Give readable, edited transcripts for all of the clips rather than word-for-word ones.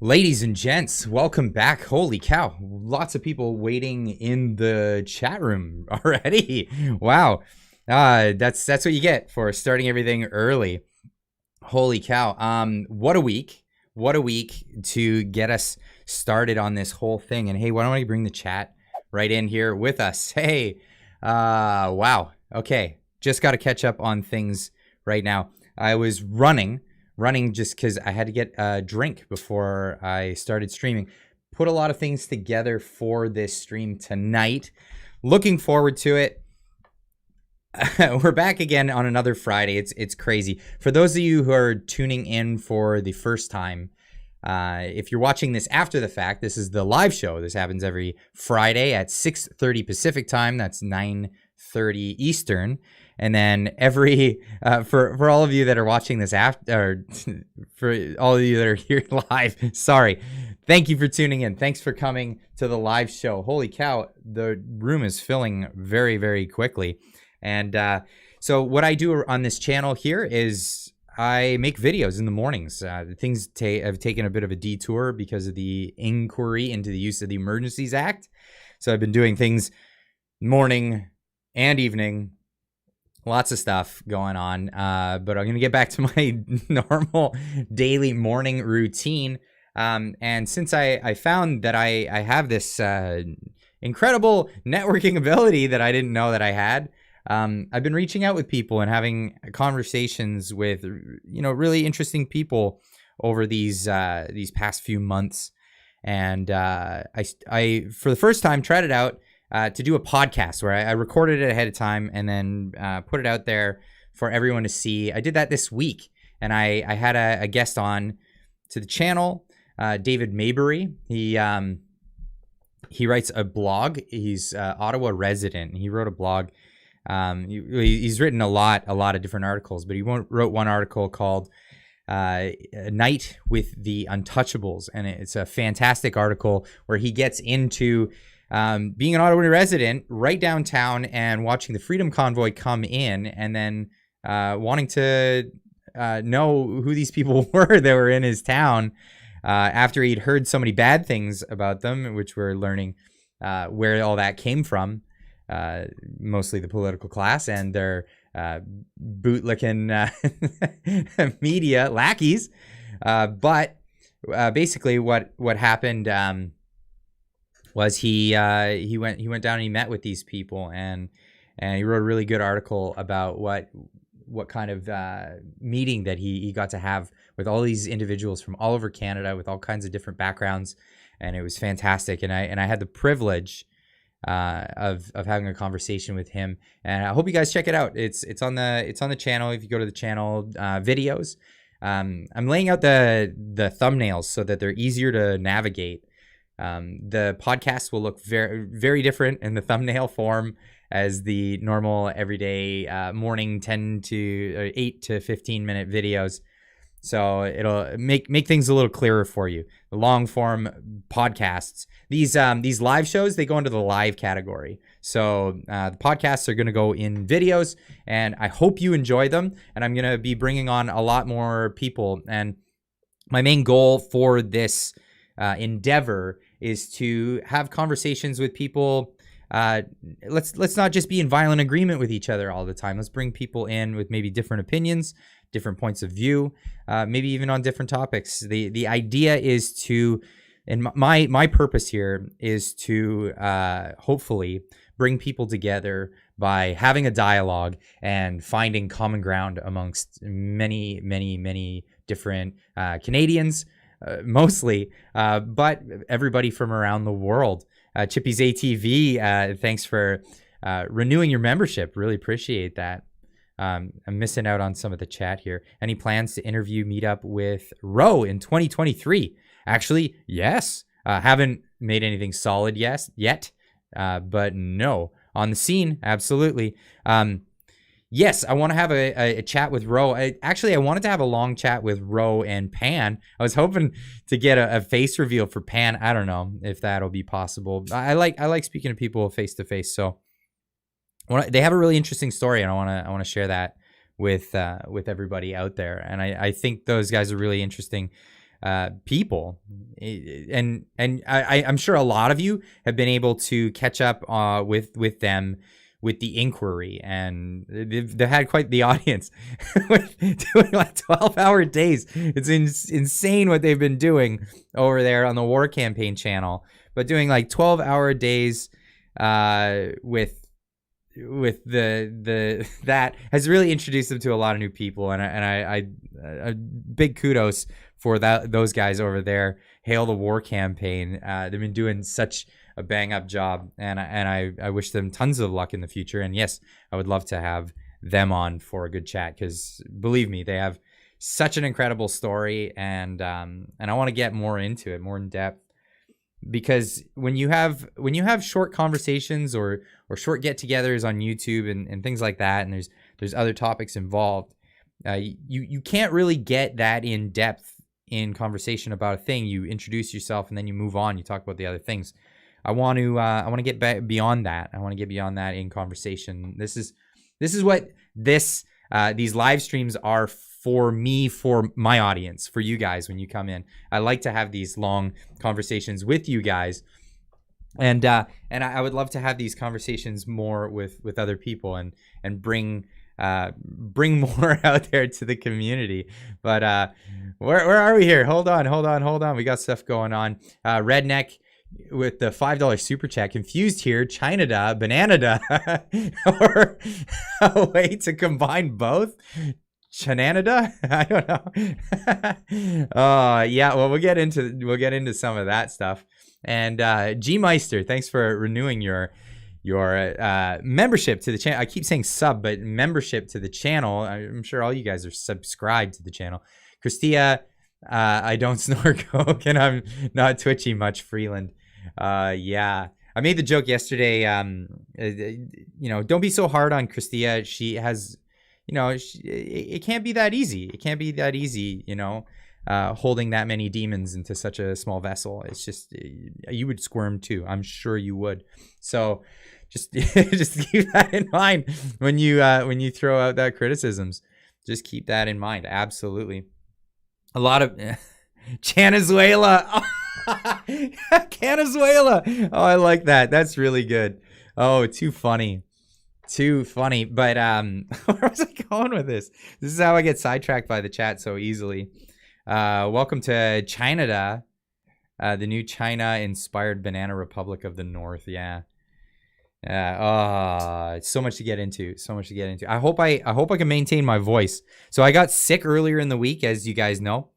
Ladies and gents, welcome back. Holy cow. Lots of people waiting in the chat room already. Wow. That's what you get for starting everything early. Holy cow. What a week. What a week to get us started on this whole thing. And hey, why don't I bring the chat right in here with us? Hey, wow. Okay. Just got to catch up on things right now. I was running just because I had to get a drink before I started streaming. Put a lot of things together for this stream tonight. Looking forward to it. We're back again on another Friday. It's crazy. For those of you who are tuning in for the first time, if you're watching this after the fact, this is the live show. This happens every Friday at 6:30 Pacific time. That's 9:30 Eastern. And then every for all of you that are watching this after, or for all of you that are here live, sorry. Thank you for tuning in. Thanks for coming to the live show. Holy cow, the room is filling very, very quickly. And so what I do on this channel here is I make videos in the mornings. Things have taken a bit of a detour because of the inquiry into the use of the Emergencies Act. So I've been doing things morning and evening. Lots of stuff going on, but I'm going to get back to my normal daily morning routine. And since I found that I have this incredible networking ability that I didn't know that I had, I've been reaching out with people and having conversations with, really interesting people over these past few months. And I for the first time, tried it out. To do a podcast where I recorded it ahead of time and then put it out there for everyone to see. I did that this week, and I had a guest on to the channel, David Maybury. He writes a blog. He's Ottawa resident, and he wrote a blog. He's written a lot of different articles, but he wrote one article called A Night with the Untouchables, and it's a fantastic article where he gets into being an Ottawa resident right downtown and watching the Freedom Convoy come in, and then wanting to know who these people were that were in his town after he'd heard so many bad things about them, which we're learning where all that came from, mostly the political class and their bootlicking media lackeys. But basically what happened was he went down and he met with these people, and he wrote a really good article about what kind of meeting that he got to have with all these individuals from all over Canada with all kinds of different backgrounds, and it was fantastic. And I had the privilege of having a conversation with him, and I hope you guys check it out. It's on the channel. If you go to the channel videos, I'm laying out the thumbnails so that they're easier to navigate. The podcast will look very, very different in the thumbnail form as the normal everyday morning 8 to 15 minute videos. So it'll make things a little clearer for you. The long form podcasts, these live shows, they go into the live category. So the podcasts are going to go in videos, and I hope you enjoy them. And I'm going to be bringing on a lot more people. And my main goal for this endeavor is to have conversations with people. Let's not just be in violent agreement with each other all the time. Let's bring people in with maybe different opinions, different points of view, maybe even on different topics. The idea is to, and my purpose here is to hopefully bring people together by having a dialogue and finding common ground amongst many, many, many different Canadians, mostly, but everybody from around the world. Chippy's ATV, thanks for renewing your membership. Really appreciate that. I'm missing out on some of the chat here. Any plans to meet up with Roe in 2023? Actually, yes. Haven't made anything solid yet, but no. On the scene, absolutely. Yes, I want to have a chat with Ro. I wanted to have a long chat with Ro and Pan. I was hoping to get a face reveal for Pan. I don't know if that'll be possible. I like speaking to people face to face. So they have a really interesting story, and I want to share that with everybody out there. And I think those guys are really interesting. people, and I'm sure a lot of you have been able to catch up with them with the inquiry, and they've had quite the audience with doing like 12-hour days. It's insane what they've been doing over there on the War Campaign channel, but doing like 12-hour days with the that has really introduced them to a lot of new people, and I big kudos for those guys over there. Hail the War Campaign. They've been doing such a bang up job, and I wish them tons of luck in the future. And yes, I would love to have them on for a good chat, because believe me, they have such an incredible story, and I want to get more into it, more in depth, because when you have short conversations or short get-togethers on YouTube and things like that, and there's other topics involved, you can't really get that in depth in conversation about a thing. You introduce yourself and then you move on. You talk about the other things. I want to get back beyond that. I want to get beyond that in conversation. This is what these live streams are for me, for my audience, for you guys when you come in. I like to have these long conversations with you guys, and I would love to have these conversations more with other people and bring more out there to the community. But where are we here? Hold on. We got stuff going on. Redneck with the $5 super chat, confused here. China da, banana da, or a way to combine both. Chananada? I don't know. Yeah. Well, we'll get into some of that stuff. And G Meister, thanks for renewing your membership to the channel. I keep saying sub, but membership to the channel. I'm sure all you guys are subscribed to the channel. Christia, I don't snore coke, and I'm not twitchy much. Freeland. Yeah. I made the joke yesterday. Don't be so hard on Christia. She has, it can't be that easy. It can't be that easy, holding that many demons into such a small vessel. It's just, you would squirm too. I'm sure you would. So just keep that in mind when you throw out that criticisms. Just keep that in mind. Absolutely. A lot of Venezuela. Venezuela. Oh, I like that. That's really good. Oh, too funny. But where was I going with this? This is how I get sidetracked by the chat so easily. Welcome to China, the new China-inspired banana republic of the North. Yeah. So much to get into. I hope I can maintain my voice. So I got sick earlier in the week, as you guys know.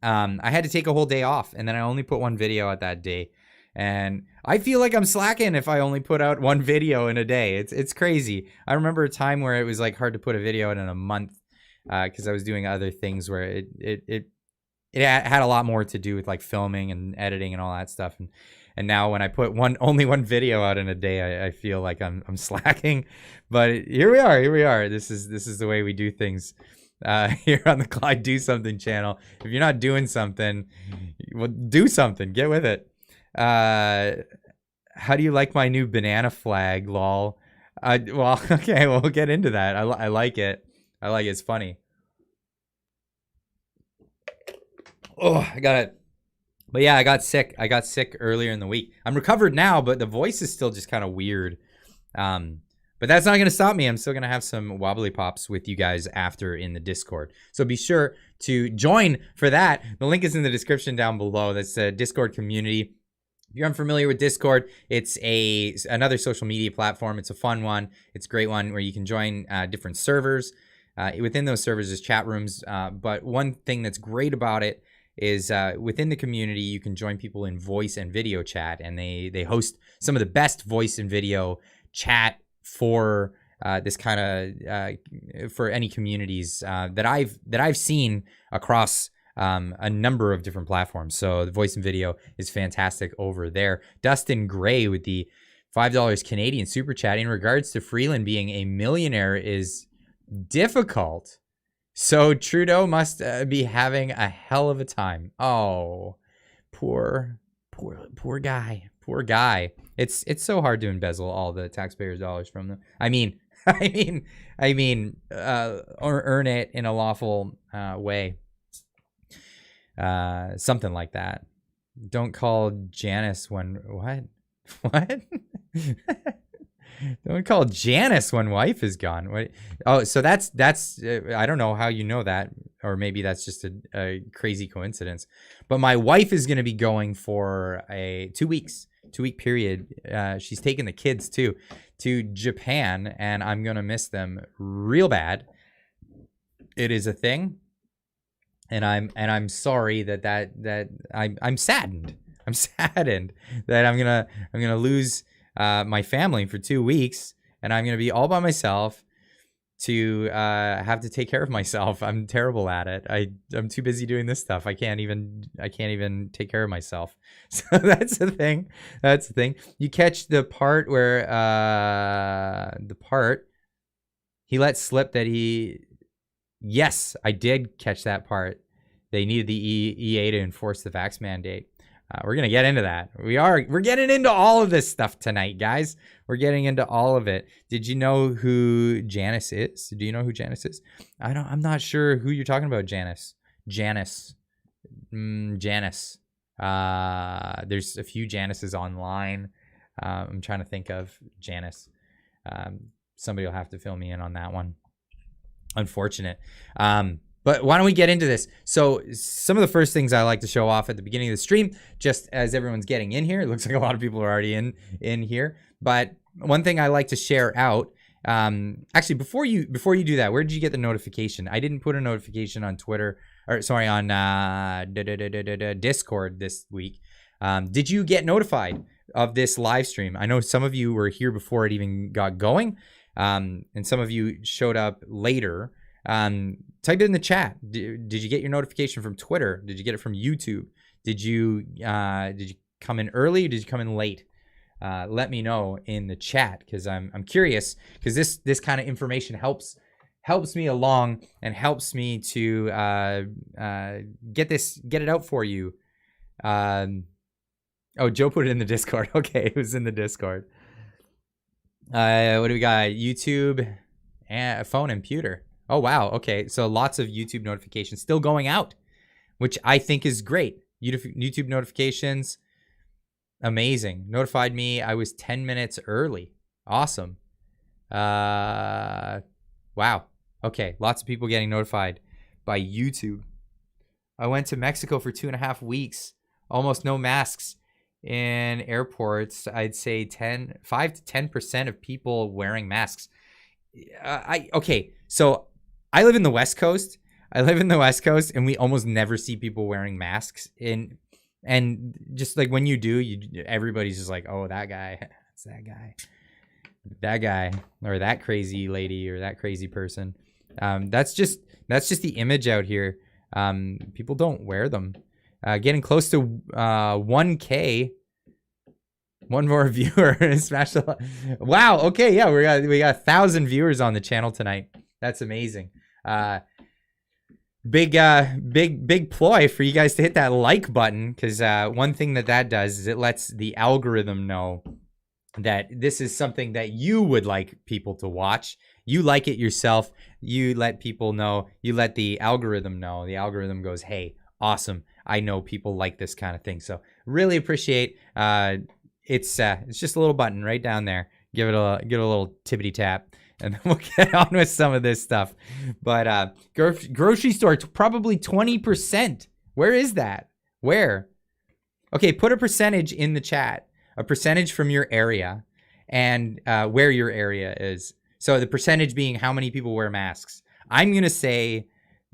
I had to take a whole day off, and then I only put one video out that day. And I feel like I'm slacking if I only put out one video in a day. It's crazy. I remember a time where it was like hard to put a video out in a month because I was doing other things where it had a lot more to do with like filming and editing and all that stuff. And now when I put only one video out in a day, I feel like I'm slacking. But here we are. This is the way we do things here on the Clyde Do Something channel. If you're not doing something, well, do something. Get with it. How do you like my new banana flag, lol? Well, okay, we'll get into that. I like it. It's funny. Oh, I got it. But yeah, I got sick. Earlier in the week. I'm recovered now, but the voice is still just kind of weird. But that's not going to stop me. I'm still going to have some wobbly pops with you guys after in the Discord. So be sure to join for that. The link is in the description down below. That's a Discord community. If you're unfamiliar with Discord, it's another social media platform. It's a fun one. It's a great one where you can join different servers. Within those servers is chat rooms. But one thing that's great about it is within the community, you can join people in voice and video chat, and they host some of the best voice and video chat for this kind of for any communities that I've seen across a number of different platforms. So the voice and video is fantastic over there. Dustin Gray with the $5 Canadian super chat. In regards to Freeland being a millionaire is difficult, so Trudeau must be having a hell of a time. Oh, poor guy. It's so hard to embezzle all the taxpayers' dollars from them. I mean, or earn it in a lawful way. Something like that. Don't call Janice when what? What? Don't call Janice when wife is gone. What? Oh, so that's I don't know how you know that, or maybe that's just a crazy coincidence. But my wife is going to be going for a 2-week period. She's taking the kids too to Japan, and I'm going to miss them real bad. It is a thing, and I'm sorry that I'm saddened. I'm saddened that I'm gonna lose my family for 2 weeks, and I'm gonna be all by myself to have to take care of myself. I'm terrible at it. I'm too busy doing this stuff. I can't even take care of myself. So that's the thing. That's the thing. You catch the part where he let slip that yes, I did catch that part. They needed the EA to enforce the vax mandate. We're going to get into that. We're getting into all of this stuff tonight, guys. We're getting into all of it. Did you know who Janice is? Do you know who Janice is? I'm not sure who you're talking about, Janice. Janice. There's a few Janices online. I'm trying to think of Janice. Somebody will have to fill me in on that one. Unfortunate. But why don't we get into this? So some of the first things I like to show off at the beginning of the stream, just as everyone's getting in here, it looks like a lot of people are already in here. But one thing I like to share out, actually, before you do that, where did you get the notification? I didn't put a notification on Twitter, or sorry, on Discord this week. Did you get notified of this live stream? I know some of you were here before it even got going, and some of you showed up later. Type it in the chat. Did you get your notification from Twitter? Did you get it from YouTube? Did you come in early? Or did you come in late? Let me know in the chat, because I'm curious, because this kind of information helps me along and helps me to get it out for you. Oh, Joe put it in the Discord. Okay, it was in the Discord. What do we got? YouTube, phone and computer. Oh, wow. Okay. So lots of YouTube notifications still going out, which I think is great. YouTube notifications. Amazing. Notified me. I was 10 minutes early. Awesome. Wow. Okay. Lots of people getting notified by YouTube. I went to Mexico for 2.5 weeks. Almost no masks in airports. I'd say 5 to 10% of people wearing masks. Okay. So I live in the West Coast. And we almost never see people wearing masks. And just like when you do, everybody's just like, oh, that guy, it's that guy, or that crazy lady, or that crazy person. That's just the image out here. People don't wear them. Getting close to 1K. One more viewer. Smash the. Wow. Okay. Yeah, we got 1,000 viewers on the channel tonight. That's amazing. Big ploy for you guys to hit that like button, because one thing that does is it lets the algorithm know that this is something that you would like people to watch. You like it yourself. You let people know. You let the algorithm know. The algorithm goes, hey, awesome. I know people like this kind of thing. So really appreciate. It's just a little button right down there. Give it a little tippity tap, and then we'll get on with some of this stuff. But grocery store, probably 20%. Where is that? Where? Okay, put a percentage in the chat. A percentage from your area, and where your area is. So the percentage being how many people wear masks. I'm going to say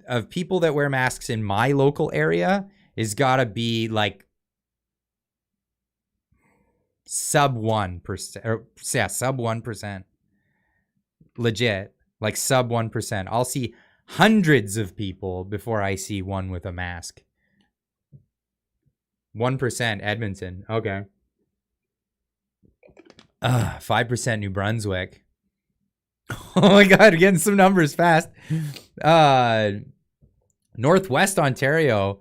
of people that wear masks in my local area is got to be like sub 1%. Or, yeah, sub 1%. Legit. Like sub 1%. I'll see hundreds of people before I see one with a mask. 1% Edmonton. Okay. 5% New Brunswick. Oh my God, getting some numbers fast. Northwest Ontario,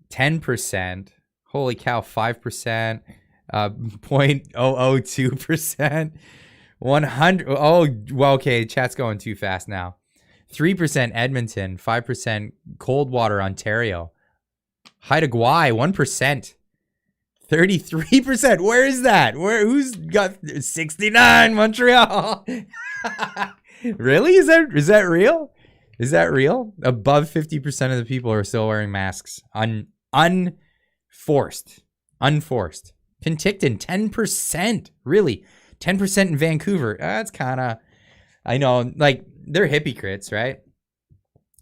10%. Holy cow, 5%. 0.002%. 100. Oh, well, okay. Chat's going too fast now. 3% Edmonton, 5% Coldwater, Ontario. Haida Gwaii, 1%. 33%. Where is that? Who's got 69? Montreal. Really? Is that real? Is that real? Above 50% of the people are still wearing masks. Unforced. Penticton, 10%. Really? 10% in Vancouver. That's kind of, I know, like, they're hypocrites, right?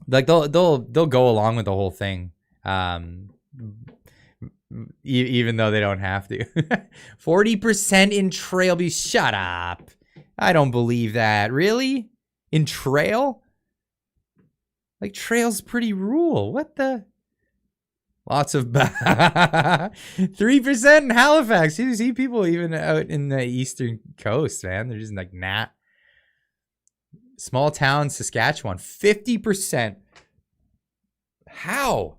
Like, they'll go along with the whole thing. Even though they don't have to. 40% in Trail. Shut up. I don't believe that. Really? In Trail? Like, Trail's pretty rural. What the? Lots of 3% in Halifax. You see people even out in the eastern coast, man. They're just like, nah. Small town Saskatchewan, 50%. How?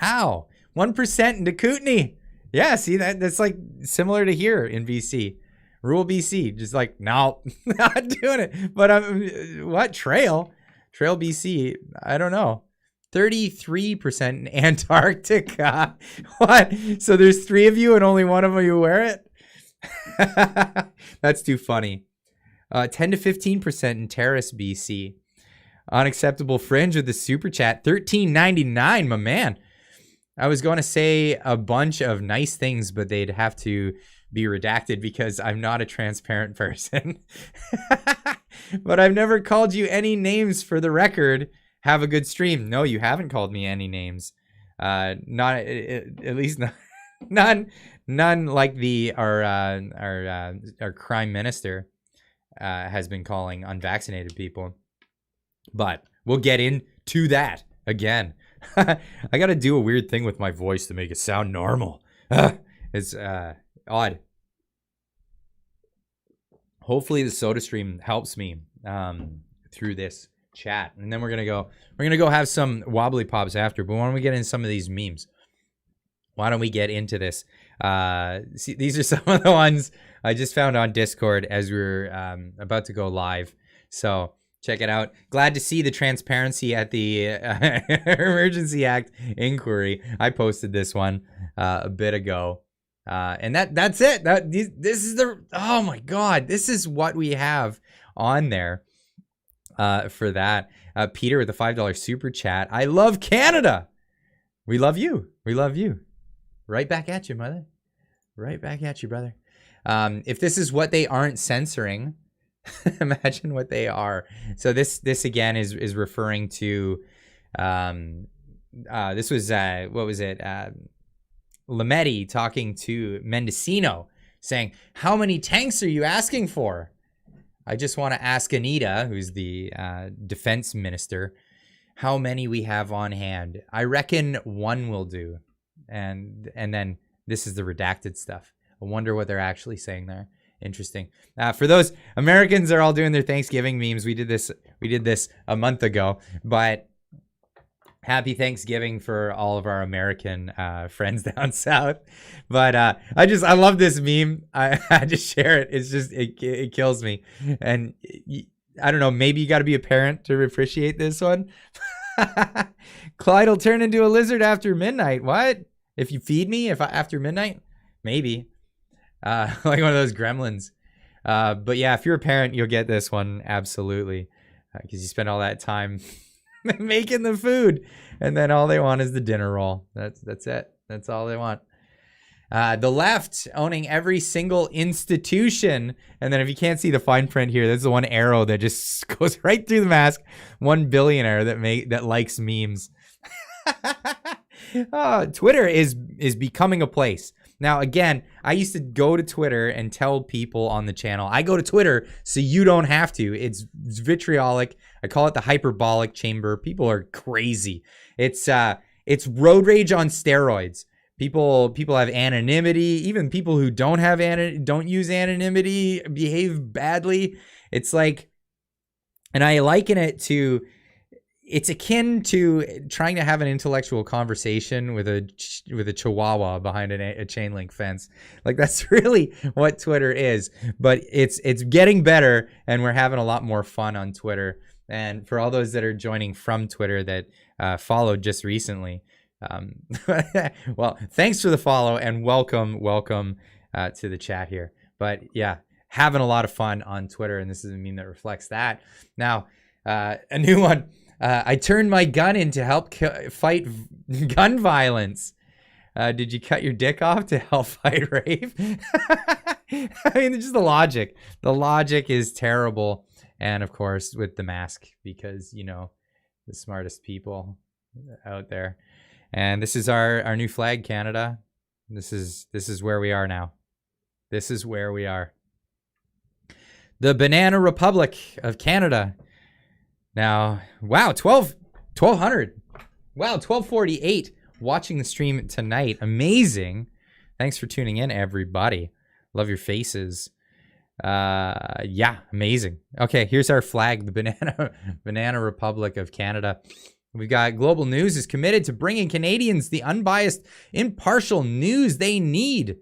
1% in de Kootenay. Yeah, see, that's like similar to here in BC. Rural BC. Just like, no, not doing it. But what? Trail BC. I don't know. 33% in Antarctica. What? So there's 3 of you and only one of you wear it? That's too funny. 10 to 15% in Terrace, BC. Unacceptable Fringe with the super chat. $13.99, my man. I was going to say a bunch of nice things, but they'd have to be redacted because I'm not a transparent person. But I've never called you any names for the record. Have a good stream. No, you haven't called me any names. Not at least none like our crime minister has been calling unvaccinated people. But we'll get into that again. I got to do a weird thing with my voice to make it sound normal. It's odd. Hopefully the soda stream helps me through this chat, and then we're gonna go have some wobbly pops after. But why don't we get into some of these memes? Why don't we get into this? See, these are some of the ones I just found on Discord as we were about to go live. So check it out. Glad to see the transparency at the Emergency Act inquiry. I posted this one a bit ago. And that's it. This is oh my God, this is what we have on there for that. Peter with the $5 super chat. I love Canada. We love you. We love you. Right back at you, mother. Right back at you, brother. If this is what they aren't censoring, imagine what they are. So this again is referring to this was what was it? Lametti talking to Mendocino, saying, how many tanks are you asking for? I just want to ask Anita, who's the defense minister, how many we have on hand. I reckon 1 will do. And then this is the redacted stuff. I wonder what they're actually saying there. Interesting. For those Americans are all doing their Thanksgiving memes. We did this a month ago, but happy Thanksgiving for all of our American friends down south. But I love this meme. I just share it. It's just, it kills me. And I don't know, maybe you got to be a parent to appreciate this one. Clyde will turn into a lizard after midnight. What? If you feed me after midnight? Maybe. Like one of those gremlins. But yeah, if you're a parent, you'll get this one. Absolutely. Because you spend all that time making the food, and then all they want is the dinner roll. That's it. That's all they want. The left owning every single institution, and then if you can't see the fine print here, there's the one arrow that just goes right through the mask. One billionaire that likes memes. Twitter is becoming a place. Now, again, I used to go to Twitter and tell people on the channel, I go to Twitter so you don't have to. It's vitriolic. I call it the hyperbolic chamber. People are crazy. It's road rage on steroids. People have anonymity. Even people who don't use anonymity behave badly. It's like, and I liken it to, it's akin to trying to have an intellectual conversation with a chihuahua behind a chain link fence. Like, that's really what Twitter is. But it's getting better, and we're having a lot more fun on Twitter. And for all those that are joining from Twitter that followed just recently, Well, thanks for the follow and welcome to the chat here. But yeah, having a lot of fun on Twitter, and this is a meme that reflects that. Now, a new one. I turned my gun in to help fight gun violence. Did you cut your dick off to help fight rape? I mean, just the logic. The logic is terrible. And of course, with the mask, because, you know, the smartest people out there. And this is our new flag, Canada. This is where we are now. This is where we are. The Banana Republic of Canada. Now, wow, 1200. Wow, 1248 watching the stream tonight. Amazing. Thanks for tuning in, everybody. Love your faces. Yeah, amazing. Okay, here's our flag, the Banana Republic of Canada. We've got Global News is committed to bringing Canadians the unbiased, impartial news they need.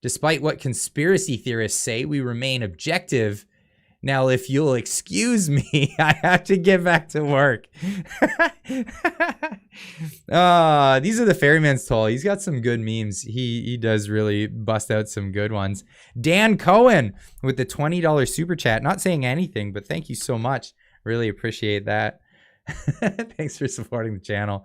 Despite what conspiracy theorists say, we remain objective. Now, if you'll excuse me, I have to get back to work. These are the Ferryman's Toll. He's got some good memes. He does really bust out some good ones. Dan Cohen with the $20 super chat. Not saying anything, but thank you so much. Really appreciate that. Thanks for supporting the channel.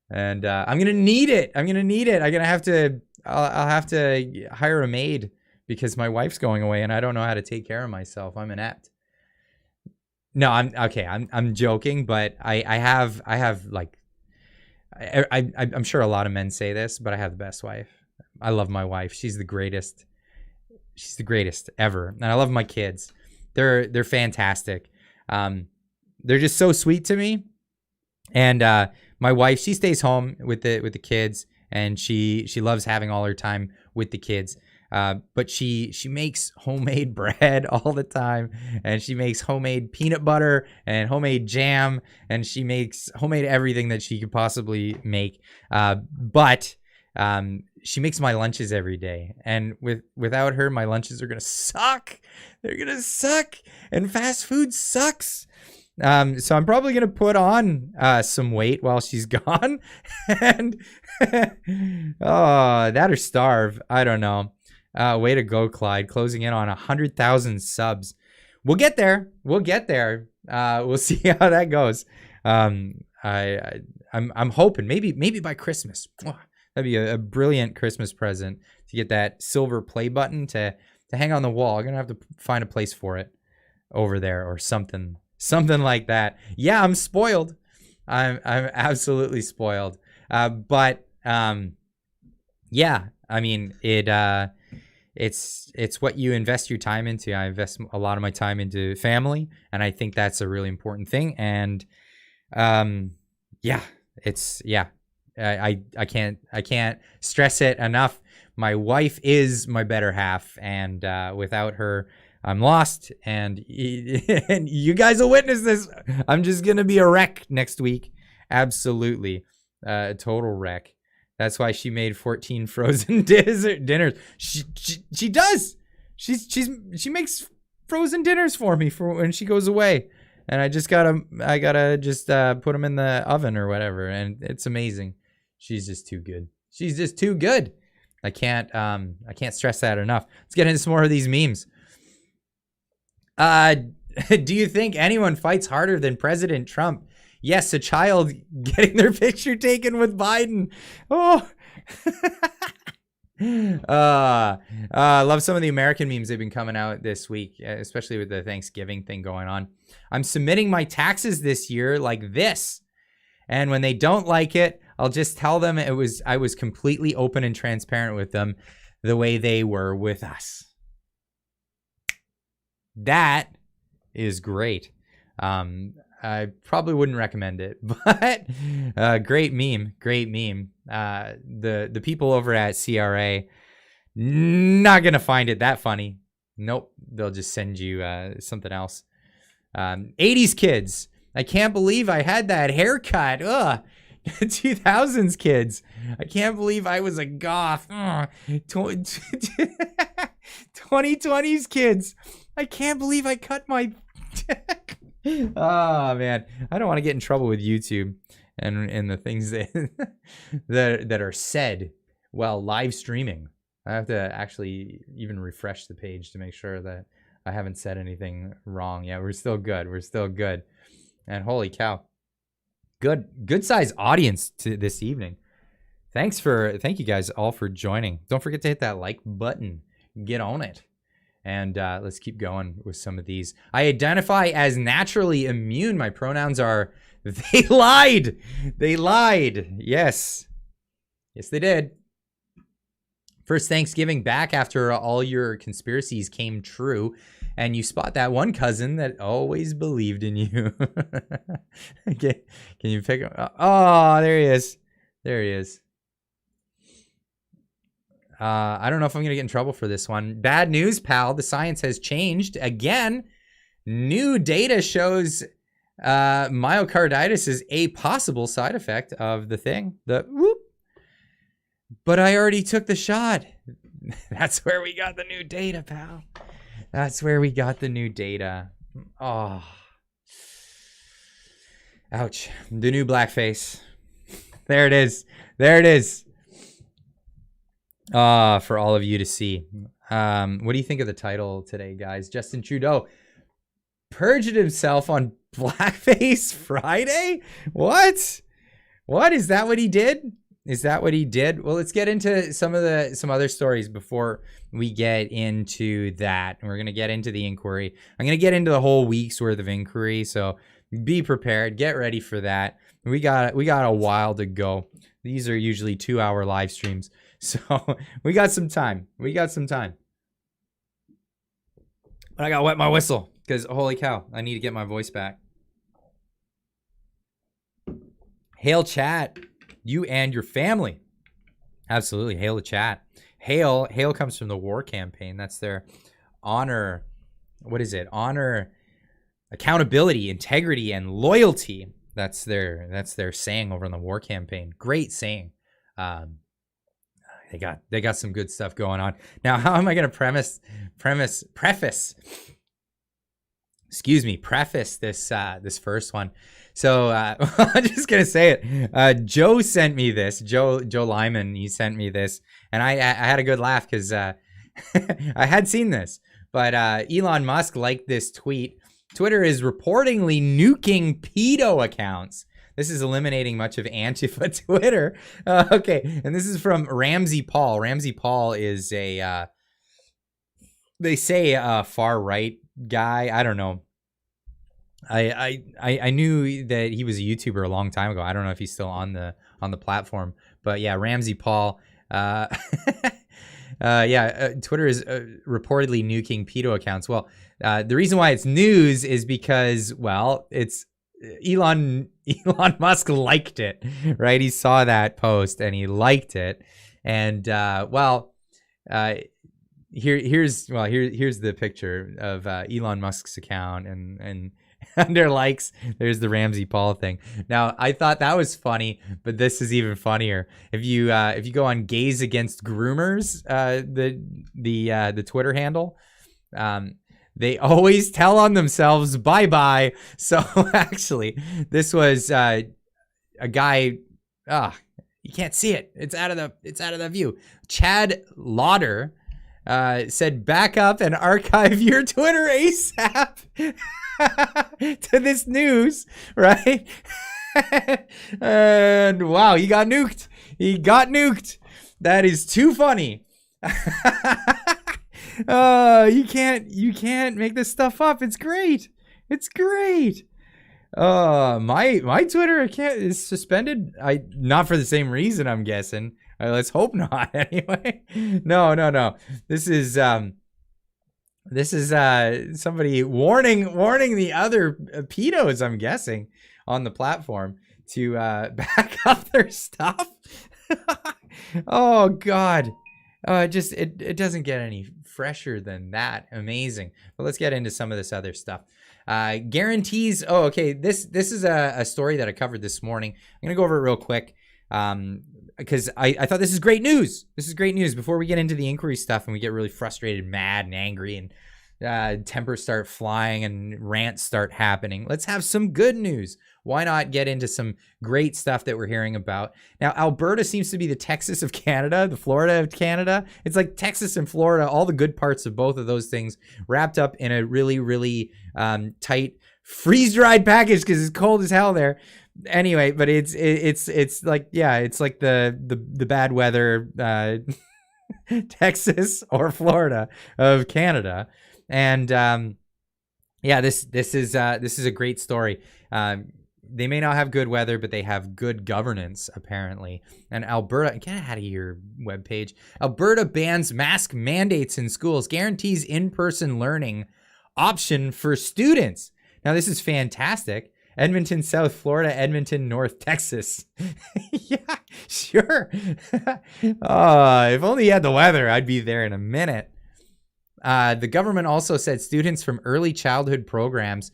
And I'm gonna need it. I'm gonna have to. I'll have to hire a maid because my wife's going away and I don't know how to take care of myself. I'm inept. No, I'm okay. I'm joking, but I have like I'm sure a lot of men say this, but I have the best wife. I love my wife. She's the greatest. She's the greatest ever, and I love my kids. They're fantastic. They're just so sweet to me. And my wife, she stays home with the kids, and she loves having all her time with the kids. But she makes homemade bread all the time, and she makes homemade peanut butter and homemade jam, and she makes homemade everything that she could possibly make. But she makes my lunches every day, and without her, my lunches are gonna suck. They're gonna suck, and fast food sucks. So I'm probably gonna put on some weight while she's gone, and that or starve. I don't know. Way to go, Clyde. Closing in on 100,000 subs. We'll get there. We'll see how that goes. I'm hoping maybe by Christmas. That'd be a brilliant Christmas present to get that silver play button to hang on the wall. I'm gonna have to find a place for it over there or something like that. Yeah, I'm spoiled. I'm absolutely spoiled. But yeah, I mean it's what you invest your time into. I invest a lot of my time into family, and I think that's a really important thing. And I can't stress it enough. My wife is my better half, and without her, I'm lost. And you guys will witness this. I'm just gonna be a wreck next week. Absolutely, a total wreck. That's why she made 14 frozen dinners. She does. She makes frozen dinners for me for when she goes away, and I gotta just put them in the oven or whatever, and it's amazing. She's just too good. She's just too good. I can't stress that enough. Let's get into some more of these memes. Do you think anyone fights harder than President Trump? Yes, a child getting their picture taken with Biden. Oh, I love some of the American memes they've been coming out this week, especially with the Thanksgiving thing going on. I'm submitting my taxes this year like this, and when they don't like it, I'll just tell them I was completely open and transparent with them, the way they were with us. That is great. I probably wouldn't recommend it, but great meme. The people over at CRA not gonna find it that funny. Nope, they'll just send you something else. 80s kids, I can't believe I had that haircut. 2000s kids, I can't believe I was a goth. 2020s kids, I can't believe I cut my. Oh man, I don't want to get in trouble with YouTube. and the things that that are said while live streaming. I have to actually even refresh the page to make sure that I haven't said anything wrong. Yeah, we're still good. We're still good. And holy cow, good size audience to this evening. Thank you guys all for joining. Don't forget to hit that like button. Get on it. And let's keep going with some of these. I identify as naturally immune. My pronouns are they lied. They lied. Yes. Yes, they did. First Thanksgiving back after all your conspiracies came true. And you spot that one cousin that always believed in you. Okay. Can you pick him? Oh, there he is. There he is. I don't know if I'm going to get in trouble for this one. Bad news, pal. The science has changed again. New data shows myocarditis is a possible side effect of the thing. But I already took the shot. That's where we got the new data, pal. That's where we got the new data. Oh. Ouch. The new blackface. There it is. There it is. For all of you to see. What do you think of the title today, guys? Justin Trudeau perjured himself on Blackface Friday? What? What? Is that what he did? Is that what he did? Well, let's get into some other stories before we get into that. And we're going to get into the inquiry. I'm going to get into the whole week's worth of inquiry. So be prepared. Get ready for that. We got a while to go. These are usually 2-hour live streams. So we got some time. We got some time. But I got to wet my whistle because holy cow, I need to get my voice back. Hail chat, you and your family. Absolutely. Hail the chat. Hail comes from the war campaign. That's their honor. What is it? Honor, accountability, integrity, and loyalty. That's their saying over in the war campaign. Great saying. They got some good stuff going on. Now, how am I going to preface this first one? So I'm just going to say it. Joe sent me this. Joe Lyman, he sent me this. And I had a good laugh because I had seen this. But Elon Musk liked this tweet. Twitter is reportedly nuking pedo accounts. This is eliminating much of Antifa Twitter. Okay, and this is from Ramsey Paul. Ramsey Paul is they say a far right guy. I don't know. I knew that he was a YouTuber a long time ago. I don't know if he's still on the platform, but yeah, Ramsey Paul. Twitter is reportedly nuking pedo accounts. Well, the reason why it's news is because, well, it's Elon Musk liked it, right? He saw that post and he liked it. And here's the picture of Elon Musk's account, and under likes, there's the Ramsey Paul thing. Now, I thought that was funny, but this is even funnier. If you go on Gays Against Groomers, the Twitter handle, they always tell on themselves, bye-bye. So actually, this was a guy, you can't see it. It's out of the view. Chad Lauder said, back up and archive your Twitter ASAP to this news, right? And wow, he got nuked. He got nuked. That is too funny. You can't make this stuff up. It's great. It's great. My Twitter account is suspended. Not for the same reason, I'm guessing. Let's hope not. Anyway, no. This is somebody warning the other pedos, I'm guessing, on the platform to back up their stuff. Oh God. It doesn't get any fresher than that. Amazing. But let's get into some of this other stuff. Guarantees. Oh, okay. This is a story that I covered this morning. I'm gonna go over it real quick because I thought this is great news. This is great news before we get into the inquiry stuff and we get really frustrated, mad, and angry and tempers start flying and rants start happening. Let's have some good news. Why not get into some great stuff that we're hearing about? Now, Alberta seems to be the Texas of Canada, the Florida of Canada. It's like Texas and Florida, all the good parts of both of those things wrapped up in a really, really tight freeze-dried package because it's cold as hell there. Anyway, but it's like, yeah, it's like the bad weather Texas or Florida of Canada. And yeah, this is a great story. They may not have good weather, but they have good governance, apparently. And Alberta, get out of your webpage. Alberta bans mask mandates in schools, guarantees in-person learning option for students. Now, this is fantastic. Edmonton, South Florida, Edmonton, North Texas. Yeah, sure. Oh, if only you had the weather, I'd be there in a minute. The government also said students from early childhood programs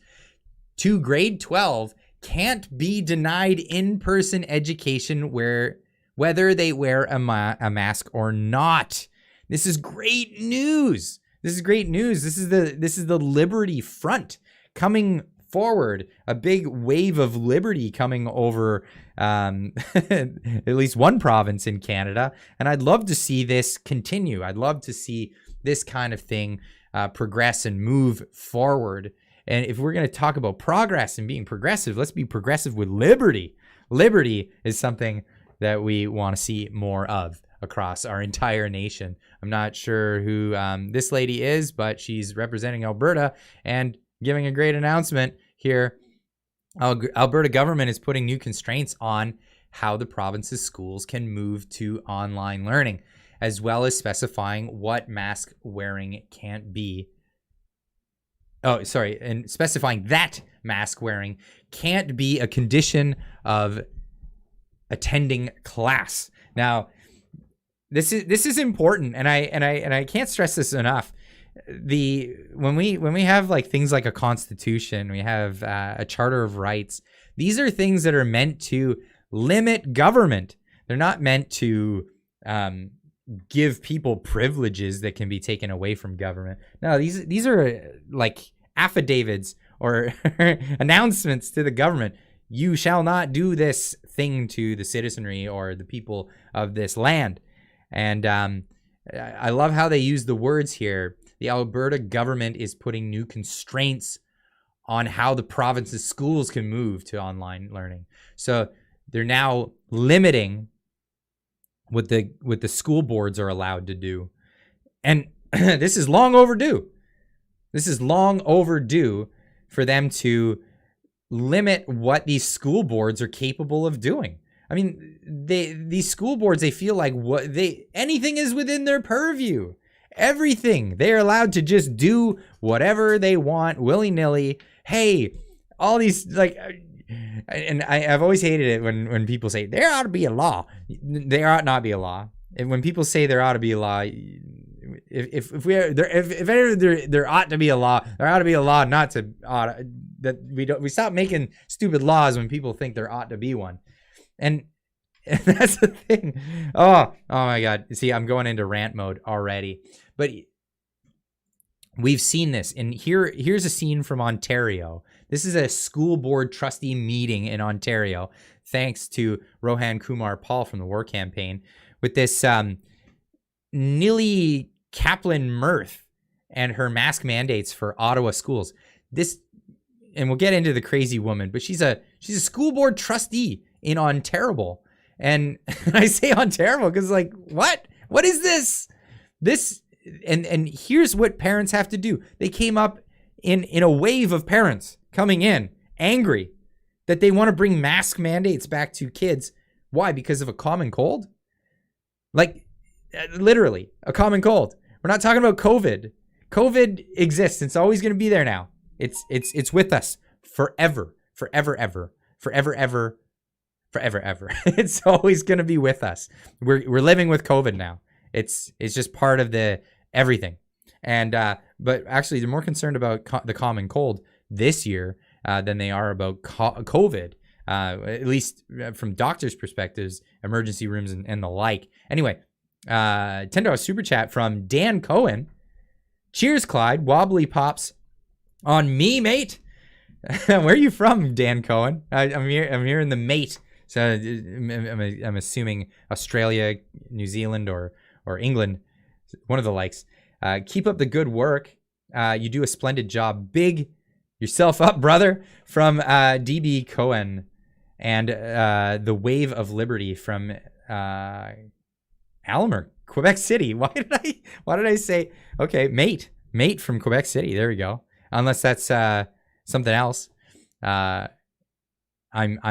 to grade 12 can't be denied in-person education whether they wear a mask or not. This is great news. This is great news. This is the Liberty Front coming forward, a big wave of liberty coming over at least one province in Canada. And I'd love to see this continue. I'd love to see this kind of thing progress and move forward. And if we're going to talk about progress and being progressive, let's be progressive with liberty. Liberty is something that we want to see more of across our entire nation. I'm not sure who this lady is, but she's representing Alberta and giving a great announcement here. Alberta government is putting new constraints on how the province's schools can move to online learning, as well as specifying what mask wearing can't be. And specifying that mask wearing can't be a condition of attending class. Now, this is important, and I can't stress this enough. When we have like things like a constitution, we have a charter of rights. These are things that are meant to limit government. They're not meant to give people privileges that can be taken away from government. No, these are like affidavits or announcements to the government. You shall not do this thing to the citizenry or the people of this land. And I love how they use the words here. The Alberta government is putting new constraints on how the province's schools can move to online learning. So they're now limiting what the school boards are allowed to do. And this is long overdue. This is long overdue for them to limit what these school boards are capable of doing. I mean, these school boards, they feel like anything is within their purview. Everything. They are allowed to just do whatever they want willy-nilly. Hey, all these like, and I've always hated it when people say there ought to be a law. There ought not be a law. And when people say there ought to be a law, if there ought to be a law, there ought to be a law not to that we stop making stupid laws when people think there ought to be one. And that's the thing. Oh my God. See, I'm going into rant mode already. But we've seen this. And here's a scene from Ontario. This is a school board trustee meeting in Ontario, thanks to Rohan Kumar Paul from the War Campaign, with this Nili Kaplan-Murth and her mask mandates for Ottawa schools. This, and we'll get into the crazy woman, but she's a school board trustee in Ontario. And I say Ontario because, like, what is this? And here's what parents have to do. They came up in a wave of parents coming in angry that they want to bring mask mandates back to kids. Why? Because of a common cold? Like, literally, a common cold. We're not talking about COVID. COVID exists. It's always going to be there now. It's with us forever, forever, ever, forever, ever, forever, ever. It's always going to be with us. We're living with COVID now. It's just part of the everything. And but actually, they're more concerned about the common cold this year than they are about COVID. At least from doctors' perspectives, emergency rooms and the like. Anyway, $10 super chat from Dan Cohen. Cheers, Clyde. Wobbly pops on me, mate. Where are you from, Dan Cohen? I'm here in the mate. So I'm assuming Australia, New Zealand, or England, one of the likes. Keep up the good work. You do a splendid job. Big yourself up, brother. From DB Cohen, and the Wave of Liberty from Aylmer, Quebec City. Why did I say okay, mate from Quebec City? There we go. Unless that's something else. I'm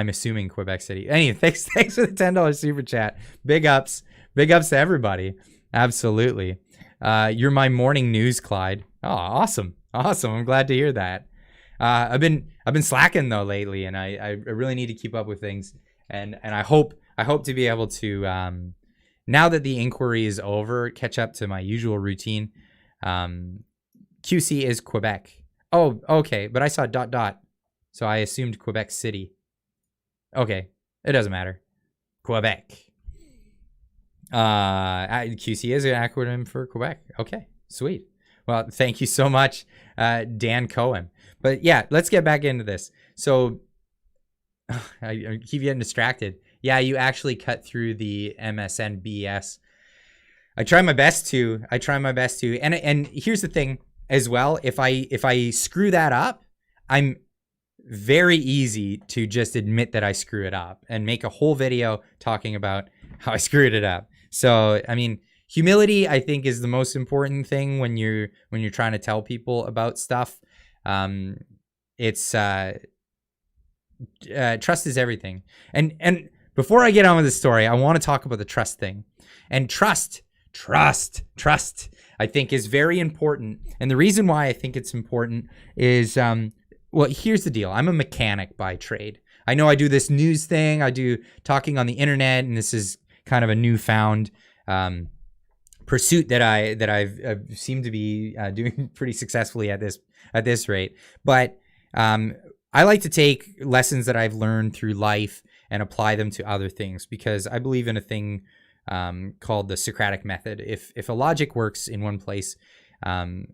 assuming Quebec City. Anyway, thanks for the $10 super chat. Big ups to everybody. Absolutely. You're my morning news, Clyde. Oh, awesome. I'm glad to hear that. I've been slacking though lately, and I really need to keep up with things. And I hope to be able to now that the inquiry is over, catch up to my usual routine. QC is Quebec. Oh, okay, but I saw ... so I assumed Quebec City. Okay, it doesn't matter. Quebec. QC is an acronym for Quebec. Okay, sweet. Well, thank you so much, Dan Cohen. But yeah, let's get back into this. So I keep getting distracted. Yeah, you actually cut through the MSN BS. I try my best to. And here's the thing as well. If I screw that up, I'm very easy to just admit that I screw it up and make a whole video talking about how I screwed it up. So, I mean, humility, I think, is the most important thing when you're trying to tell people about stuff. It's trust is everything. And before I get on with the story, I want to talk about the trust thing. And trust, I think, is very important. And the reason why I think it's important is, well, here's the deal. I'm a mechanic by trade. I know I do this news thing. I do talking on the internet, and this is kind of a newfound pursuit that I've seemed to be doing pretty successfully at this rate. But I like to take lessons that I've learned through life and apply them to other things, because I believe in a thing called the Socratic method. If a logic works in one place, and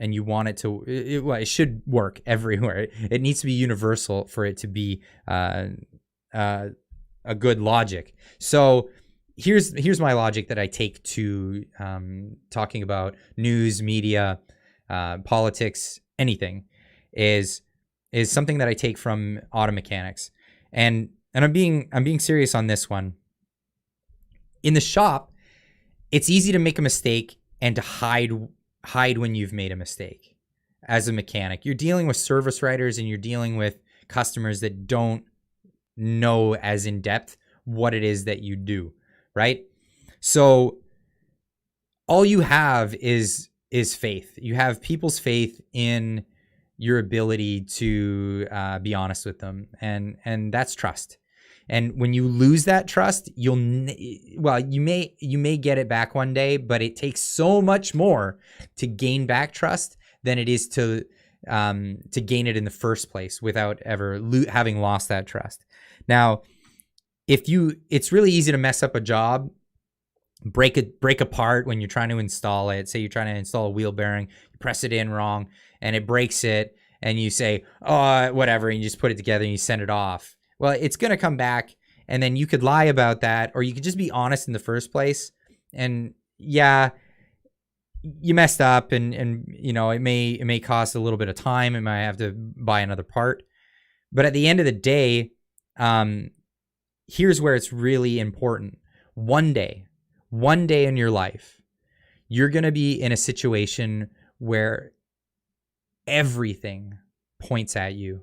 you want it to, it should work everywhere. It needs to be universal for it to be a good logic. So here's my logic that I take to talking about news, media, politics, anything, is something that I take from auto mechanics, and I'm being serious on this one. In the shop, it's easy to make a mistake and to hide when you've made a mistake. As a mechanic, you're dealing with service writers and you're dealing with customers that don't know as in depth what it is that you do, right? So all you have is faith. You have people's faith in your ability to be honest with them, and that's trust. And when you lose that trust, you may get it back one day, but it takes so much more to gain back trust than it is to gain it in the first place without ever having lost that trust. Now, it's really easy to mess up a job, break apart when you're trying to install it. Say you're trying to install a wheel bearing, you press it in wrong, and it breaks it, and you say, oh, whatever, and you just put it together and you send it off. Well, it's going to come back, and then you could lie about that, or you could just be honest in the first place. And yeah, you messed up, and you know, it may cost a little bit of time. It might have to buy another part. But at the end of the day, here's where it's really important. One day in your life, you're going to be in a situation where everything points at you.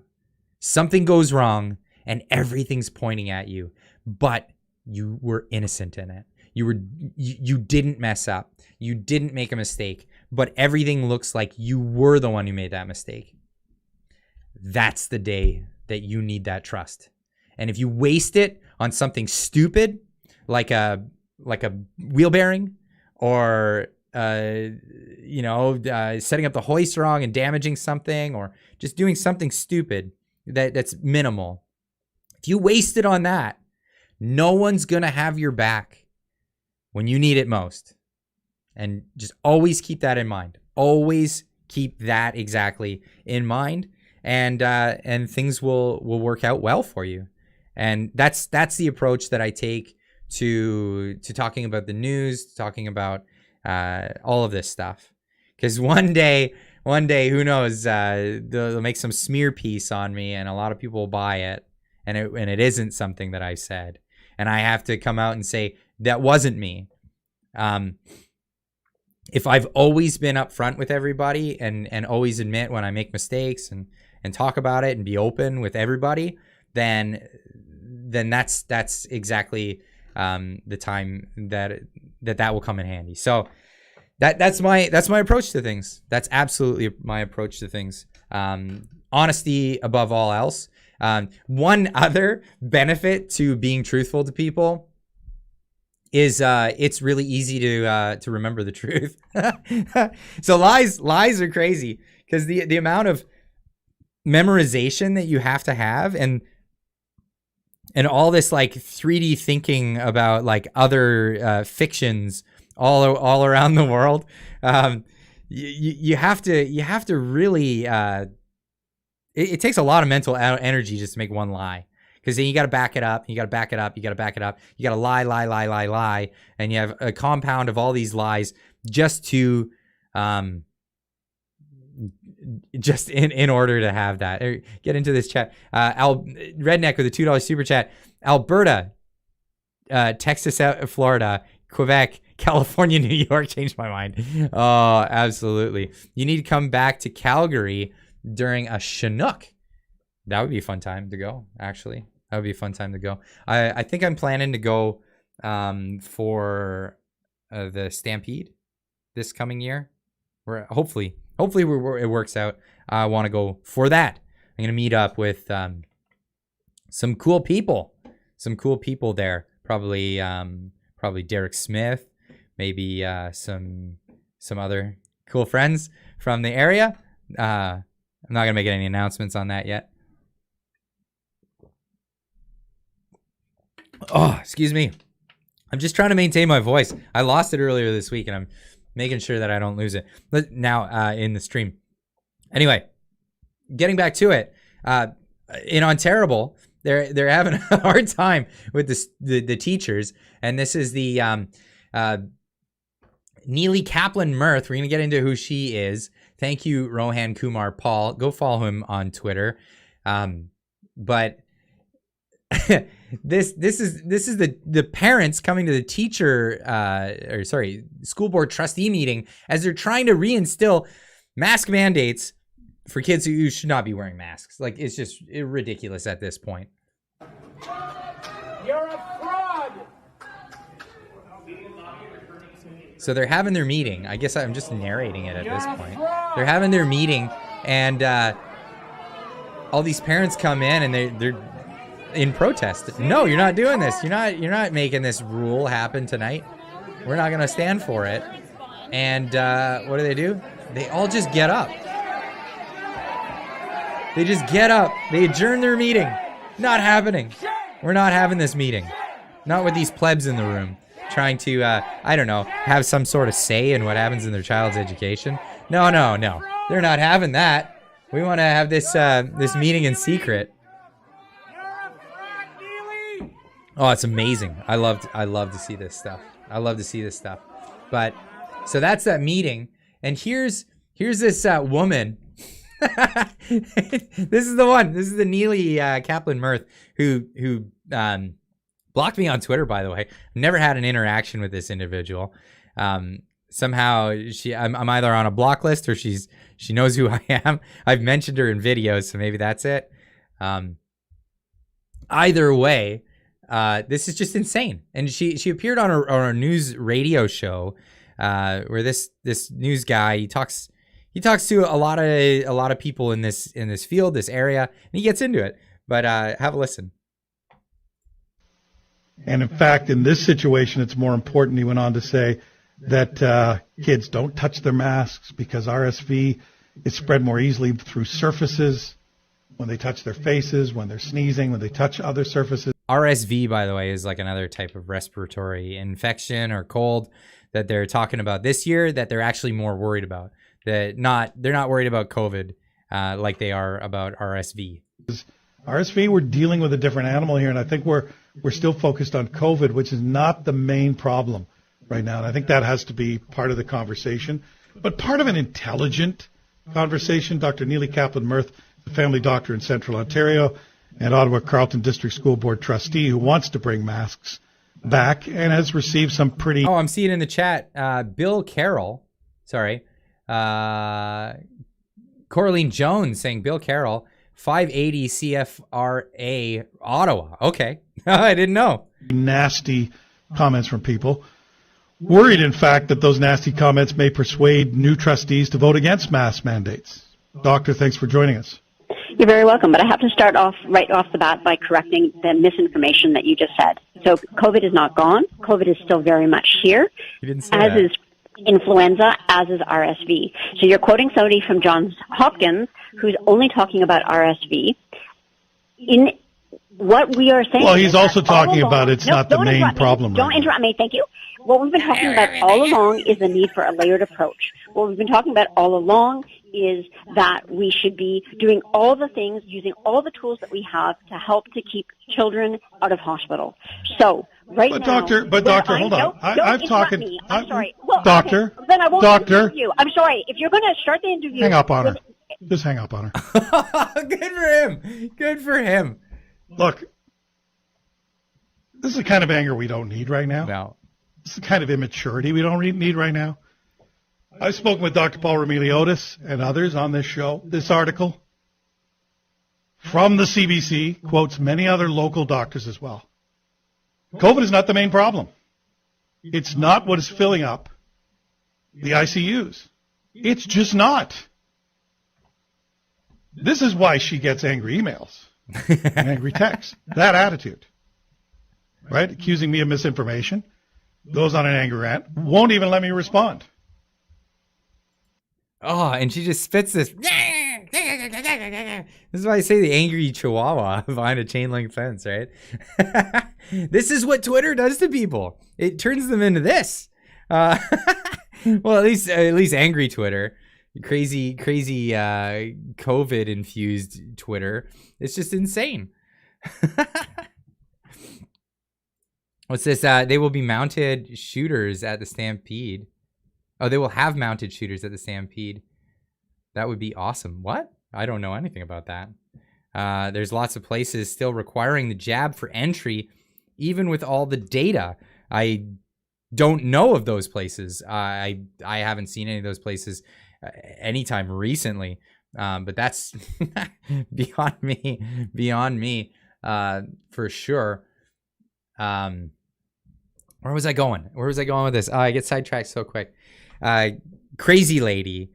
Something goes wrong and everything's pointing at you, but you were innocent in it. You didn't mess up. You didn't make a mistake, but everything looks like you were the one who made that mistake. That's the day that you need that trust. And if you waste it on something stupid, like a wheel bearing, or setting up the hoist wrong and damaging something, or just doing something stupid that's minimal, if you waste it on that, no one's gonna have your back when you need it most. And just always keep that in mind. Always keep that exactly in mind, and things will work out well for you. And that's the approach that I take to talking about the news, talking about all of this stuff. Because one day, who knows, they'll make some smear piece on me, and a lot of people will buy it, and it isn't something that I said, and I have to come out and say that wasn't me. If I've always been upfront with everybody and always admit when I make mistakes and talk about it and be open with everybody, then that's exactly the time that will come in handy. So that's my approach to things. That's absolutely my approach to things. Honesty above all else. One other benefit to being truthful to people is it's really easy to remember the truth. So lies are crazy because the amount of memorization that you have to have, and all this like 3D thinking about like other fictions all around the world. You have to really it takes a lot of mental energy just to make one lie. Because then you got to back it up, you got to back it up, you got to back it up, you got to lie, and you have a compound of all these lies just to, just in order to have that. Get into this chat. Redneck with a $2 super chat. Alberta, Texas, Florida, Quebec, California, New York. Changed my mind. Oh, absolutely. You need to come back to Calgary during a Chinook. That would be a fun time to go, actually. That would be a fun time to go. I think I'm planning to go for the Stampede this coming year. Where hopefully it works out. I want to go for that. I'm going to meet up with some cool people. Some cool people there. Probably Derek Smith. Maybe some other cool friends from the area. I'm not going to make any announcements on that yet. Oh, excuse me. I'm just trying to maintain my voice. I lost it earlier this week, and I'm making sure that I don't lose it now in the stream. Anyway, getting back to it. In Ontario, they're having a hard time with the teachers, and this is the Neely Kaplan Mirth. We're going to get into who she is. Thank you, Rohan Kumar Paul. Go follow him on Twitter. But this is the parents coming to the school board trustee meeting as they're trying to reinstill mask mandates for kids who should not be wearing masks. Like, it's just ridiculous at this point. You're a fraud. So they're having their meeting. I guess I'm just narrating it at this point. They're having their meeting, and all these parents come in, and they're in protest. No, you're not doing this. You're not making this rule happen tonight. We're not going to stand for it. And what do? They all just get up. They just get up. They adjourn their meeting. Not happening. We're not having this meeting. Not with these plebs in the room trying to, I don't know, have some sort of say in what happens in their child's education. No. They're not having that. We want to have this meeting in secret. Oh, it's amazing. I love to see this stuff. But so that's that meeting, and here's this woman. This is the one. This is the Neely Kaplan Mirth who blocked me on Twitter. By the way, never had an interaction with this individual. Somehow I'm either on a block list or she knows who I am. I've mentioned her in videos, so maybe that's it. Either way. This is just insane. And she appeared on a news radio show where this news guy, he talks to a lot of people in this field, this area, and he gets into it. But have a listen. And in fact, in this situation, it's more important, he went on to say, that kids don't touch their masks because RSV is spread more easily through surfaces, when they touch their faces, when they're sneezing, when they touch other surfaces. RSV, by the way, is like another type of respiratory infection or cold that they're talking about this year that they're actually more worried about. They're not worried about COVID like they are about RSV. RSV, we're dealing with a different animal here, and I think we're still focused on COVID, which is not the main problem right now. And I think that has to be part of the conversation, but part of an intelligent conversation. Dr. Neely Kaplan-Mirth, the family doctor in Central Ontario and Ottawa Carleton District School Board trustee who wants to bring masks back and has received some pretty... Oh, I'm seeing in the chat, Bill Carroll, Coraline Jones saying Bill Carroll, 580 CFRA Ottawa. Okay. I didn't know. Nasty comments from people. Worried, in fact, that those nasty comments may persuade new trustees to vote against mask mandates. Doctor, thanks for joining us. You're very welcome, but I have to start off right off the bat by correcting the misinformation that you just said. So COVID is not gone. COVID is still very much here, as is influenza, as is RSV. So you're quoting somebody from Johns Hopkins who's only talking about RSV. In what we are saying... Well, he's also talking about it's not the main problem. Don't interrupt me, thank you. What we've been talking about all along is the need for a layered approach. What we've been talking about all along is that we should be doing all the things, using all the tools that we have to help to keep children out of hospital. So, right now... Doctor, hold on. I'm talking... I'm sorry. Well, doctor, okay, then I won't doctor, interview. I'm sorry. If you're going to start the interview... Hang up on her. Just hang up on her. Good for him. Good for him. Look, this is the kind of anger we don't need right now. No. This is the kind of immaturity we don't need right now. I've spoken with Dr. Paul Remiliotis and others on this show. This article from the CBC quotes many other local doctors as well. COVID is not the main problem. It's not what is filling up the ICUs. It's just not. This is why she gets angry emails and angry texts. That attitude, right? Accusing me of misinformation, goes on an angry rant, won't even let me respond. Oh, and she just spits this. This is why I say the angry chihuahua behind a chain link fence, right? This is what Twitter does to people. It turns them into this. Well, at least angry Twitter, crazy COVID infused Twitter. It's just insane. What's this? They will be mounted shooters at the Stampede. Oh, they will have mounted shooters at the Stampede. That would be awesome. What? I don't know anything about that. There's lots of places still requiring the jab for entry, even with all the data. I don't know of those places. I haven't seen any of those places anytime recently. But that's beyond me, for sure. Where was I going? Where was I going with this? I get sidetracked so quick. Crazy lady.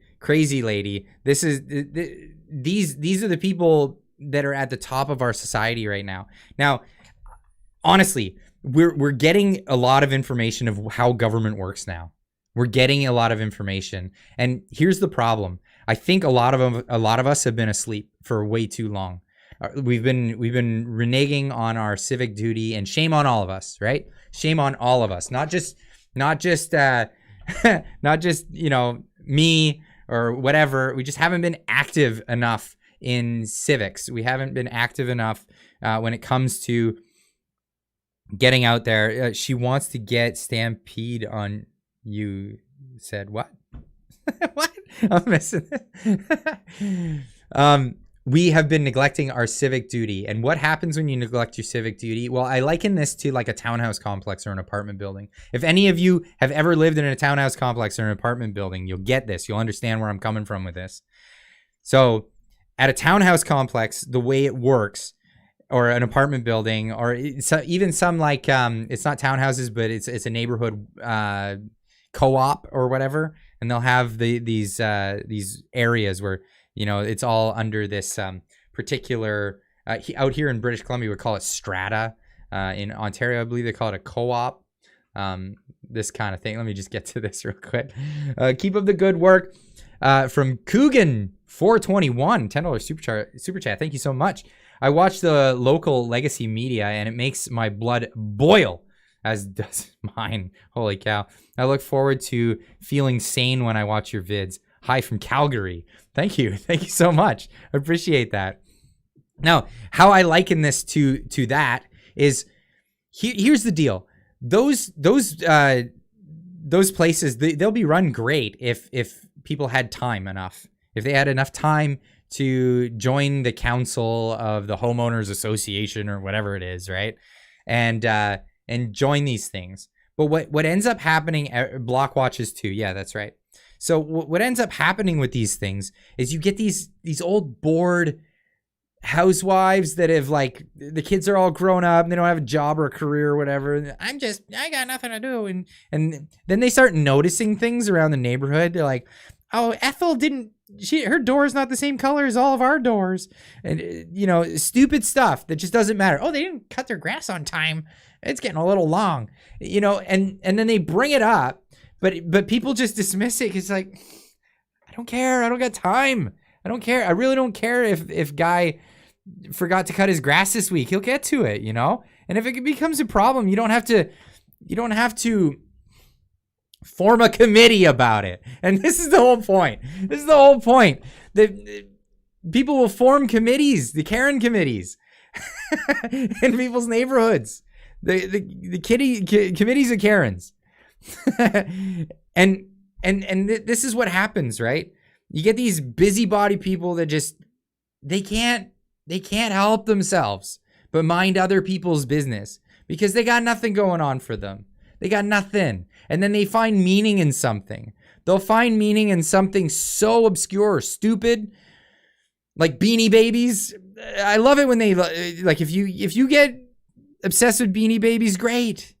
This is these are the people that are at the top of our society right now. Now, honestly, we're getting a lot of information of how government works now. We're getting a lot of information, and here's the problem. I think a lot of us have been asleep for way too long. We've been reneging on our civic duty, and shame on all of us, right? Shame on all of us, not just me or whatever. We just haven't been active enough in civics. We haven't been active enough when it comes to getting out there. She wants to get Stampede on. You said what? What? I'm missing it. We have been neglecting our civic duty. And what happens when you neglect your civic duty? Well, I liken this to like a townhouse complex or an apartment building. If any of you have ever lived in a townhouse complex or an apartment building, you'll get this. You'll understand where I'm coming from with this. So at a townhouse complex, the way it works, or an apartment building, or even some like, it's not townhouses, but it's a neighborhood co-op or whatever. And they'll have these areas where, you know, it's all under this particular, out here in British Columbia, we call it strata. In Ontario, I believe they call it a co-op. This kind of thing. Let me just get to this real quick. Keep up the good work. From Coogan 421, $10 super chat. Thank you so much. I watch the local legacy media and it makes my blood boil, as does mine. Holy cow. I look forward to feeling sane when I watch your vids. Hi from Calgary. Thank you. Thank you so much. I appreciate that. Now, how I liken this to that is, here's the deal. Those places, they'll be run great if people had time enough. If they had enough time to join the council of the homeowners association or whatever it is, right? And join these things. But what ends up happening, block watches too. Yeah, that's right. So what ends up happening with these things is you get these old bored housewives that have, like, the kids are all grown up and they don't have a job or a career or whatever. I got nothing to do. And then they start noticing things around the neighborhood. They're like, oh, Ethel her door is not the same color as all of our doors. And, stupid stuff that just doesn't matter. Oh, they didn't cut their grass on time. It's getting a little long, and then they bring it up, but people just dismiss it. It's like, I don't care. I don't got time. I don't care. I really don't care if guy forgot to cut his grass this week. He'll get to it, and if it becomes a problem, you don't have to form a committee about it. And this is the whole point. That people will form committees, the Karen committees in people's neighborhoods, the committees of Karens. and this is what happens, right? You get these busybody people that just, they can't help themselves but mind other people's business because they got nothing going on for them. They got nothing. And then they find meaning in something. They'll find meaning in something so obscure or stupid, like Beanie Babies. I love it when they, like, if you get obsessed with Beanie Babies, great.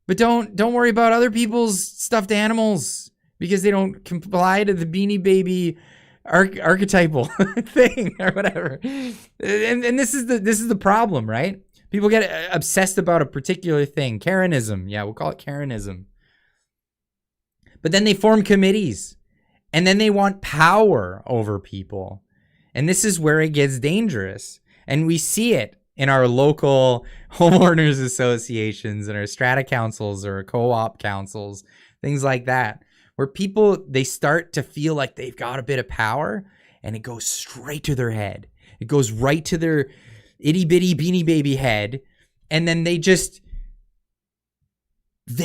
But don't worry about other people's stuffed animals because they don't comply to the Beanie Baby archetypal thing or whatever. And this is the problem, right? People get obsessed about a particular thing. Karenism. Yeah, we'll call it Karenism. But then they form committees. And then they want power over people. And this is where it gets dangerous. And we see it in our local homeowners associations and our strata councils or co-op councils, things like that, where people, they start to feel like they've got a bit of power and it goes straight to their head. It goes right to their itty bitty Beanie Baby head. And then they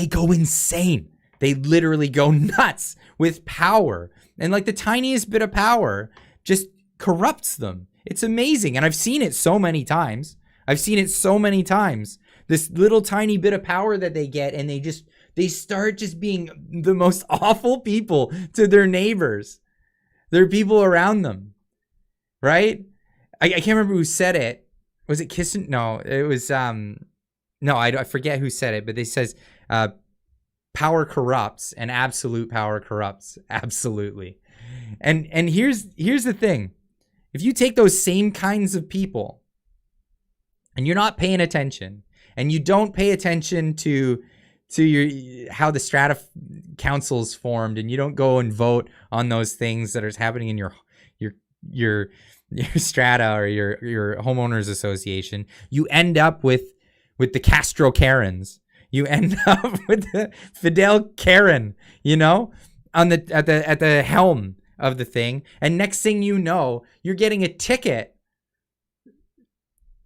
go insane. They literally go nuts with power. And like the tiniest bit of power just corrupts them. It's amazing. And I've seen it so many times. This little tiny bit of power that they get, and they start just being the most awful people to their neighbors, their people around them, right? I can't remember who said it. Was it Kissinger? No, it was, no, I forget who said it, but they says, power corrupts and absolute power corrupts. Absolutely. And here's the thing. If you take those same kinds of people and you're not paying attention and you don't pay attention to how the strata council's formed and you don't go and vote on those things that are happening in your strata or your homeowners association, you end up with the Castro Karens. You end up with the Fidel Karen, at the helm of the thing. And next thing you know, you're getting a ticket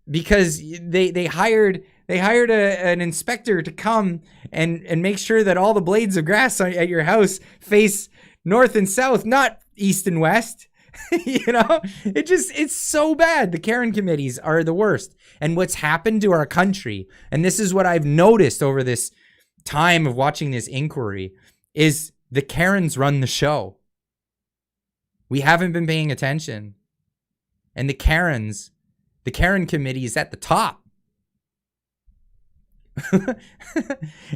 because they hired an inspector to come and make sure that all the blades of grass at your house face north and south, not east and west. It's so bad. The Karen committees are the worst. And what's happened to our country, and this is what I've noticed over this time of watching this inquiry, is the Karens run the show. We haven't been paying attention. And the Karen committee is at the top.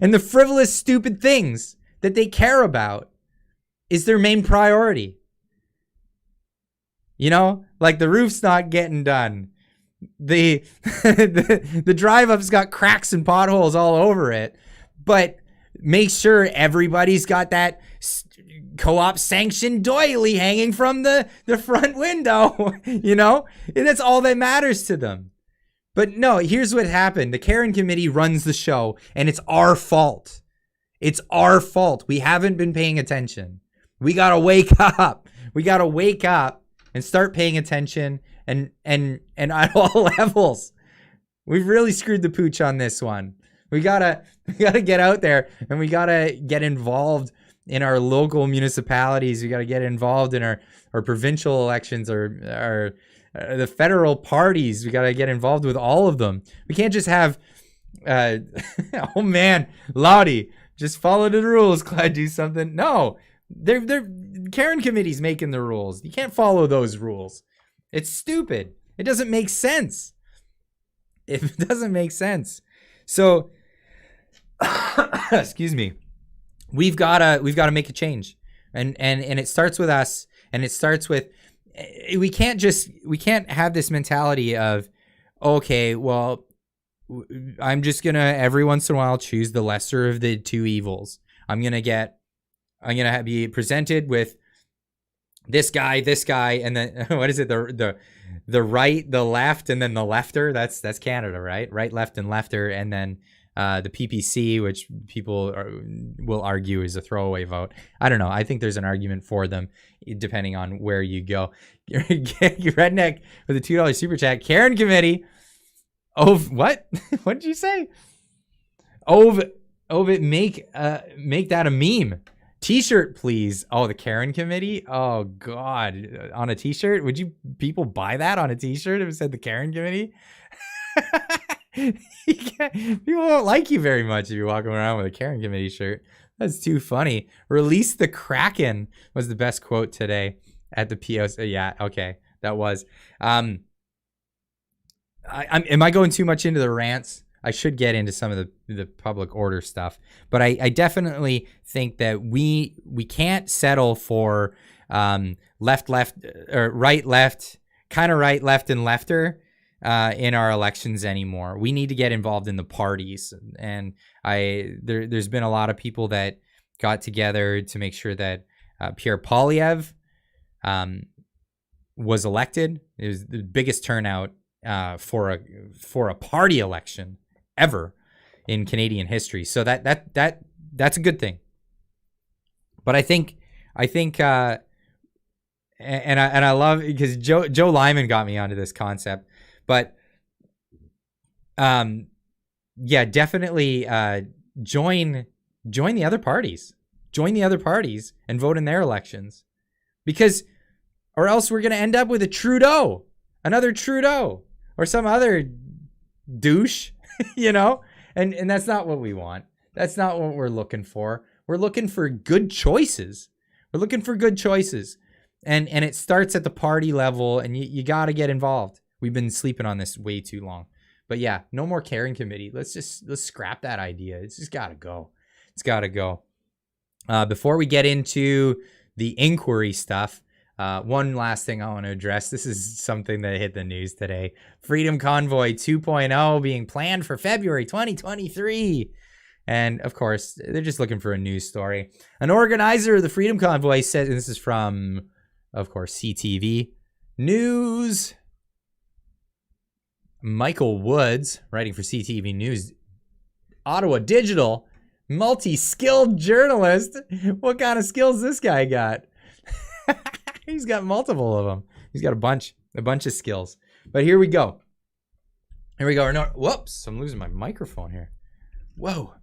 And the frivolous, stupid things that they care about is their main priority. Like the roof's not getting done. The drive up's got cracks and potholes all over it, but make sure everybody's got that co-op sanctioned doily hanging from the front window, and that's all that matters to them. But no, here's what happened. The Karen committee runs the show, and it's our fault. It's our fault. We haven't been paying attention. We got to wake up. We got to wake up and start paying attention and at all levels. We've really screwed the pooch on this one. We gotta get out there and we gotta get involved in our local municipalities. We gotta get involved in our provincial elections or the federal parties. We gotta get involved with all of them. We can't just have, oh man, Lottie, just follow the rules. Clyde, do something. No, they're Karen committee's making the rules. You can't follow those rules. It's stupid. It doesn't make sense. It doesn't make sense. So, excuse me. We've gotta make a change, and it starts with us, and it starts with we can't have this mentality of, okay, well, I'm just gonna every once in a while choose the lesser of the two evils. I'm gonna be presented with this guy, and then what is it? The right, the left, and then the lefter. That's Canada, right? Right, left, and lefter, and then the PPC, which people will argue is a throwaway vote. I don't know. I think there's an argument for them, depending on where you go. Redneck with a $2 super chat. Karen committee. Oh, what? What did you say? Make that a meme. T-shirt, please. Oh, the Karen committee. Oh God, on a T-shirt. Would you people buy that on a T-shirt if it said the Karen committee? People won't like you very much if you're walking around with a Karen committee shirt. That's too funny. Release the Kraken was the best quote today at the POS. Yeah, okay, that was. Am I going too much into the rants? I should get into some of the public order stuff, but I definitely think that we can't settle for left, or right, left, kind of right, left, and lefter in our elections anymore. We need to get involved in the parties, and there's been a lot of people that got together to make sure that Pierre Poilievre was elected. It was the biggest turnout for a party election ever in Canadian history. So that's a good thing. But I think and I love, because Joe Lyman got me onto this concept. But yeah, definitely join the other parties. Join the other parties and vote in their elections. Or else we're going to end up with another Trudeau, or some other douche, and that's not what we want. That's not what we're looking for. We're looking for good choices. And it starts at the party level, and you got to get involved. We've been sleeping on this way too long. But yeah, no more Karen committee. Let's scrap that idea. It's just got to go. It's got to go. Before we get into the inquiry stuff, one last thing I want to address. This is something that hit the news today. Freedom Convoy 2.0 being planned for February 2023. And of course, they're just looking for a news story. An organizer of the Freedom Convoy said, and this is from, of course, CTV News. Michael Woods, writing for CTV News, Ottawa Digital, multi-skilled journalist. What kind of skills this guy got? He's got multiple of them. He's got a bunch of skills. But here we go. Whoops, I'm losing my microphone here. Whoa.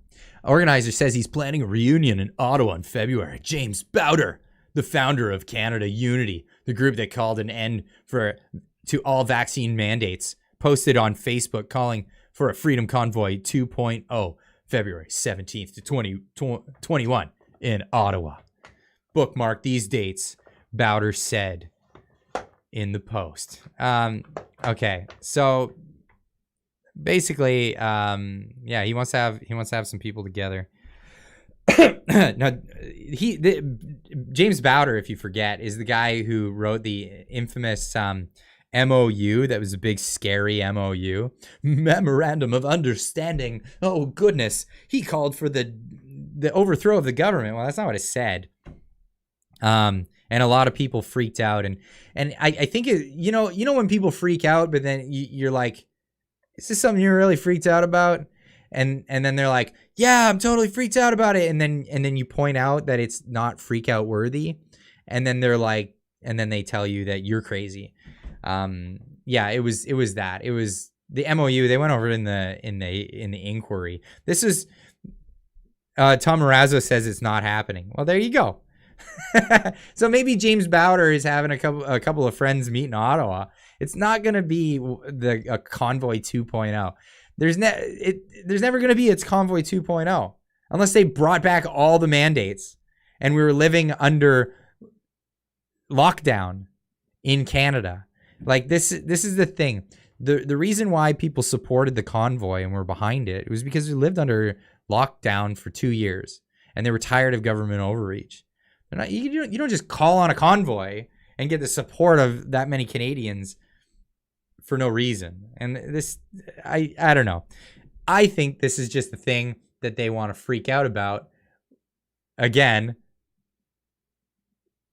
Organizer says he's planning a reunion in Ottawa in February. James Bowder, the founder of Canada Unity, the group that called an end to all vaccine mandates, posted on Facebook calling for a Freedom Convoy 2.0, February 17th to 2021 in Ottawa. Bookmark these dates, Bowder said in the post. Okay, so basically, he wants to have some people together. Now, James Bowder, if you forget, is the guy who wrote the infamous MOU that was a big scary MOU, Memorandum of Understanding. Oh goodness, he called for the overthrow of the government. Well, that's not what it said. And a lot of people freaked out, and I think when people freak out, but then you're like, is this something you're really freaked out about? and then they're like, yeah, I'm totally freaked out about it, and then you point out that it's not freak out worthy, and then they're like, and then they tell you that you're crazy. Yeah, it was that. It was the MOU. They went over in the inquiry. This is Tom Marazzo says it's not happening. Well, there you go. So maybe James Bowder is having a couple of friends meet in Ottawa. It's not going to be a Convoy 2.0. There's never going to be its Convoy 2.0 unless they brought back all the mandates and we were living under lockdown in Canada. Like this is the thing. The reason why people supported the Convoy and were behind it was because we lived under lockdown for 2 years and they were tired of government overreach. You don't just call on a convoy and get the support of that many Canadians for no reason. And this, I don't know. I think this is just the thing that they want to freak out about. Again,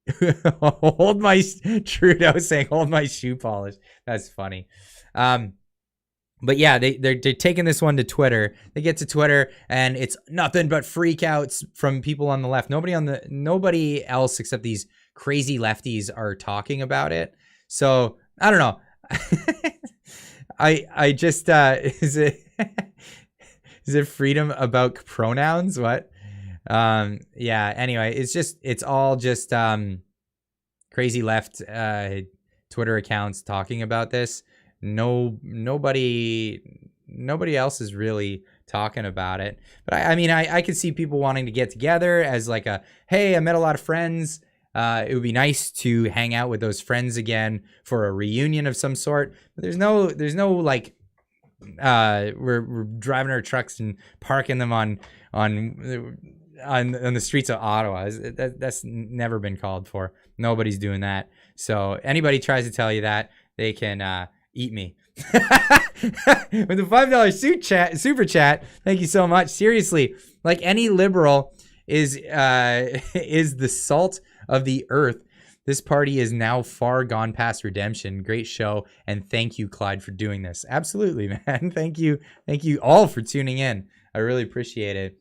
Trudeau saying, hold my shoe polish. That's funny. But yeah, they're taking this one to Twitter. They get to Twitter and it's nothing but freakouts from people on the left. Nobody else except these crazy lefties are talking about it. So I don't know. I just is it freedom about pronouns? What? Yeah. Anyway, it's all just crazy left Twitter accounts talking about this. Nobody else is really talking about it. But I mean, I could see people wanting to get together as like hey, I met a lot of friends. It would be nice to hang out with those friends again for a reunion of some sort. But there's no like, we're driving our trucks and parking them on the streets of Ottawa. That's never been called for. Nobody's doing that. So anybody tries to tell you that, they can eat me. With the $5 super chat, thank you so much. Seriously, like any liberal is the salt of the earth. This party is now far gone past redemption. Great show, and thank you, Clyde, for doing this. Absolutely, man. Thank you all for tuning in. I really appreciate it.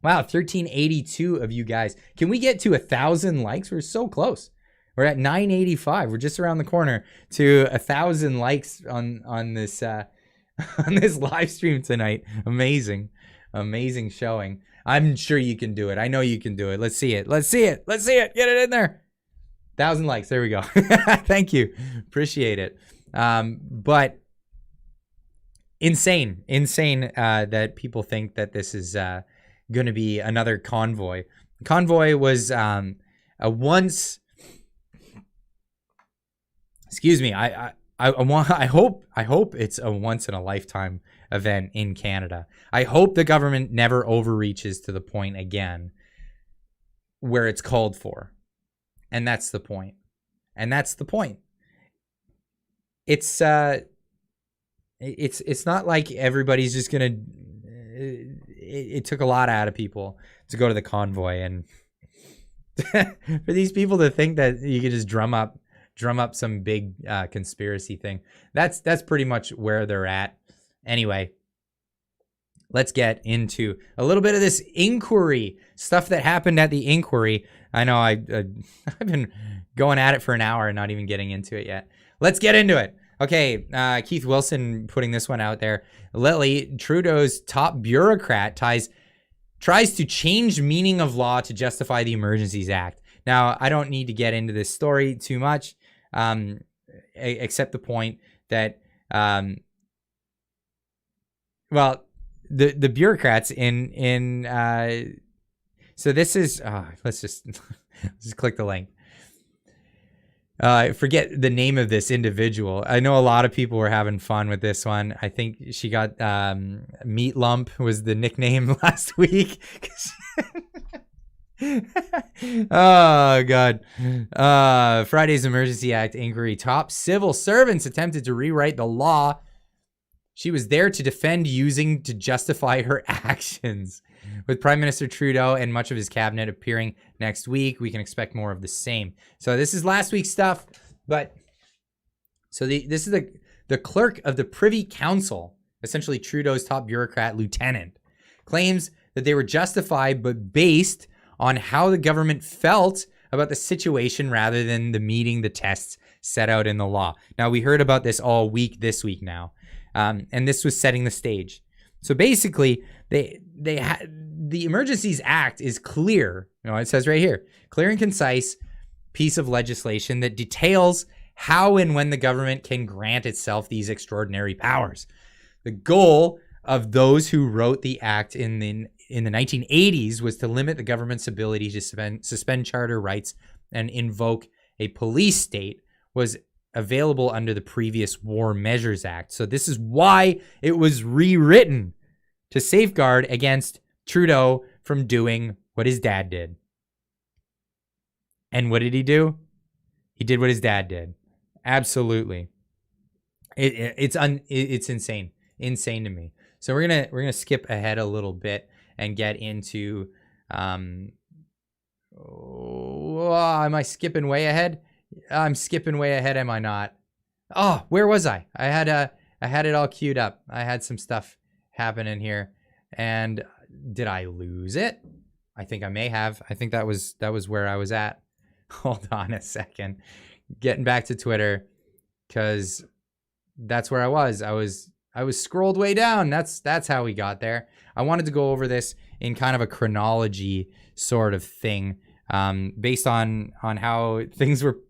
Wow, 1382 of you guys. Can we get to 1,000 likes? We're so close. We're at 985. We're just around the corner to 1,000 likes on this on this live stream tonight. Amazing showing. I'm sure you can do it. I know you can do it. Let's see it. Get it in there. 1,000 likes. There we go. Thank you. Appreciate it. But insane that people think that this is going to be another Convoy. Convoy was a once. Excuse me. I hope it's a once in a lifetime event in Canada. I hope the government never overreaches to the point again where it's called for. And that's the point. It's not like everybody's just gonna. It took a lot out of people to go to the Convoy, and for these people to think that you could just drum up some big conspiracy thing. That's pretty much where they're at. Anyway, let's get into a little bit of this inquiry stuff that happened at the inquiry. I know I've been going at it for an hour and not even getting into it yet. Let's get into it. Okay, Keith Wilson putting this one out there. Lily, Trudeau's top bureaucrat tries to change meaning of law to justify the Emergencies Act. Now, I don't need to get into this story too much, except the point that, the bureaucrats so this is, let's just click the link. Forget the name of this individual. I know a lot of people were having fun with this one. I think she got, Meat Lump was the nickname last week. Oh God. Friday's Emergency Act inquiry. Top civil servants attempted to rewrite the law she was there to defend using to justify her actions. With Prime Minister Trudeau and much of his cabinet appearing next week, we can expect more of the same. So this is last week's stuff, but so this is the clerk of the Privy Council. essentially Trudeau's top bureaucrat lieutenant, claims that they were justified but based on how the government felt about the situation rather than the meeting the tests set out in the law. Now, we heard about this all week this week now, and this was setting the stage. So basically, the Emergencies Act is clear. It says right here, clear and concise piece of legislation that details how and when the government can grant itself these extraordinary powers. The goal of those who wrote the act in the 1980s was to limit the government's ability to suspend charter rights and invoke a police state was available under the previous War Measures Act. So this is why it was rewritten to safeguard against Trudeau from doing what his dad did. And what did he do? He did what his dad did. Absolutely. It's insane. Insane to me. So we're gonna skip ahead a little bit and get into am I skipping way ahead? I'm skipping way ahead, am I not? Oh, where was I? I had it all queued up. I had some stuff happening here. And did I lose it? I think I may have. I think that was where I was at. Hold on a second. Getting back to Twitter, because that's where I was. I was scrolled way down. That's how we got there. I wanted to go over this in kind of a chronology sort of thing, based on how things were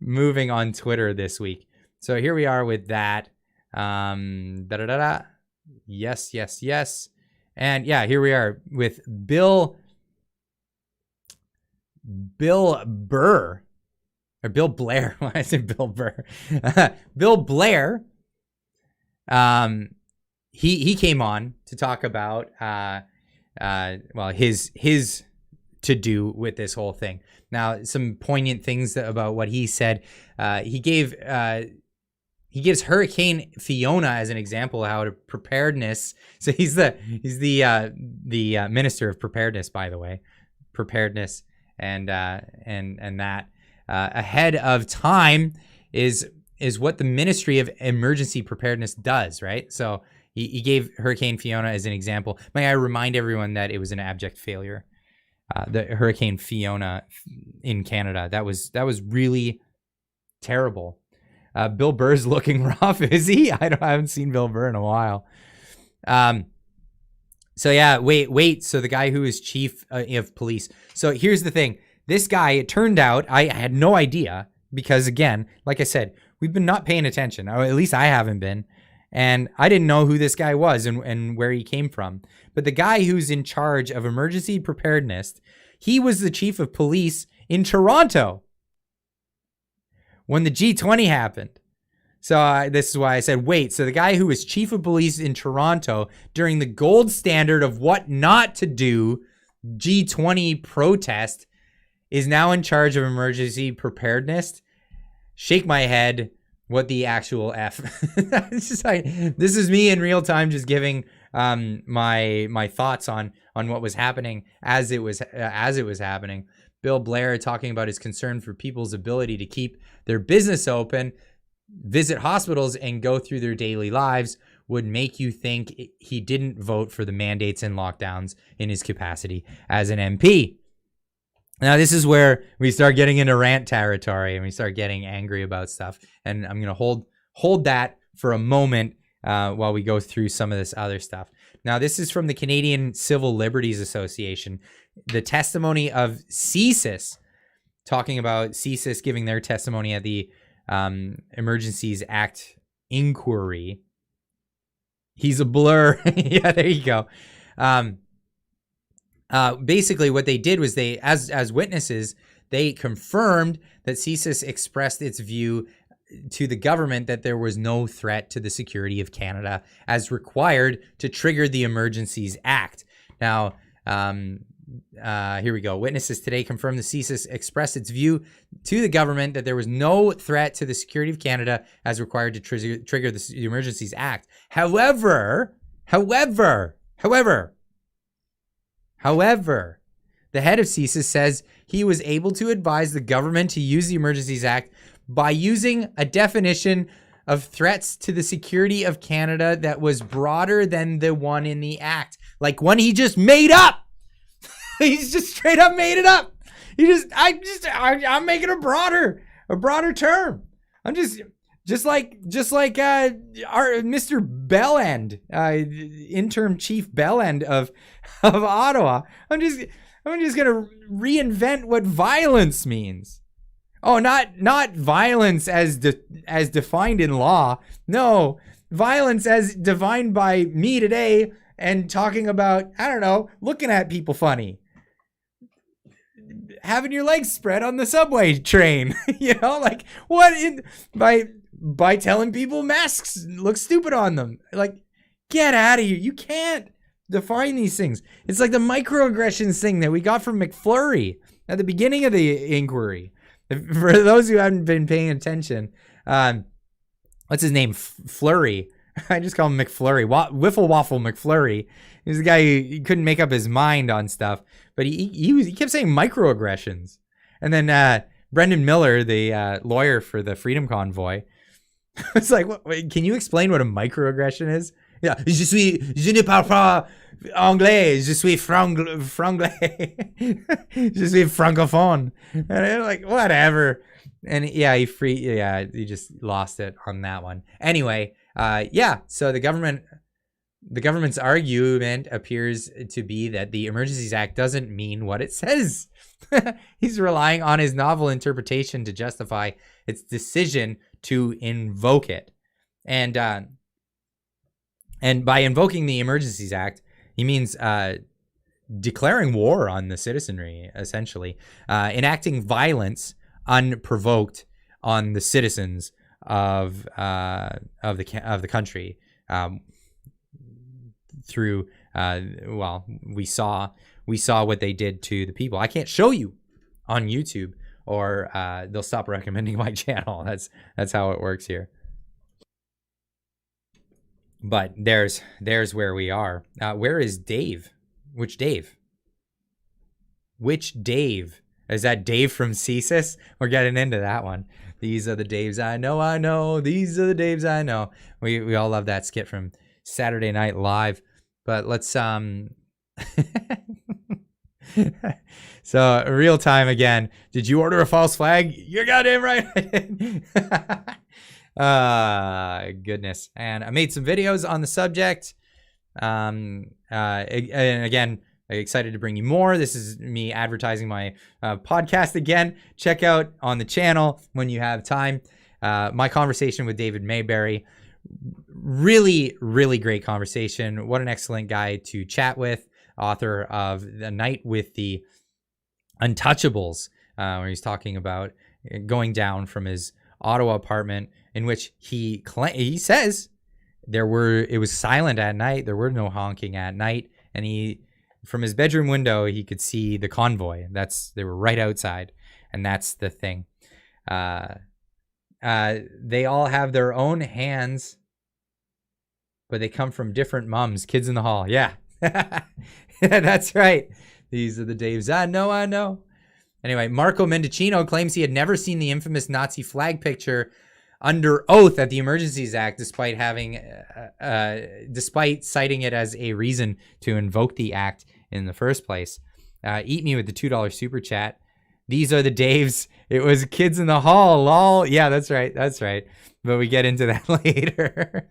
moving on Twitter this week. So here we are with that. Yes. And yeah, here we are with Bill Burr. Or Bill Blair. Why did I say Bill Burr? Bill Blair. He came on to talk about his to do with this whole thing. Now, some poignant things about what he said. He gives Hurricane Fiona as an of how to preparedness. So he's the Minister of Preparedness, by the way, preparedness and that. Ahead of time is what the Ministry of Emergency Preparedness does, right? So he gave Hurricane Fiona as an example. May I remind everyone that it was an abject failure. The Hurricane Fiona in Canada, that was really terrible. Bill Burr's looking rough, is he? I haven't seen Bill Burr in a while. So yeah, wait. So the guy who is chief of police. So here's the thing. This guy, it turned out, I had no idea because, again, like I said, we've been not paying attention, or at least I haven't been, and I didn't know who this guy was and where he came from. But the guy who's in charge of emergency preparedness, he was the chief of police in Toronto when the G20 happened. So this is why I said, wait, so the guy who was chief of police in Toronto during the gold standard of what not to do G20 protest is now in charge of emergency preparedness. Shake my head. What the actual F? It's just like, this is me in real time, just giving my thoughts on what was happening as it was happening. Bill Blair talking about his concern for people's ability to keep their business open, visit hospitals, and go through their daily lives would make you think he didn't vote for the mandates and lockdowns in his capacity as an MP. Now, this is where we start getting into rant territory and we start getting angry about stuff. And I'm going to hold that for a moment while we go through some of this other stuff. Now, this is from the Canadian Civil Liberties Association. The testimony of CSIS, talking about CSIS giving their testimony at the Emergencies Act inquiry. He's a blur. Yeah, there you go. Basically, what they did was they, as witnesses, they confirmed that CSIS expressed its view to the government that there was no threat to the security of Canada as required to trigger the Emergencies Act. Now, here we go. Witnesses today confirmed the CSIS expressed its view to the government that there was no threat to the security of Canada as required to trigger the Emergencies Act. However, the head of CSIS says he was able to advise the government to use the Emergencies Act by using a definition of threats to the security of Canada that was broader than the one in the act. Like one he just made up. He's just straight up made it up. I'm making a broader term. I'm just like our Mr. Bellend, interim chief Bellend of Ottawa. I'm just gonna reinvent what violence means. Oh, not violence as defined in law. No, violence as defined by me today and talking about, I don't know, looking at people funny. Having your legs spread on the subway train. You know, like by telling people masks look stupid on them. Like, get out of here. You can't define these things. It's like the microaggressions thing that we got from McFlurry at the beginning of the inquiry. For those who haven't been paying attention, what's his name? Flurry. I just call him McFlurry. Wiffle Waffle McFlurry. He's the guy who couldn't make up his mind on stuff, but he kept saying microaggressions. And then Brendan Miller, the lawyer for the Freedom Convoy, it's like, can you explain what a microaggression is? Yeah, je ne parle pas anglais, je suis franglais, je suis francophone. And they're like, whatever. And yeah, he just lost it on that one. Anyway, so the government's argument appears to be that the Emergencies Act doesn't mean what it says. He's relying on his novel interpretation to justify its decision to invoke it. And by invoking the Emergencies Act, he means declaring war on the citizenry, essentially, enacting violence unprovoked on the citizens of the country. Through we saw what they did to the people. I can't show you on YouTube, or they'll stop recommending my channel. That's how it works here. But there's where we are. Where is Dave? Which Dave? Which Dave? Is that Dave from CSIS? We're getting into that one. These are the Daves I know. These are the Daves I know. We all love that skit from Saturday Night Live. But let's so real time again. Did you order a false flag? You're goddamn right I did. Goodness. And I made some videos on the subject. And again, excited to bring you more. This is me advertising my podcast again. Check out on the channel when you have time. My conversation with David Mayberry. Really, really great conversation. What an excellent guy to chat with. Author of The Night with the Untouchables, where he's talking about going down from his Ottawa apartment, in which he says it was silent at night. There were no honking at night, and from his bedroom window he could see the convoy. They were right outside, and that's the thing. They all have their own hands, but they come from different mums. Kids in the hall. Yeah. That's right. These are the Daves I know. Anyway, Marco Mendicino claims he had never seen the infamous Nazi flag picture under oath at the Emergencies Act, despite citing it as a reason to invoke the act in the first place. Eat me with the $2 super chat. These are the Daves. It was kids in the hall. Lol. Yeah, that's right. But we get into that later.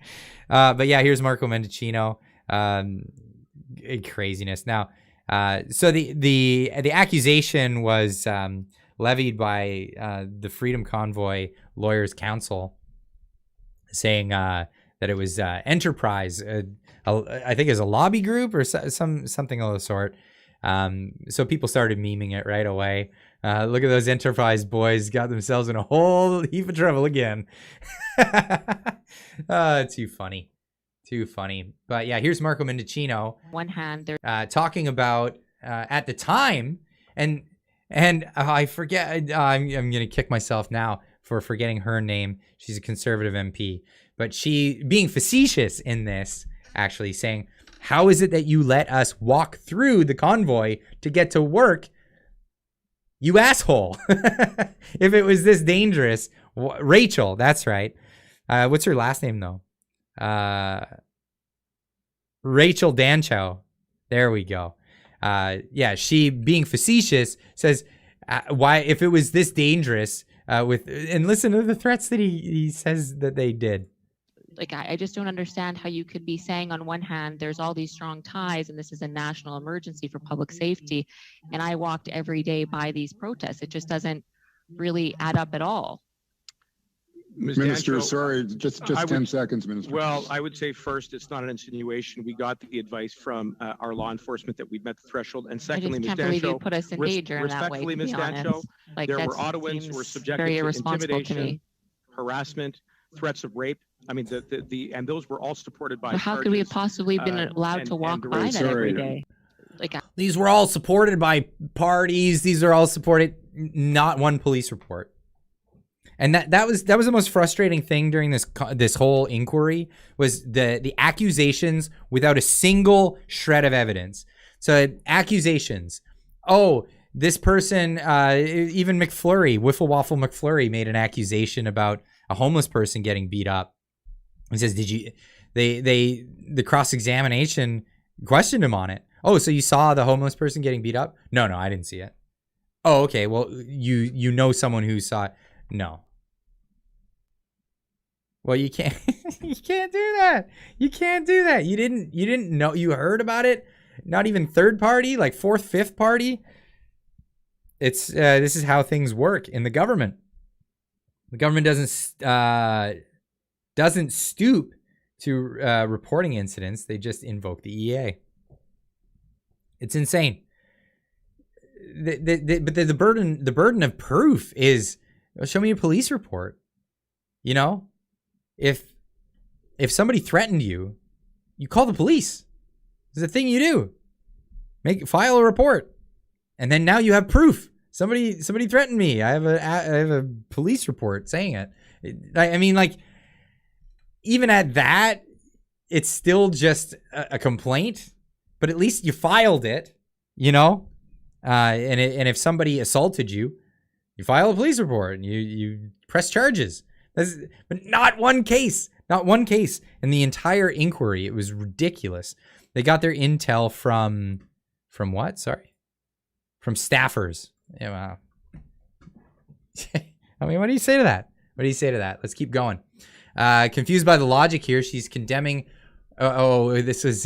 But yeah, here's Marco Mendicino. Craziness. Now, so the accusation was levied by the Freedom Convoy Lawyers Council, saying that it was Enterprise, I think, is a lobby group or something of the sort. So people started memeing it right away. Look at those Enterprise boys, got themselves in a whole heap of trouble again. Too funny. But yeah, here's Marco Mendicino. One hand, talking about at the time, and I forget. I'm gonna kick myself now for forgetting her name. She's a Conservative MP, but she being facetious in this, actually saying, "How is it that you let us walk through the convoy to get to work? You asshole." If it was this dangerous, Rachel, that's right. What's her last name though? Rachel Danchow. There we go. Yeah, she, being facetious, says, why, if it was this dangerous, and listen to the threats that he says that they did. Like, I just don't understand how you could be saying on one hand, there's all these strong ties and this is a national emergency for public safety. And I walked every day by these protests. It just doesn't really add up at all. Minister, sorry, just 10 seconds, Minister. Well, I would say first, it's not an insinuation. We got the advice from our law enforcement that we'd met the threshold. And secondly, Ms. I just can't believe you put us in danger in that way, to be Ms. honest. Like, there were Ottawans who were subjected to intimidation, harassment, threats of rape. I mean, and those were all supported by. But how could we have possibly been allowed to walk by that every day? Like, these were all supported by parties. These are all supported. Not one police report. And that was the most frustrating thing during this whole inquiry, was the accusations without a single shred of evidence. So accusations. Oh, this person, even McFlurry, Wiffle Waffle McFlurry, made an accusation about a homeless person getting beat up. He says, "Did you?" The cross-examination questioned him on it. Oh, so you saw the homeless person getting beat up? No, I didn't see it. Oh, okay. Well, you know someone who saw it. No. Well, you can't you can't do that. You can't do that. You didn't know, you heard about it? Not even third party, like fourth, fifth party. It's this is how things work in the government. The government doesn't stoop to reporting incidents. They just invoke the EA. It's insane. But the burden of proof is, show me a police report. You know, if somebody threatened you, you call the police. It's a thing you do. File a report, and then now you have proof. Somebody threatened me. I have a police report saying it. I mean, like, even at that, it's still just a complaint. But at least you filed it, you know. And if somebody assaulted you, you file a police report and you press charges. But not one case in the entire inquiry. It was ridiculous. They got their intel from what? Sorry, from staffers. Yeah. Wow. I mean, what do you say to that? Let's keep going. Confused by the logic here, she's condemning. This is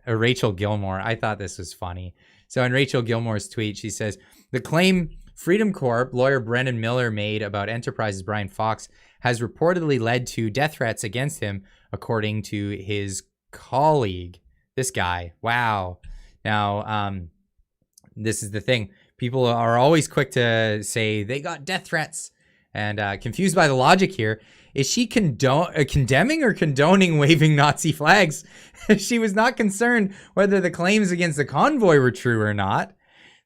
Rachel Gilmore. I thought this was funny. So in Rachel Gilmore's tweet, she says, the claim Freedom Corp lawyer Brendan Miller made about Enterprise's Brian Fox has reportedly led to death threats against him, according to his colleague. This guy. Wow. Now, this is the thing. People are always quick to say they got death threats. And confused by the logic here, is she condemning or condoning waving Nazi flags? She was not concerned whether the claims against the convoy were true or not.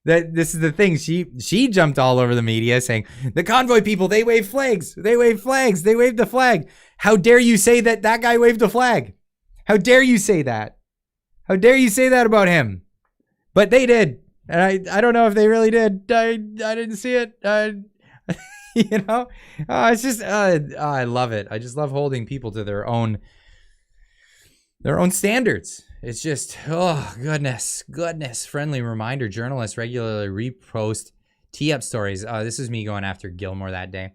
That this is the thing. She jumped all over the media saying the convoy people, they wave flags. They wave flags. They waved the flag. How dare you say that guy waved a flag? How dare you say that? How dare you say that about him? But they did. And I don't know if they really did. I didn't see it. You know, it's just I love it. I just love holding people to their own standards. It's just, oh goodness. Friendly reminder: journalists regularly repost tee-up stories. This is me going after Gilmore that day.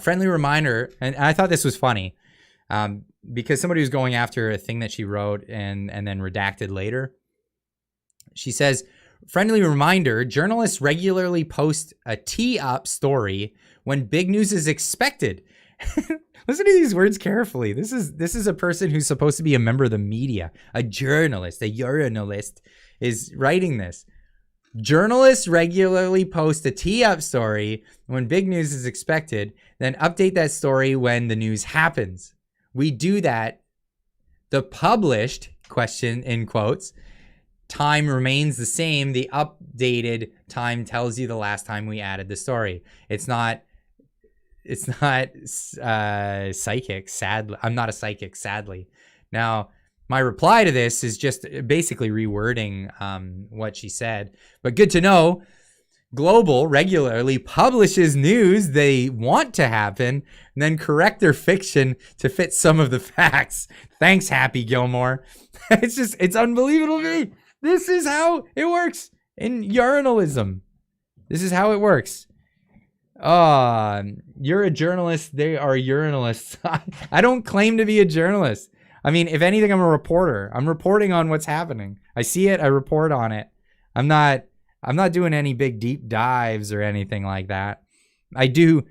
Friendly reminder, and I thought this was funny because somebody was going after a thing that she wrote and then redacted later. She says, friendly reminder: journalists regularly post a tee-up story when big news is expected. Listen to these words carefully. This is a person who's supposed to be a member of the media. A journalist is writing this. Journalists regularly post a tee-up story when big news is expected, then update that story when the news happens. We do that. The published, question in quotes, time remains the same. The updated time tells you the last time we added the story. It's not psychic, sadly. I'm not a psychic, sadly. Now, my reply to this is just basically rewording what she said. But good to know Global regularly publishes news they want to happen and then correct their fiction to fit some of the facts. Thanks, Happy Gilmore. It's unbelievable to me. This is how it works in journalism. This is how it works. You're a journalist. They are journalists. I don't claim to be a journalist. I mean, if anything, I'm a reporter. I'm reporting on what's happening. I see it. I report on it. I'm not doing any big deep dives or anything like that. I do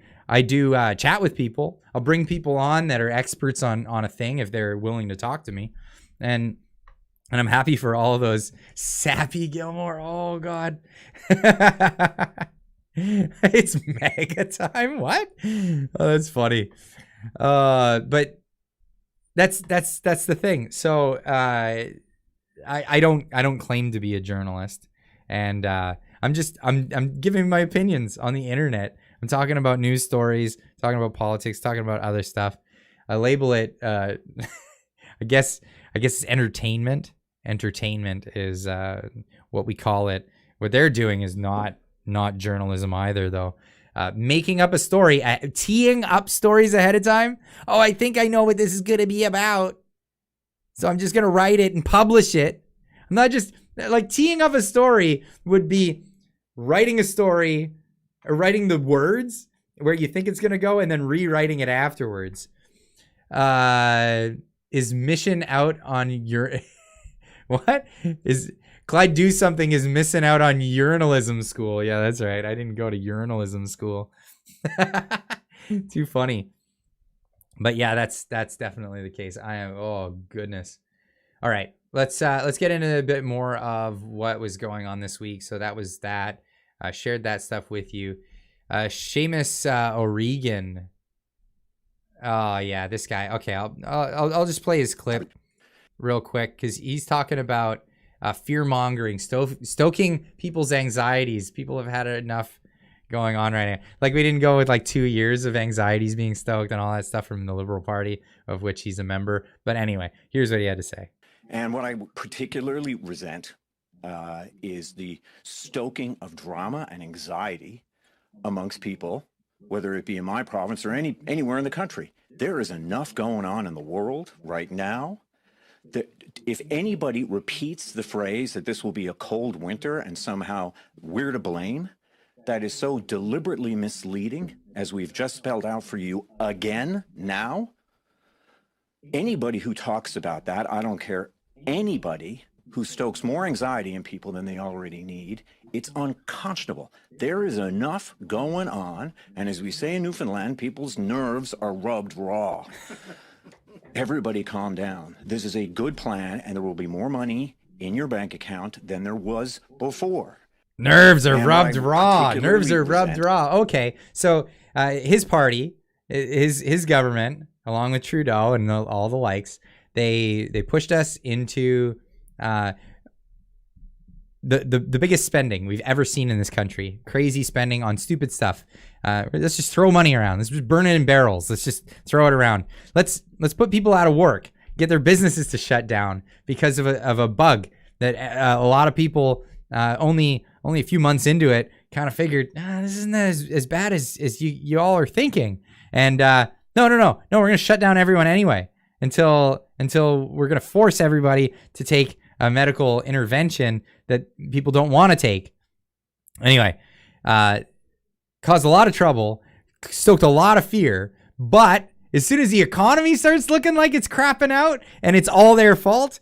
chat with people. I'll bring people on that are experts on a thing if they're willing to talk to me. And I'm happy for all of those. Sappy Gilmore. Oh, God. It's mega time. What? Oh, that's funny. But that's the thing. So I don't claim to be a journalist. And I'm giving my opinions on the internet. I'm talking about news stories, talking about politics, talking about other stuff. I label it, I guess it's entertainment. Entertainment is what we call it. What they're doing is not journalism either, though. Making up a story, teeing up stories ahead of time. Oh, I think I know what this is going to be about, so I'm just going to write it and publish it. I'm not just... Like, teeing up a story would be writing a story, or writing the words where you think it's going to go and then rewriting it afterwards. Is mission out on your... What? Is Clyde Do Something is missing out on journalism school. Yeah, that's right. I didn't go to journalism school. Too funny. But yeah, that's definitely the case. Oh, goodness. All right. Let's get into a bit more of what was going on this week. So that was that. I shared that stuff with you. Seamus O'Regan. Oh yeah, this guy. Okay, I'll just play his clip real quick because he's talking about fear mongering, stoking people's anxieties. People have had enough going on right now. Like, we didn't go with like 2 years of anxieties being stoked and all that stuff from the Liberal Party, of which he's a member. But anyway, here's what he had to say. And what I particularly resent is the stoking of drama and anxiety amongst people, whether it be in my province or anywhere in the country. There is enough going on in the world right now that if anybody repeats the phrase that this will be a cold winter and somehow we're to blame, that is so deliberately misleading, as we've just spelled out for you again now. Anybody who talks about that, I don't care, anybody who stokes more anxiety in people than they already need, it's unconscionable. There is enough going on, and as we say in Newfoundland, people's nerves are rubbed raw. Everybody calm down. This is a good plan, and there will be more money in your bank account than there was before. Nerves are rubbed raw. Nerves are rubbed raw. Okay, so his party, his government, along with Trudeau and all the likes, they pushed us into the biggest spending we've ever seen in this country. Crazy spending on stupid stuff. Let's just throw money around. Let's just burn it in barrels. Let's just throw it around. Let's put people out of work, get their businesses to shut down because of a bug that a lot of people only a few months into it kind of figured, this isn't as bad as you all are thinking. And no, we're gonna shut down everyone anyway until we're gonna force everybody to take a medical intervention that people don't want to take. Anyway, caused a lot of trouble, stoked a lot of fear, but as soon as the economy starts looking like it's crapping out and it's all their fault,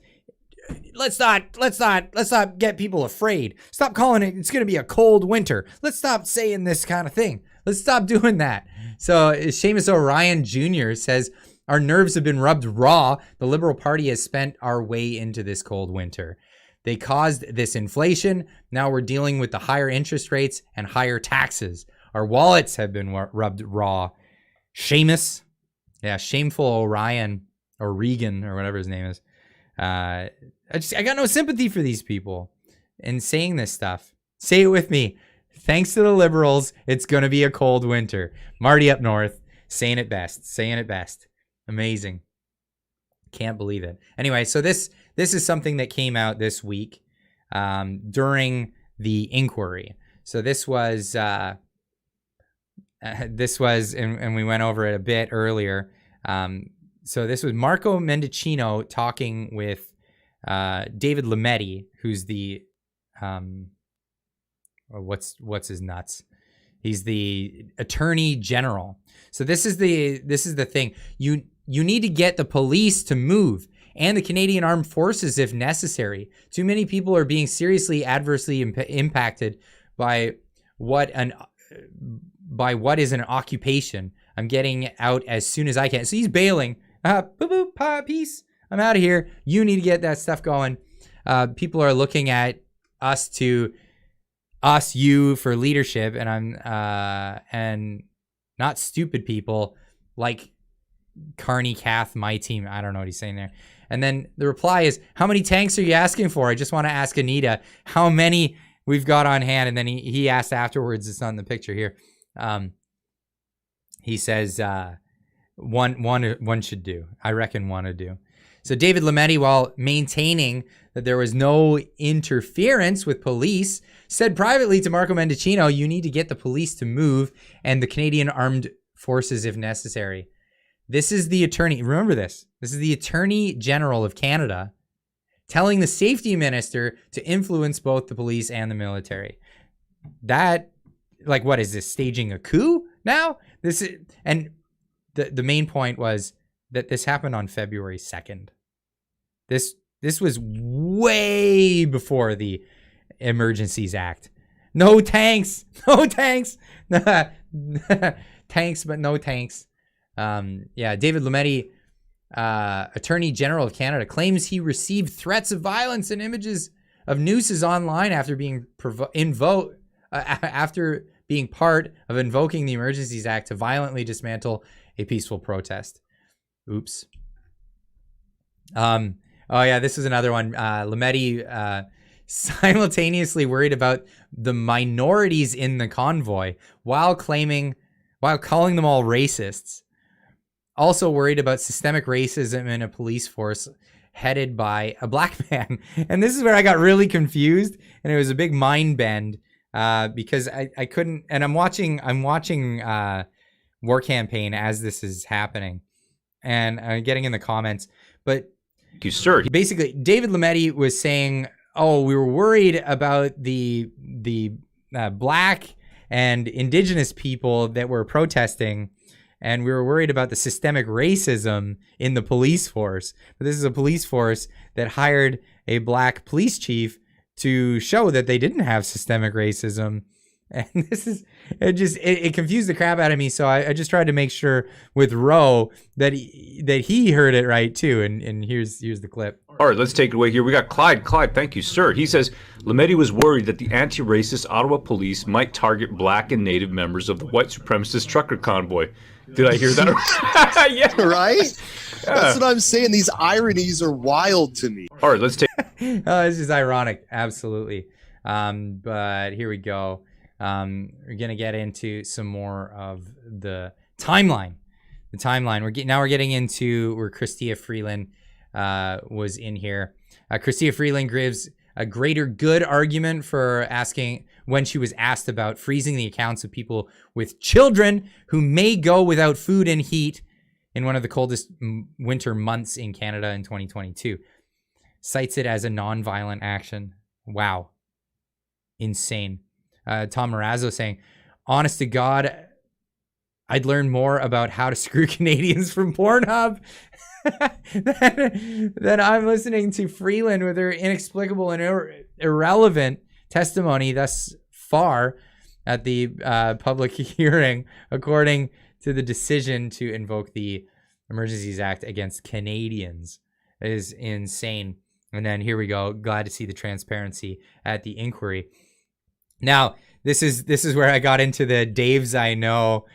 let's not get people afraid. Stop calling it's going to be a cold winter. Let's stop saying this kind of thing. Let's stop doing that. So Seamus O'Ryan Jr. says, our nerves have been rubbed raw. The Liberal Party has spent our way into this cold winter. They caused this inflation. Now we're dealing with the higher interest rates and higher taxes. Our wallets have been rubbed raw. Seamus, shameful O'Ryan or Regan or whatever his name is. I got no sympathy for these people in saying this stuff. Say it with me. Thanks to the Liberals, it's going to be a cold winter. Marty up north, saying it best. Amazing. Can't believe it. Anyway, so this is something that came out this week during the inquiry. So this was, and we went over it a bit earlier. So this was Marco Mendicino talking with David Lametti, who's the, what's his nuts? He's the Attorney General. So this is the thing. You need to get the police to move and the Canadian Armed Forces if necessary. Too many people are being seriously adversely impacted by what is an occupation. I'm getting out as soon as I can. So he's bailing. Peace. I'm out of here. You need to get that stuff going. People are looking at you for leadership, and and not stupid people like Carney Kath, my team. I don't know what he's saying there. And then the reply is, how many tanks are you asking for? I just want to ask Anita how many we've got on hand. And then he asked afterwards, it's not in the picture here. He says, one should do. I reckon one would do. So David Lametti, while maintaining that there was no interference with police, said privately to Marco Mendicino, you need to get the police to move and the Canadian Armed Forces if necessary. This is the attorney. Remember this. This is the Attorney General of Canada telling the safety minister to influence both the police and the military. That, like, what is this, staging a coup now? This is, and the main point was that this happened on February 2nd. This was way before the Emergencies Act. No tanks. Tanks, but no tanks. David Lametti, Attorney General of Canada, claims he received threats of violence and images of nooses online after being after being part of invoking the Emergencies Act to violently dismantle a peaceful protest. Oops. This is another one. Lametti simultaneously worried about the minorities in the convoy while calling them all racists. Also worried about systemic racism in a police force headed by a black man. And this is where I got really confused, and it was a big mind bend because I couldn't. And I'm watching War Campaign as this is happening, and I'm getting in the comments. But thank you, sir. Basically, David Lametti was saying, "Oh, we were worried about the black and indigenous people that were protesting." And we were worried about the systemic racism in the police force. But this is a police force that hired a black police chief to show that they didn't have systemic racism. And it confused the crap out of me. So I just tried to make sure with Roe that he heard it right too. And here's the clip. All right, let's take it away here. We got Clyde. Clyde, thank you, sir. He says, Lametti was worried that the anti-racist Ottawa police might target black and native members of the white supremacist trucker convoy. Did I hear that? Yeah. Right? Yeah. That's what I'm saying. These ironies are wild to me. All right, let's take... This is ironic. Absolutely. But here we go. We're going to get into some more of the timeline. We're getting into where Chrystia Freeland was in here. Chrystia Freeland gives a greater good argument for asking when she was asked about freezing the accounts of people with children who may go without food and heat in one of the coldest winter months in Canada in 2022. Cites it as a non-violent action. Wow. Insane. Tom Marazzo saying, honest to God, I'd learn more about how to screw Canadians from Pornhub than I'm listening to Freeland with her inexplicable and irrelevant testimony thus far at the public hearing, according to the decision to invoke the Emergencies Act against Canadians. It is insane. And then here we go. Glad to see the transparency at the inquiry. Now, this is where I got into the Daves I know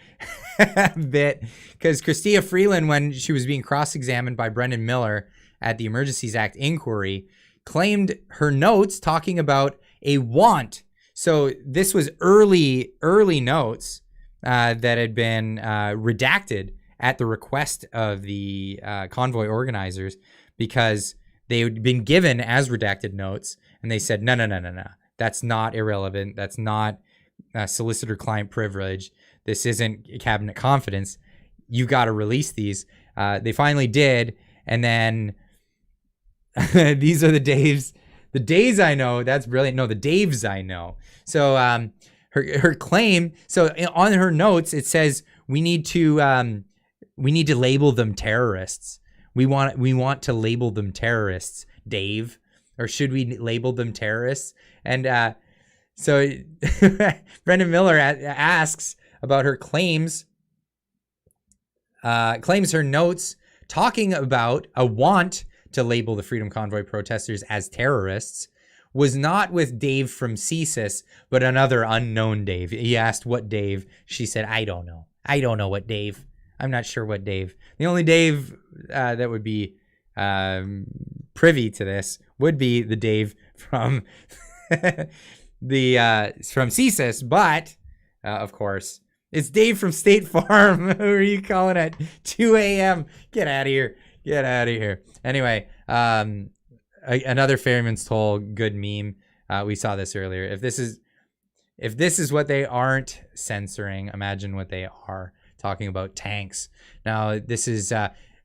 bit, because Chrystia Freeland, when she was being cross-examined by Brendan Miller at the Emergencies Act inquiry, claimed her notes talking about a want. So this was early notes that had been redacted at the request of the Convoy organizers, because they had been given as redacted notes, and they said, no. That's not irrelevant. That's not solicitor-client privilege. This isn't cabinet confidence. You got to release these. They finally did, and then these are the Daves. The days I know. That's brilliant. No, the Daves I know. So her claim. So on her notes, it says we need to label them terrorists. We want to label them terrorists, Dave, or should we label them terrorists? And so Brendan Miller asks about her claims her notes talking about a want to label the Freedom Convoy protesters as terrorists was not with Dave from CSIS, but another unknown Dave. He asked what Dave. She said, I don't know. I don't know what Dave. I'm not sure what Dave. The only Dave that would be privy to this would be the Dave from from CSIS, but of course, it's Dave from State Farm. Who are you calling at 2 a.m.? Get out of here. Get out of here. Anyway, another Ferryman's Toll good meme. We saw this earlier. If this is what they aren't censoring, imagine what they are. Talking about tanks. Now, this is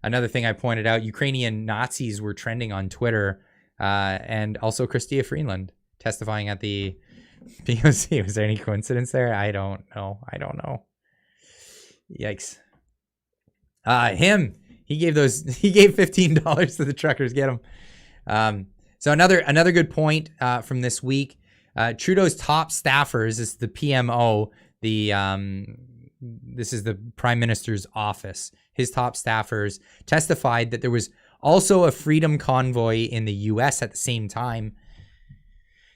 another thing I pointed out. Ukrainian Nazis were trending on Twitter, and also Chrystia Freeland testifying at the POC. Was there any coincidence there? I don't know. Yikes. He gave $15 to the truckers. Get him. So another good point from this week. Trudeau's top staffers is the PMO. This is the Prime Minister's office. His top staffers testified that there was also a freedom convoy in the U.S. at the same time.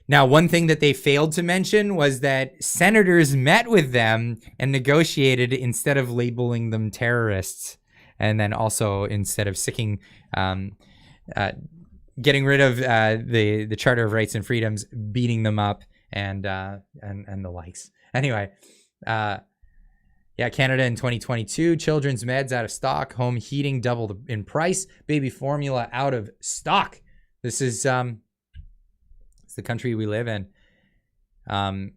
Now, one thing that they failed to mention was that senators met with them and negotiated instead of labeling them terrorists. And then also instead of getting rid of the Charter of Rights and Freedoms, beating them up and the likes. Anyway, Canada in 2022, children's meds out of stock, home heating doubled in price, baby formula out of stock. This is it's the country we live in. I'm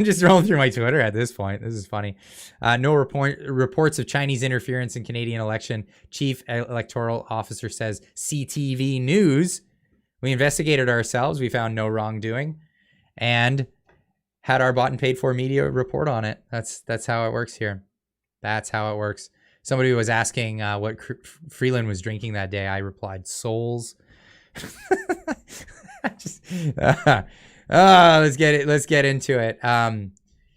just rolling through my Twitter at this point. This is funny. No reports of Chinese interference in Canadian election. Chief Electoral Officer says CTV News. We investigated ourselves. We found no wrongdoing, and had our bought and paid for media report on it. That's how it works here. That's how it works. Somebody was asking what Freeland was drinking that day. I replied, Souls. Let's get into it.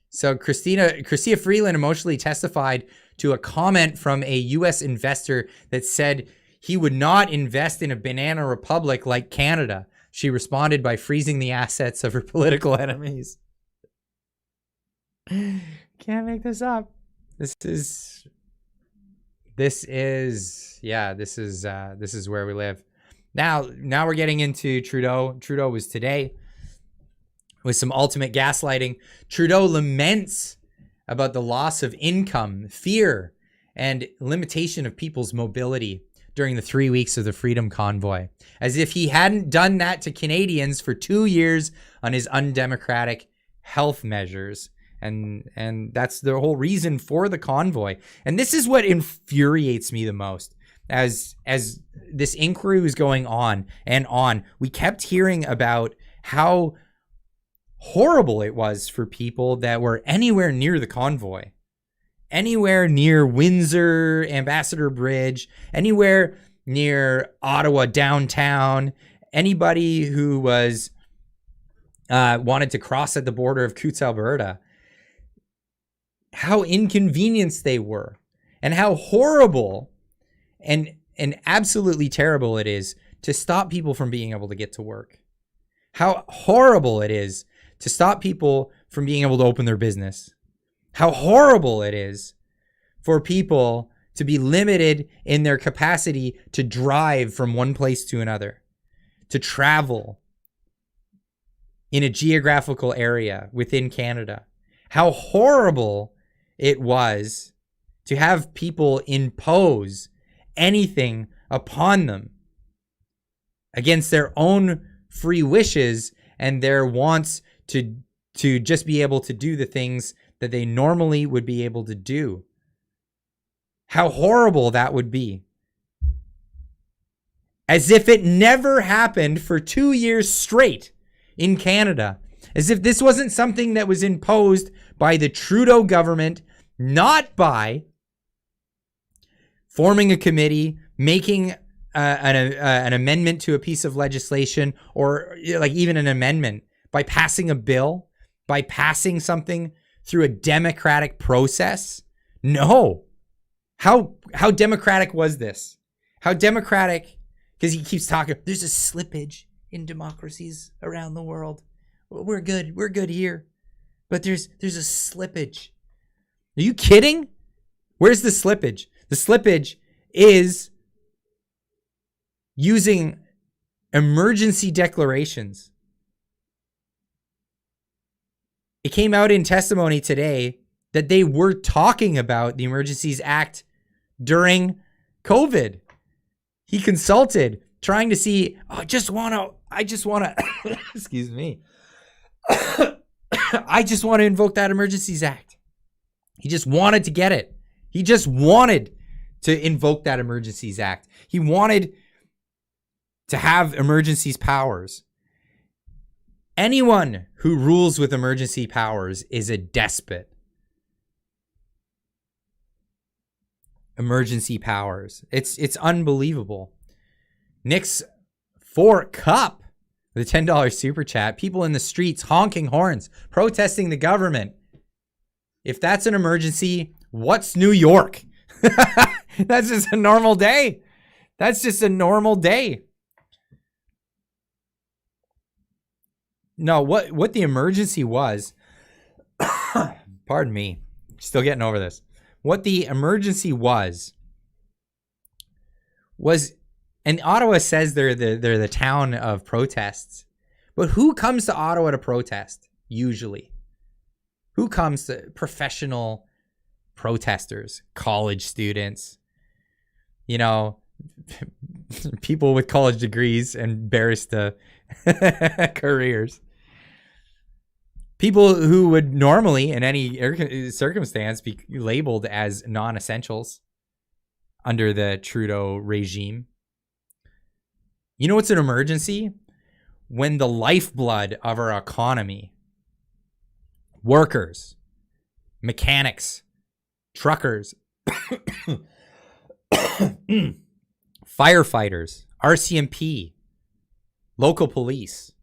So Chrystia Freeland emotionally testified to a comment from a U.S. investor that said he would not invest in a banana republic like Canada. She responded by freezing the assets of her political enemies. Can't make this up. This is where we live. Now we're getting into Trudeau. Trudeau was today with some ultimate gaslighting. Trudeau laments about the loss of income, fear, and limitation of people's mobility during the 3 weeks of the Freedom Convoy, as if he hadn't done that to Canadians for 2 years on his undemocratic health measures. And that's the whole reason for the convoy. And this is what infuriates me the most. As this inquiry was going on and on, we kept hearing about how horrible it was for people that were anywhere near the convoy, anywhere near Windsor, Ambassador Bridge, anywhere near Ottawa downtown, anybody who was wanted to cross at the border of Coutts, Alberta, how inconvenienced they were, and how horrible and absolutely terrible it is to stop people from being able to get to work. How horrible it is to stop people from being able to open their business. How horrible it is for people to be limited in their capacity to drive from one place to another, to travel in a geographical area within Canada. How horrible it was to have people impose anything upon them against their own free wishes and their wants to to just be able to do the things that they normally would be able to do. How horrible that would be. As if it never happened for 2 years straight in Canada. As if this wasn't something that was imposed by the Trudeau government, not by forming a committee, making an amendment to a piece of legislation, or like even an amendment, by passing a bill, by passing something through a democratic process. No. How democratic was this? How democratic? Because he keeps talking, there's a slippage in democracies around the world. We're good here. But there's a slippage. Are you kidding? Where's the slippage? The slippage is using emergency declarations. It came out in testimony today that they were talking about the Emergencies Act during COVID. He consulted, trying to see, I just want to, excuse me. I just want to invoke that Emergencies Act. He just wanted to get it. He just wanted to invoke that Emergencies Act. He wanted to have emergencies powers. Anyone who rules with emergency powers is a despot. Emergency powers. It's unbelievable. Nick's 4 Cup with a $10 super chat. People in the streets honking horns, protesting the government. If that's an emergency, what's New York? That's just a normal day. That's just a normal day. No, what the emergency was, pardon me, still getting over this. What the emergency was, and Ottawa says they're the town of protests, but who comes to Ottawa to protest usually? Who comes to professional protesters? College students, people with college degrees and barista careers. People who would normally, in any circumstance, be labeled as non-essentials under the Trudeau regime. You know what's an emergency? When the lifeblood of our economy, workers, mechanics, truckers, firefighters, RCMP, local police,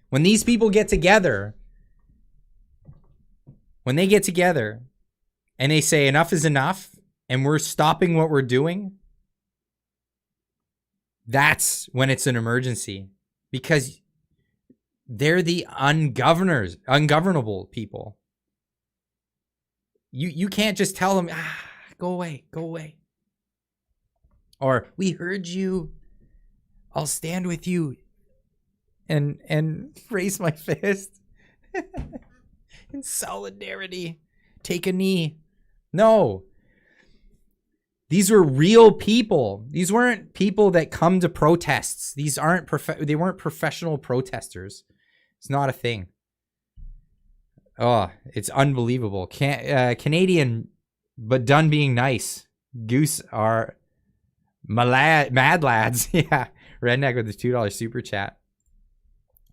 when these people get together, and they say enough is enough and we're stopping what we're doing, that's when it's an emergency, because they're the ungovernable people. You can't just tell them, go away. Or, we heard you, I'll stand with you and raise my fist in solidarity, take a knee. No. These were real people. These weren't people that come to protests. These aren't they weren't professional protesters. It's not a thing. Oh, it's unbelievable. Canadian, but done being nice. Goose are mad lads. Yeah. Redneck with his $2 super chat.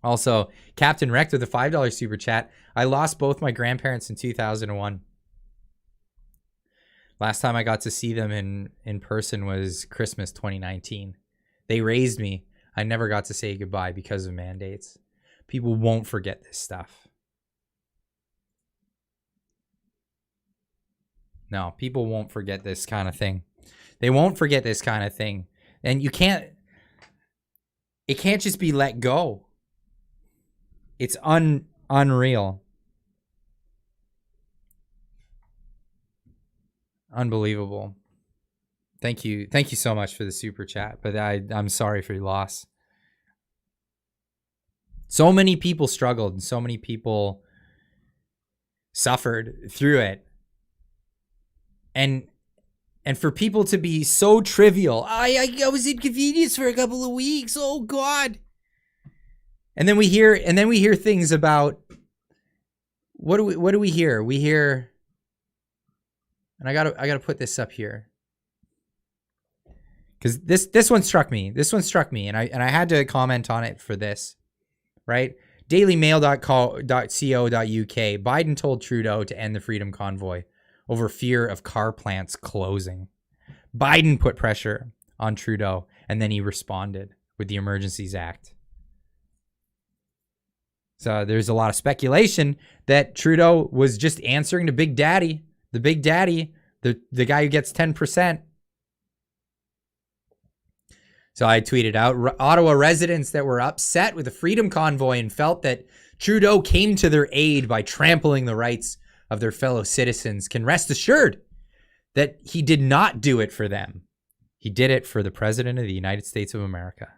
Also, Captain Wrecked with a $5 super chat. I lost both my grandparents in 2001. Last time I got to see them in person was Christmas 2019. They raised me. I never got to say goodbye because of mandates. People won't forget this stuff. No, people won't forget this kind of thing. They won't forget this kind of thing. And it can't just be let go. It's unreal. Unbelievable. Thank you so much for the super chat, but I'm sorry for your loss. So many people struggled and so many people suffered through it. And for people to be so trivial, I was inconvenienced for a couple of weeks. Oh God. And then we hear things about what do we hear? We hear, and I gotta put this up here because this one struck me. This one struck me, and I had to comment on it for this, right? dailymail.co.uk. Biden told Trudeau to end the Freedom Convoy over fear of car plants closing. Biden put pressure on Trudeau, and then he responded with the Emergencies Act. So there's a lot of speculation that Trudeau was just answering to Big Daddy, the Big Daddy, the guy who gets 10%. So I tweeted out, Ottawa residents that were upset with the Freedom Convoy and felt that Trudeau came to their aid by trampling the rights of their fellow citizens can rest assured that he did not do it for them. He did it for the President of the United States of America.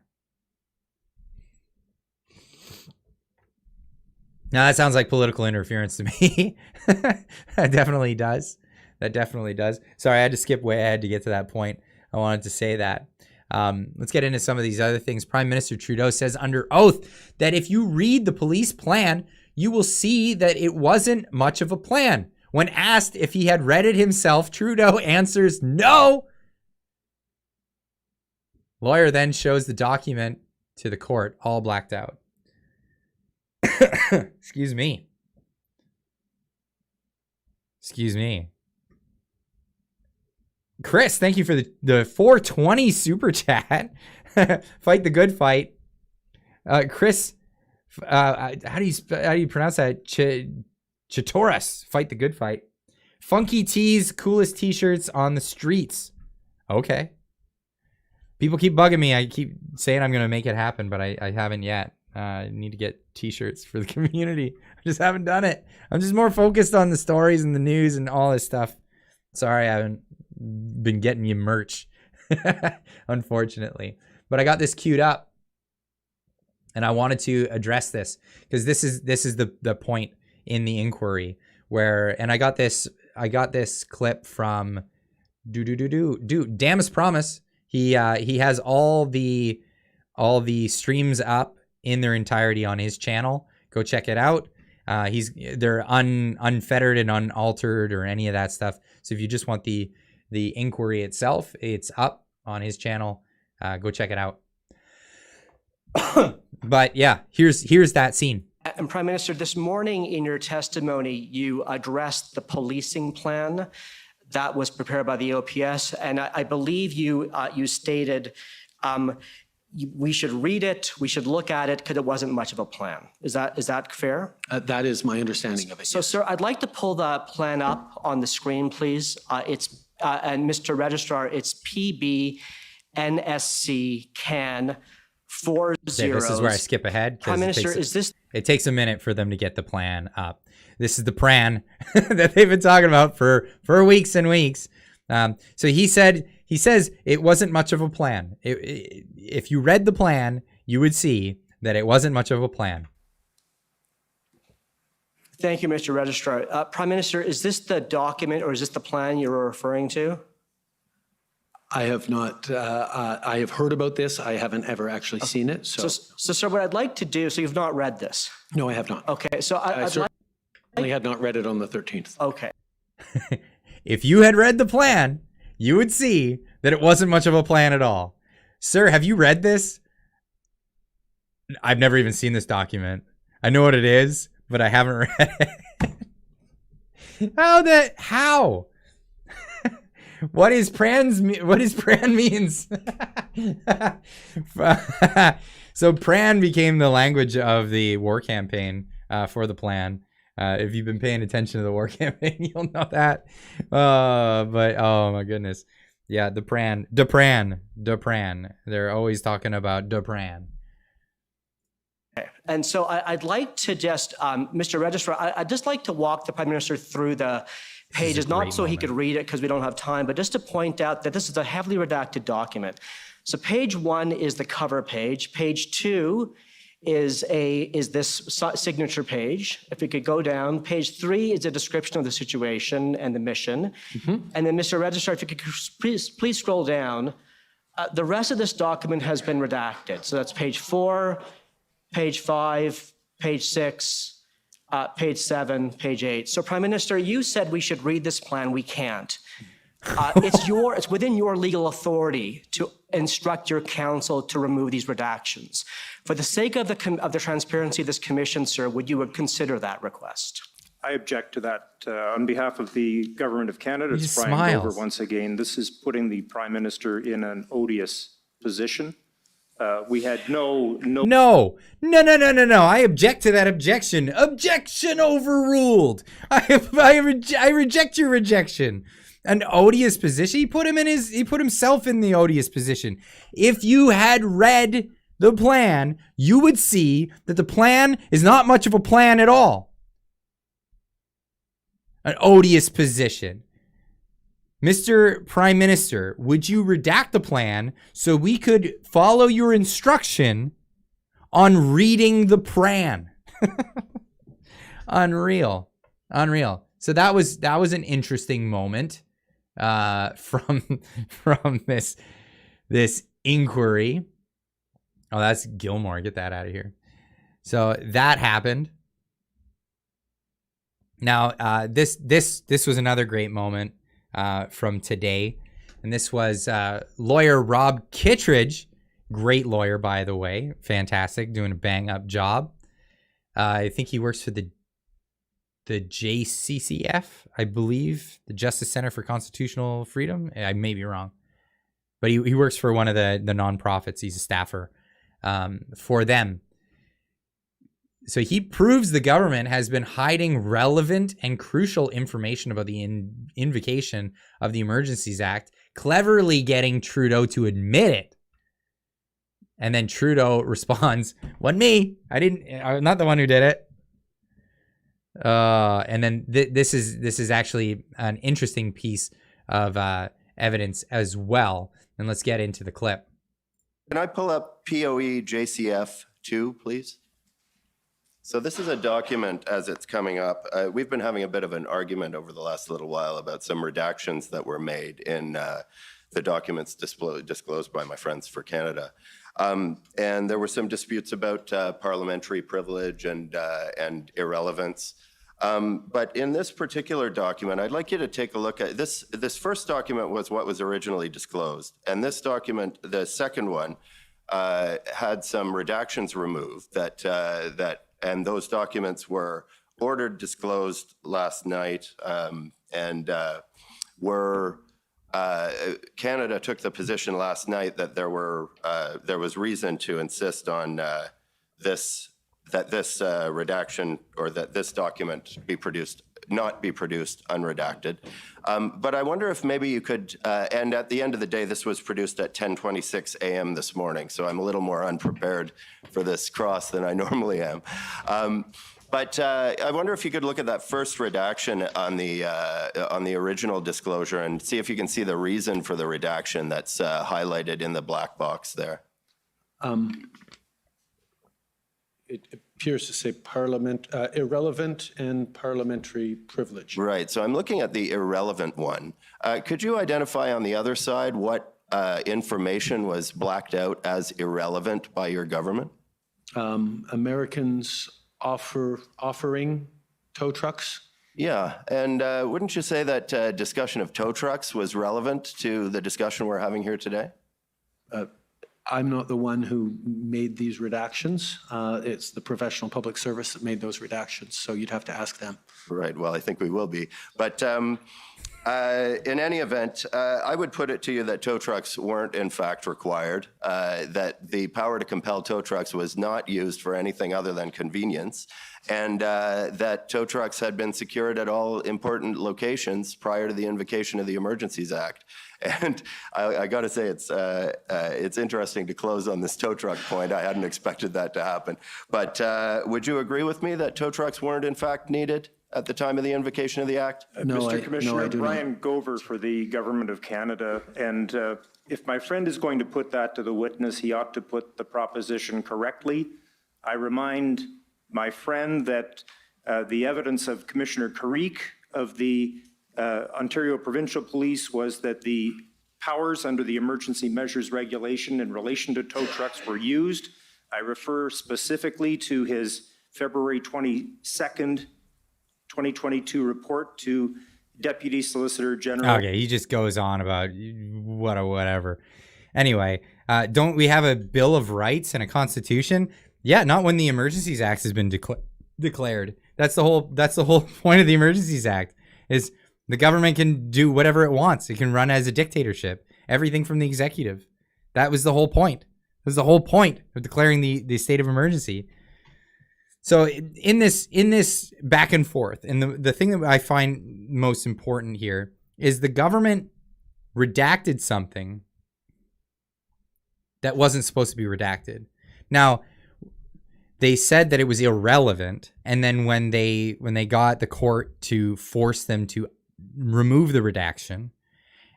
Now, that sounds like political interference to me. That definitely does. That definitely does. Sorry, I had to skip way ahead to get to that point. I wanted to say that. Let's get into some of these other things. Prime Minister Trudeau says under oath that if you read the police plan, you will see that it wasn't much of a plan. When asked if he had read it himself, Trudeau answers no. Lawyer then shows the document to the court, all blacked out. Excuse me. Excuse me. Chris, thank you for the 420 super chat. Fight the good fight. Chris, how do you pronounce that? Chitoras, fight the good fight. Funky tees, coolest t-shirts on the streets. Okay. People keep bugging me. I keep saying I'm going to make it happen, but I haven't yet. I need to get t-shirts for the community. I just haven't done it. I'm just more focused on the stories and the news and all this stuff. Sorry, I haven't been getting you merch, unfortunately. But I got this queued up, and I wanted to address this because this is the point in the inquiry where, and I got this clip from Damas Promise. He has all the streams up in their entirety on his channel. Go check it out. They're unfettered and unaltered or any of that stuff. So if you just want the inquiry itself, it's up on his channel. Go check it out. But yeah, here's that scene. And Prime Minister, this morning in your testimony, you addressed the policing plan that was prepared by the OPS, and I believe you stated we should read it, we should look at it, because it wasn't much of a plan. Is that fair? That is my understanding of it. So, yes. Sir, I'd like to pull the plan up on the screen, please. And Mr. Registrar, it's PB NSC CAN 40. Okay, this is where I skip ahead. Prime Minister, it takes a minute for them to get the plan up. This is the plan that they've been talking about for weeks and weeks. So he says it wasn't much of a plan. If you read the plan, you would see that it wasn't much of a plan. Thank you, Mr. Registrar. Prime Minister, is this the document or is this the plan you're referring to? I have not. I have heard about this. I haven't ever actually seen it. So, sir, what I'd like to do. So you've not read this? No, I have not. Okay. So I certainly had not read it on the 13th. Okay. If you had read the plan, you would see that it wasn't much of a plan at all. Sir, have you read this? I've never even seen this document. I know what it is, but I haven't read it. How? What is PRAN means? So PRAN became the language of the war campaign for the plan. If you've been paying attention to the war campaign, you'll know that. But oh my goodness. Yeah, the PRAN. They're always talking about the PRAN. And so I'd like to just, Mr. Registrar, I'd just like to walk the Prime Minister through the pages, not so he could read it because we don't have time, but just to point out that this is a heavily redacted document. So page 1 is the cover page. Page 2 is this signature page. If we could go down, page 3 is a description of the situation and the mission. Mm-hmm. And then, Mr. Registrar, if you could please scroll down. The rest of this document has been redacted. So that's page 4, page 5, page 6, page 7, page 8. So, Prime Minister, you said we should read this plan. We can't. It's within your legal authority to instruct your counsel to remove these redactions. For the sake of the transparency of this commission, sir, would you consider that request? I object to that. On behalf of the Government of Canada, it's Brian smiles. Gover once again. This is putting the Prime Minister in an odious position. We had no. I object to that objection. Objection overruled. I reject your rejection. An odious position. He put himself in the odious position. If you had read the plan, you would see that the plan is not much of a plan at all. An odious position. Mr. Prime Minister, would you redact the plan so we could follow your instruction on reading the plan? Unreal. So that was an interesting moment from this inquiry. Oh, that's Gilmore. Get that out of here. So that happened. Now, this was another great moment from today, and this was lawyer Rob Kittredge, great lawyer, by the way, fantastic, doing a bang-up job. I think he works for the JCCF, I believe, the Justice Center for Constitutional Freedom. I may be wrong, but he works for one of the nonprofits. He's a staffer for them. So he proves the government has been hiding relevant and crucial information about the invocation of the Emergencies Act, cleverly getting Trudeau to admit it. And then Trudeau responds, "Wasn't me. I'm not the one who did it." And then this is actually an interesting piece of evidence as well. And let's get into the clip. Can I pull up POE JCF 2, please? So this is a document as it's coming up. We've been having a bit of an argument over the last little while about some redactions that were made in the documents disclosed by my Friends for Canada. And there were some disputes about parliamentary privilege and irrelevance. But in this particular document, I'd like you to take a look at this. This first document was what was originally disclosed. And this document, the second one, had some redactions removed and those documents were ordered disclosed last night, and Canada took the position last night that there was reason to insist on this redaction, or that this document not be produced unredacted. But I wonder if maybe you could, and at the end of the day, this was produced at 10:26 a.m. this morning, so I'm a little more unprepared for this cross than I normally am. But I wonder if you could look at that first redaction on the original disclosure and see if you can see the reason for the redaction that's highlighted in the black box there. It appears to say irrelevant and parliamentary privilege. Right. So I'm looking at the irrelevant one. Could you identify on the other side what information was blacked out as irrelevant by your government? Americans offering tow trucks. Yeah. And wouldn't you say that discussion of tow trucks was relevant to the discussion we're having here today? I'm not the one who made these redactions. It's the professional public service that made those redactions, so you'd have to ask them. Right, well, I think we will be. But in any event, I would put it to you that tow trucks weren't in fact required, that the power to compel tow trucks was not used for anything other than convenience, and that tow trucks had been secured at all important locations prior to the invocation of the Emergencies Act. And I got to say, it's interesting to close on this tow truck point. I hadn't expected that to happen. But would you agree with me that tow trucks weren't in fact needed at the time of the invocation of the Act? Mr. Commissioner, Brian Gover for the Government of Canada. And if my friend is going to put that to the witness, he ought to put the proposition correctly. I remind my friend that the evidence of Commissioner Carrick of the Ontario Provincial Police was that the powers under the Emergency Measures Regulation in relation to tow trucks were used. I refer specifically to his February 22nd, 2022 report to Deputy Solicitor General. Okay, he just goes on about whatever. Anyway, don't we have a Bill of Rights and a Constitution? Yeah, not when the Emergencies Act has been declared. That's the whole point of the Emergencies Act, is the government can do whatever it wants. It can run as a dictatorship. Everything from the executive. That was the whole point. That was the whole point of declaring the state of emergency. So in this back and forth, and the thing that I find most important here is the government redacted something that wasn't supposed to be redacted. Now, they said that it was irrelevant, and then when they got the court to force them to remove the redaction,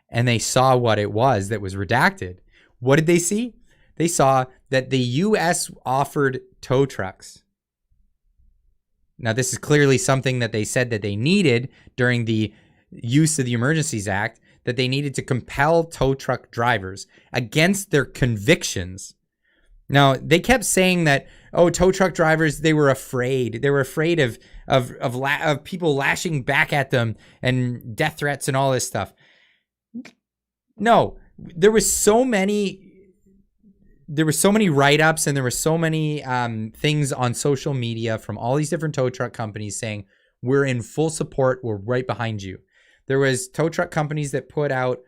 and they saw what it was that was redacted, what did they see? They saw that the U.S. offered tow trucks. Now, this is clearly something that they said that they needed during the use of the Emergencies Act, that they needed to compel tow truck drivers against their convictions. Now, they kept saying that, tow truck drivers, they were afraid. They were afraid of people lashing back at them and death threats and all this stuff. No, there were so many write-ups, and there were so many things on social media from all these different tow truck companies saying, we're in full support, we're right behind you. There was tow truck companies that put out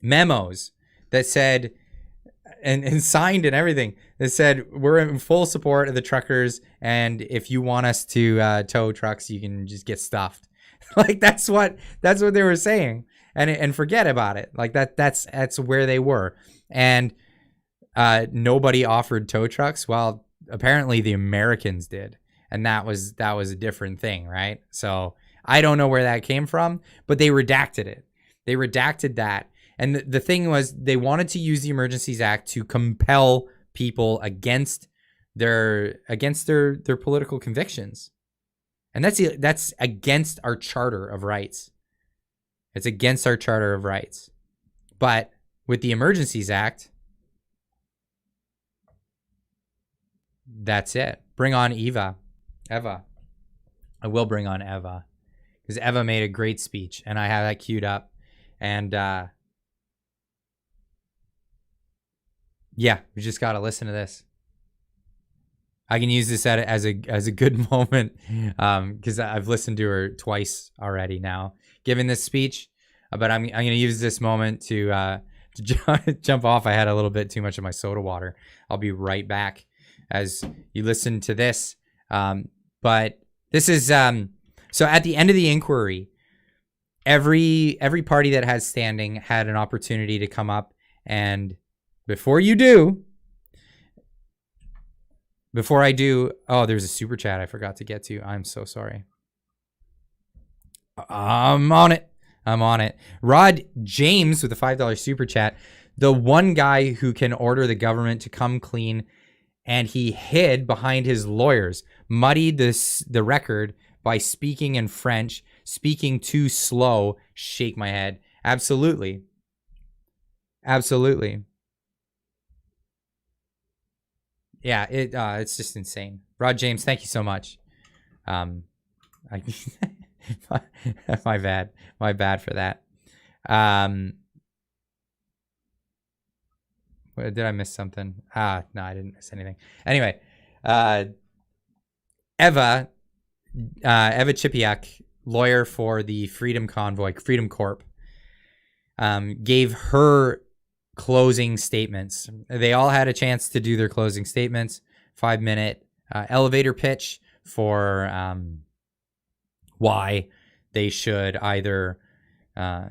memos that said, and signed and everything, that said, we're in full support of the truckers, and if you want us to tow trucks, you can just get stuffed. Like, that's what they were saying. And forget about it. Like, that's where they were. And nobody offered tow trucks. Well, apparently the Americans did. And that was a different thing, right? So I don't know where that came from, but they redacted it. They redacted that. And the thing was, they wanted to use the Emergencies Act to compel people against their political convictions. And that's against our Charter of Rights. It's against our Charter of Rights. But with the Emergencies Act, that's it. Bring on Eva. I will bring on Eva, because Eva made a great speech, and I have that queued up. And yeah, we just got to listen to this. I can use this as a good moment, because I've listened to her twice already now, giving this speech. But I'm going to use this moment to jump off. I had a little bit too much of my soda water. I'll be right back as you listen to this. But this is so at the end of the inquiry, every party that has standing had an opportunity to come up, and before I do, there's a super chat I forgot to get to. I'm so sorry. I'm on it. Rod James with a $5 super chat. The one guy who can order the government to come clean, and he hid behind his lawyers, muddied the record by speaking in French, speaking too slow. Shake my head. Absolutely. Yeah, it's just insane. Rod James, thank you so much. My bad for that. Did I miss something? No, I didn't miss anything. Anyway, Eva Chipiak, lawyer for the Freedom Convoy, Freedom Corp, gave her closing statements. They all had a chance to do their closing statements. 5-minute elevator pitch for why they should either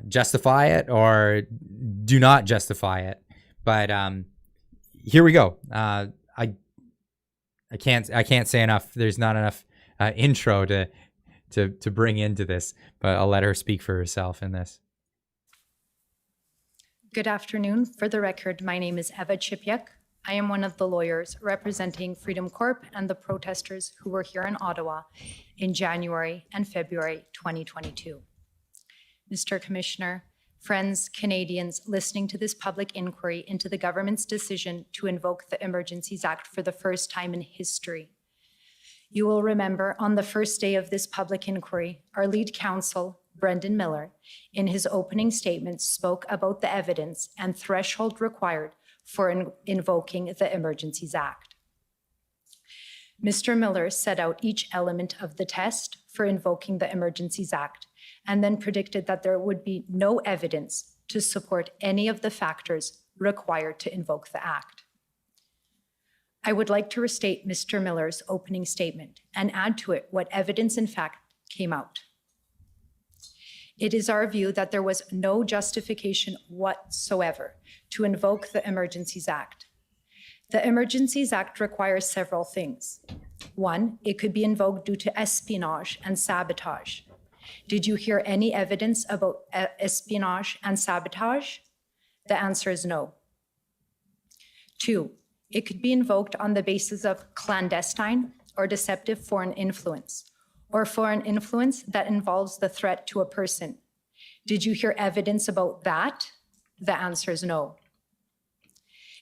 justify it or do not justify it. But here we go. I can't say enough. There's not enough intro to bring into this, but I'll let her speak for herself in this. Good afternoon. For the record, my name is Eva Chipiak. I am one of the lawyers representing Freedom Corp and the protesters who were here in Ottawa in January and February 2022. Mr. Commissioner, friends, Canadians listening to this public inquiry into the government's decision to invoke the Emergencies Act for the first time in history, You will remember on the first day of this public inquiry, our lead counsel, Brendan Miller, in his opening statement spoke about the evidence and threshold required for invoking the Emergencies Act. Mr. Miller set out each element of the test for invoking the Emergencies Act and then predicted that there would be no evidence to support any of the factors required to invoke the Act. I would like to restate Mr. Miller's opening statement and add to it what evidence in fact came out. It is our view that there was no justification whatsoever to invoke the Emergencies Act. The Emergencies Act requires several things. One, it could be invoked due to espionage and sabotage. Did you hear any evidence about espionage and sabotage? The answer is no. Two, it could be invoked on the basis of clandestine or deceptive foreign influence, or foreign influence that involves the threat to a person. Did you hear evidence about that? The answer is no.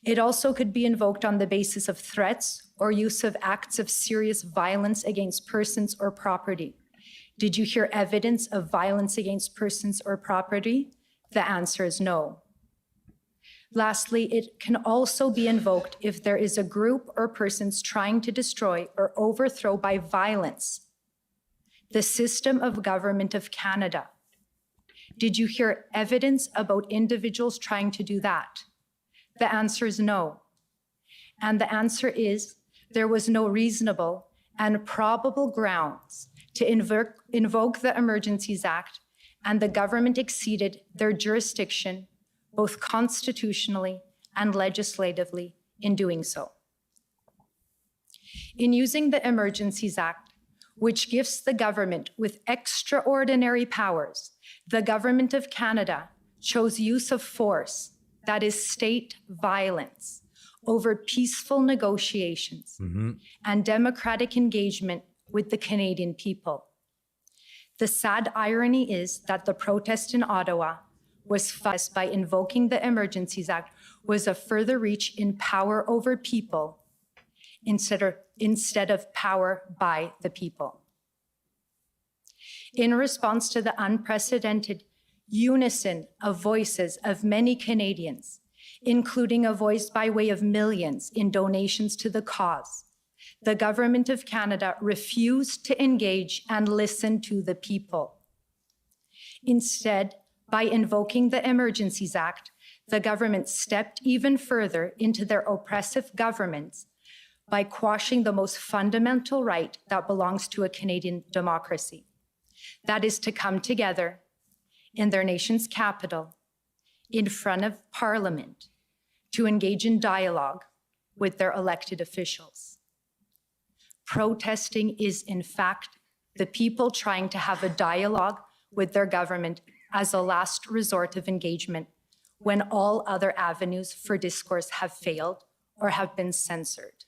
It also could be invoked on the basis of threats or use of acts of serious violence against persons or property. Did you hear evidence of violence against persons or property? The answer is no. Lastly, it can also be invoked if there is a group or persons trying to destroy or overthrow by violence the system of government of Canada. Did you hear evidence about individuals trying to do that? The answer is no. And the answer is there was no reasonable and probable grounds to invoke the Emergencies Act, and the government exceeded their jurisdiction both constitutionally and legislatively in doing so. In using the Emergencies Act, which gifts the government with extraordinary powers, the Government of Canada chose use of force, that is state violence, over peaceful negotiations and democratic engagement with the Canadian people. The sad irony is that the protest in Ottawa was fussed by invoking the Emergencies Act was a further reach in power over people instead of power by the people. In response to the unprecedented unison of voices of many Canadians, including a voice by way of millions in donations to the cause, the Government of Canada refused to engage and listen to the people. Instead, by invoking the Emergencies Act, the government stepped even further into their oppressive governments by quashing the most fundamental right that belongs to a Canadian democracy. That is to come together in their nation's capital, in front of Parliament, to engage in dialogue with their elected officials. Protesting is, in fact, the people trying to have a dialogue with their government as a last resort of engagement when all other avenues for discourse have failed or have been censored.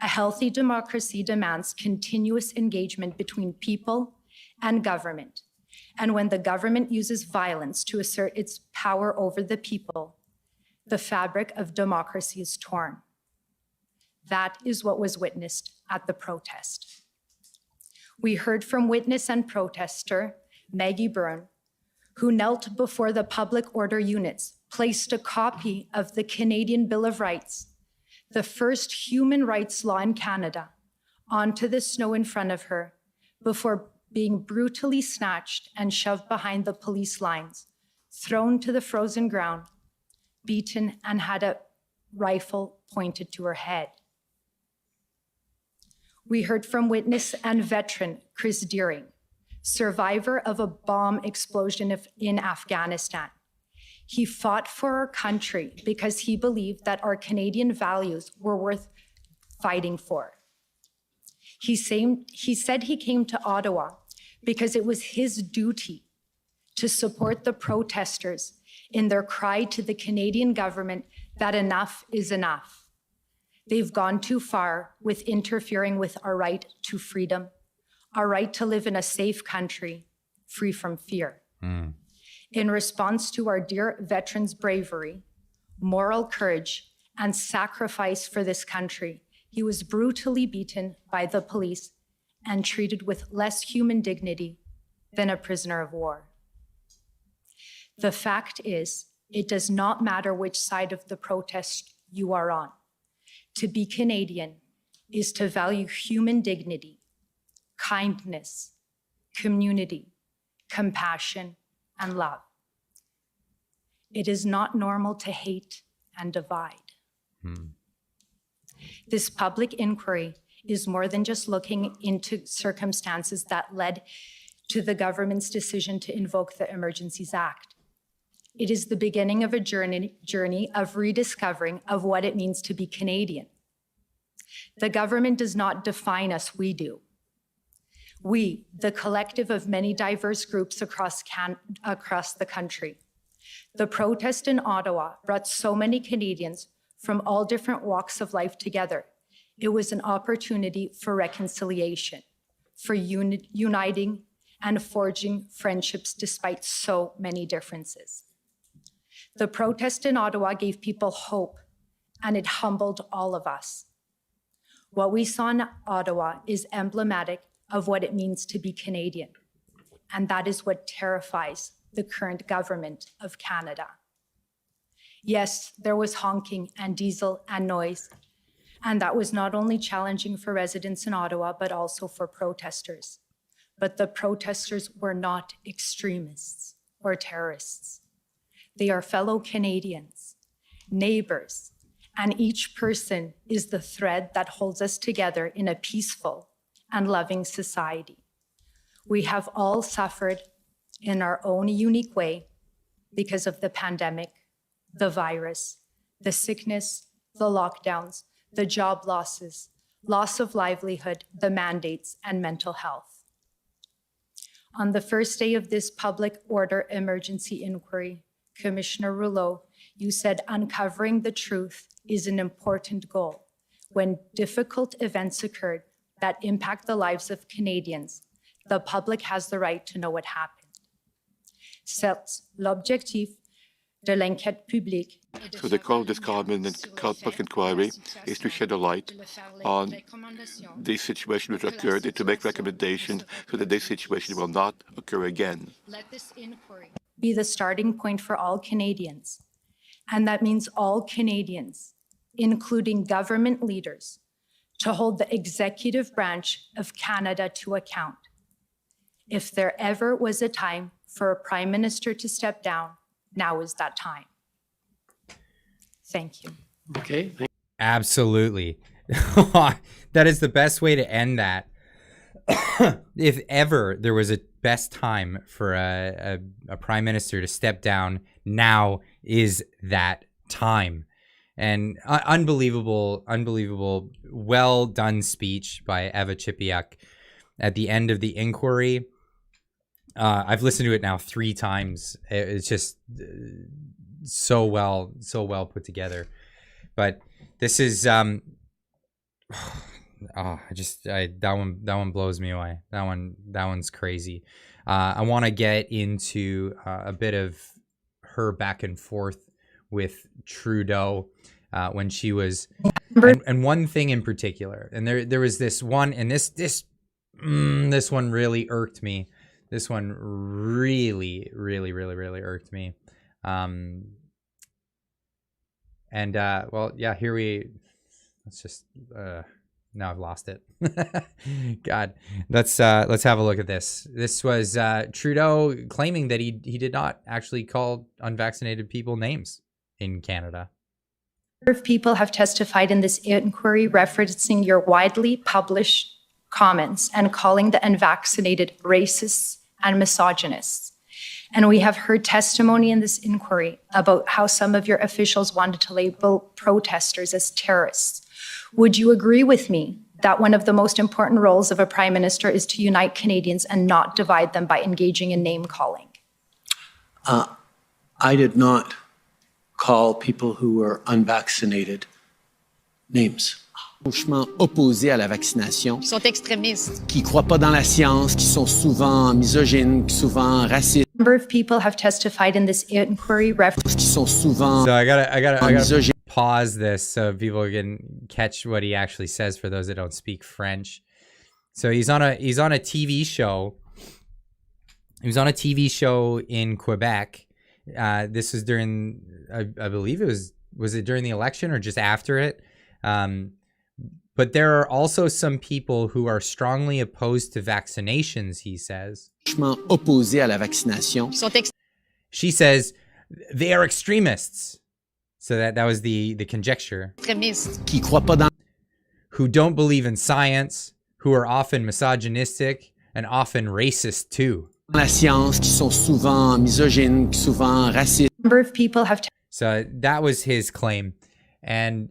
A healthy democracy demands continuous engagement between people and government. And when the government uses violence to assert its power over the people, the fabric of democracy is torn. That is what was witnessed at the protest. We heard from witness and protester Maggie Byrne, who knelt before the public order units, placed a copy of the Canadian Bill of Rights, the first human rights law in Canada, onto the snow in front of her before being brutally snatched and shoved behind the police lines, thrown to the frozen ground, beaten, and had a rifle pointed to her head. We heard from witness and veteran Chris Deering, survivor of a bomb explosion in Afghanistan. He fought for our country because he believed that our Canadian values were worth fighting for. He said he came to Ottawa because it was his duty to support the protesters in their cry to the Canadian government that enough is enough. They've gone too far with interfering with our right to freedom, our right to live in a safe country, free from fear. In response to our dear veterans' bravery, moral courage, and sacrifice for this country, He was brutally beaten by the police and treated with less human dignity than a prisoner of war. The fact is, it does not matter which side of the protest you are on. To be Canadian is to value human dignity, kindness, community, compassion, and love. It is not normal to hate and divide. This public inquiry is more than just looking into circumstances that led to the government's decision to invoke the Emergencies Act. It is the beginning of a journey of rediscovering of what it means to be Canadian. The government does not define us, we do. We, the collective of many diverse groups across the country. The protest in Ottawa brought so many Canadians from all different walks of life together. It was an opportunity for reconciliation, for uniting and forging friendships despite so many differences. The protest in Ottawa gave people hope, and it humbled all of us. What we saw in Ottawa is emblematic of what it means to be Canadian, and that is what terrifies the current government of Canada. Yes, there was honking and diesel and noise, and that was not only challenging for residents in Ottawa, but also for protesters. But the protesters were not extremists or terrorists. They are fellow Canadians, neighbors, and each person is the thread that holds us together in a peaceful and loving society. We have all suffered in our own unique way because of the pandemic, the virus, the sickness, the lockdowns, the job losses, loss of livelihood, the mandates, and mental health. On the first day of this public order emergency inquiry, Commissioner Rouleau, you said uncovering the truth is an important goal. When difficult events occurred that impact the lives of Canadians, the public has the right to know what happened. Certes, l'objectif de l'enquête publique. So the goal of this public inquiry is to shed a light on this situation which occurred and to make recommendations so that this situation will not occur again. Let this inquiry be the starting point for all Canadians. And that means all Canadians, including government leaders, to hold the executive branch of Canada to account. If there ever was a time for a Prime Minister to step down, now is that time. Thank you. Okay. Absolutely. That is the best way to end that. If ever there was a best time for a Prime Minister to step down, now is that time. And unbelievable, well done speech by Eva Chipiuk at the end of the inquiry. I've listened to it now 3 times. It's just so well put together. But this is that one blows me away. That one's crazy. I want to get into a bit of her back and forth with Trudeau when she was, and one thing in particular, and there was this one, and this one really irked me. This one really irked me. Well, yeah, let's just, now I've lost it. God, let's have a look at this. This was Trudeau claiming that he did not actually call unvaccinated people names in Canada. A number of people have testified in this inquiry referencing your widely published comments and calling the unvaccinated racists and misogynists. And we have heard testimony in this inquiry about how some of your officials wanted to label protesters as terrorists. Would you agree with me that one of the most important roles of a Prime Minister is to unite Canadians and not divide them by engaging in name calling? I did not call people who were unvaccinated names. Franchement opposés à la vaccination. Qui sont extrémistes. Qui croient pas dans la science, qui sont souvent misogynes, souvent racistes. A number of people have testified in this inquiry qui sont souvent So I gotta pause this so people can catch what he actually says for those that don't speak French. So he's on a TV show. He was on a TV show in Quebec. This was during, I believe was it during the election or just after it? But there are also some people who are strongly opposed to vaccinations, he says. Opposés à la vaccination. She says they are extremists. So that was the conjecture. Qui croient pas dans... Who don't believe in science, who are often misogynistic and often racist too. La science, qui sont souvent misogynes, souvent racistes. Number of people have. So that was his claim, and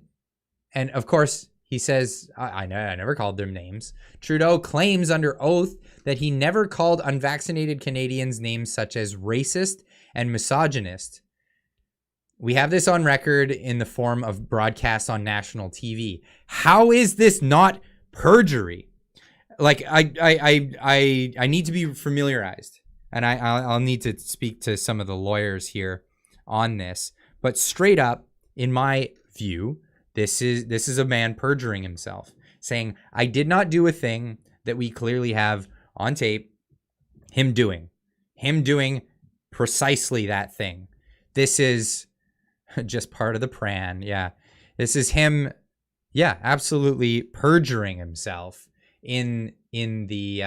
of course he says I never called them names. Trudeau claims under oath that he never called unvaccinated Canadians names such as racist and misogynist. We have this on record in the form of broadcasts on national TV. How is this not perjury? Like I need to be familiarized, and I'll need to speak to some of the lawyers here on this. But straight up, in my view, this is a man perjuring himself, saying I did not do a thing that we clearly have on tape. Him doing precisely that thing. This is just part of the plan. Yeah, this is him. Yeah, absolutely perjuring himself in the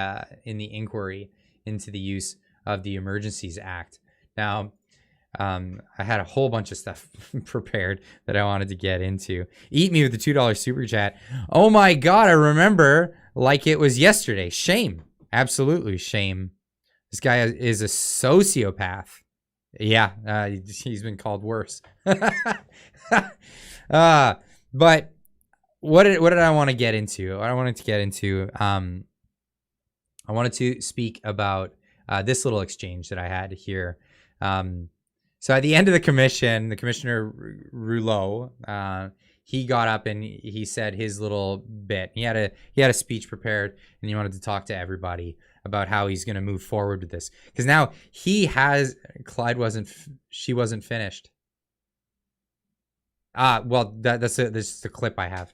inquiry into the use of the Emergencies Act. Now, I had a whole bunch of stuff prepared that I wanted to get into. Eat me with the $2 super chat. Oh my God, I remember like it was yesterday. Shame, absolutely shame. This guy is a sociopath. Yeah, he's been called worse. But what did I want to get into? I wanted to speak about this little exchange that I had here. So at the end of the commission, the Commissioner Rouleau, he got up and he said his little bit. He had a speech prepared, and he wanted to talk to everybody about how he's going to move forward with this. Because now she wasn't finished. Well, this is the clip I have.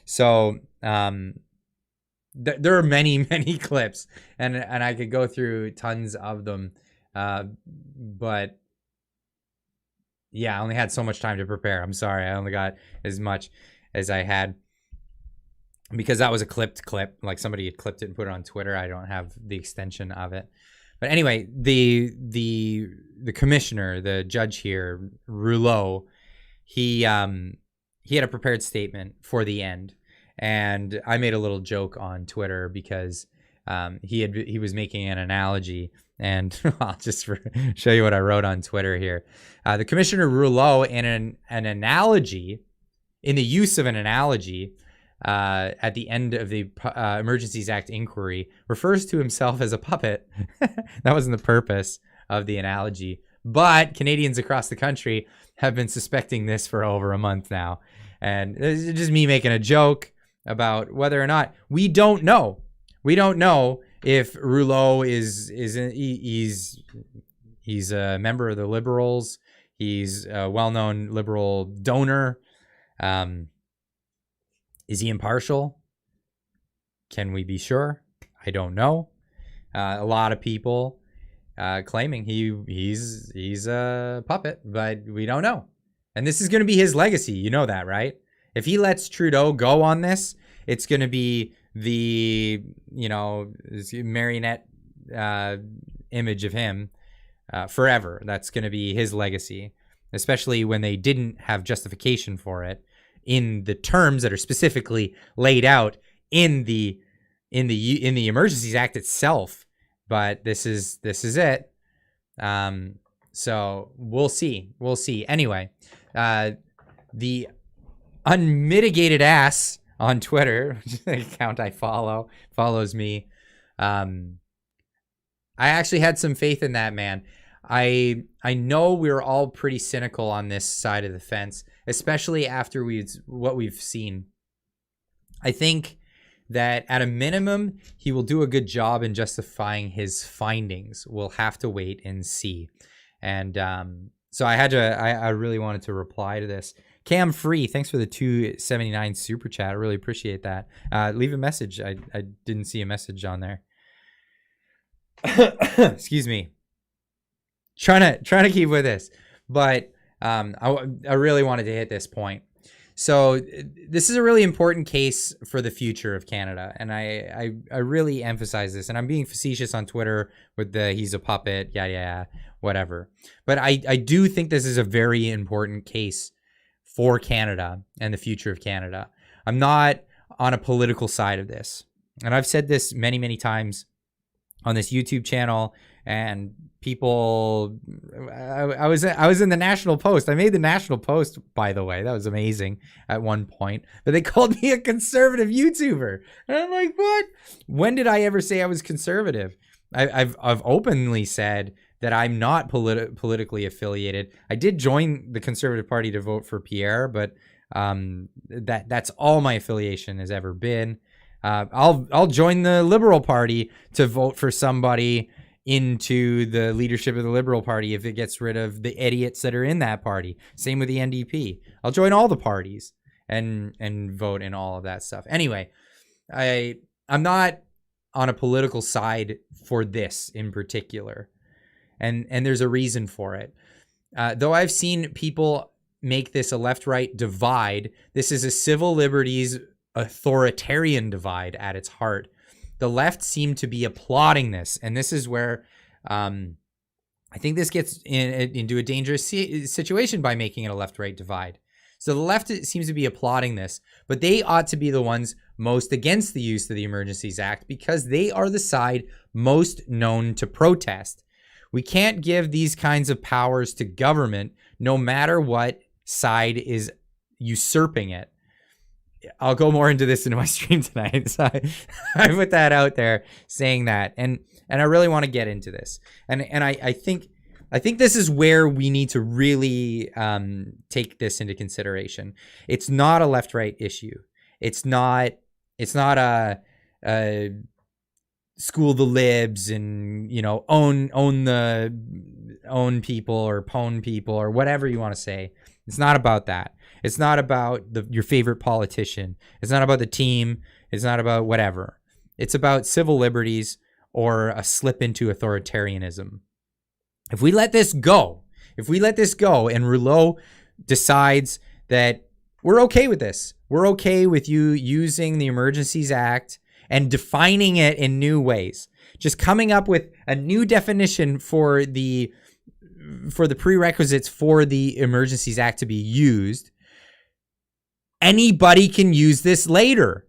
So there are many clips, and I could go through tons of them, but yeah, I only had so much time to prepare. I'm sorry, I only got as much as I had because that was a clipped clip, like somebody had clipped it and put it on Twitter. I don't have the extension of it, but anyway, the commissioner, the judge here, Rouleau, he had a prepared statement for the end, and I made a little joke on Twitter because he was making an analogy, and I'll just show you what I wrote on Twitter here. The Commissioner Rouleau, in an analogy, in the use of an analogy at the end of the Emergencies Act inquiry, refers to himself as a puppet. That wasn't the purpose of the analogy, but Canadians across the country have been suspecting this for over a month now. And it's just me making a joke about whether or not we don't know. We don't know if Rouleau he's a member of the Liberals. He's a well-known Liberal donor. Is he impartial? Can we be sure? I don't know. A lot of people claiming he's a puppet, but we don't know. And this is going to be his legacy. You know that, right? If he lets Trudeau go on this, it's going to be the, marionette image of him forever. That's going to be his legacy, especially when they didn't have justification for it in the terms that are specifically laid out in the Emergencies Act itself. But this is it. So we'll see. Anyway, the unmitigated ass on Twitter, which is the account I follows me. I actually had some faith in that man. I know we're all pretty cynical on this side of the fence, especially after what we've seen. I think that at a minimum, he will do a good job in justifying his findings. We'll have to wait and see. And so I really wanted to reply to this Cam Free, thanks for the 279 super chat. I really appreciate that. Leave a message. I didn't see a message on there. Excuse me. Trying to keep with this, but I really wanted to hit this point. So this is a really important case for the future of Canada, and I really emphasize this. And I'm being facetious on Twitter with the he's a puppet, yeah, whatever. But I do think this is a very important case for Canada and the future of Canada. I'm not on a political side of this, and I've said this many times on this YouTube channel. And people, I was in the National Post. I made the National Post, by the way. That was amazing at one point. But they called me a conservative YouTuber. And I'm like, what? When did I ever say I was conservative? I've openly said that I'm not politically affiliated. I did join the Conservative Party to vote for Pierre, but that's all my affiliation has ever been. I'll join the Liberal Party to vote for somebody into the leadership of the Liberal Party if it gets rid of the idiots that are in that party. Same with the NDP. I'll join all the parties and vote in all of that stuff. Anyway, I'm not on a political side for this in particular. And there's a reason for it. Though I've seen people make this a left-right divide, this is a civil liberties authoritarian divide at its heart. The left seem to be applauding this, and this is where I think this gets into a dangerous situation by making it a left-right divide. So the left seems to be applauding this, but they ought to be the ones most against the use of the Emergencies Act because they are the side most known to protest. We can't give these kinds of powers to government no matter what side is usurping it. I'll go more into this in my stream tonight. So I put that out there saying that. And I really want to get into this. And I think this is where we need to really take this into consideration. It's not a left-right issue. It's not a school the libs and, you know, own people or pwn people or whatever you want to say. It's not about that. It's not about your favorite politician. It's not about the team. It's not about whatever. It's about civil liberties or a slip into authoritarianism. If we let this go and Rouleau decides that we're okay with this, we're okay with you using the Emergencies Act and defining it in new ways, just coming up with a new definition for the prerequisites for the Emergencies Act to be used, anybody can use this later.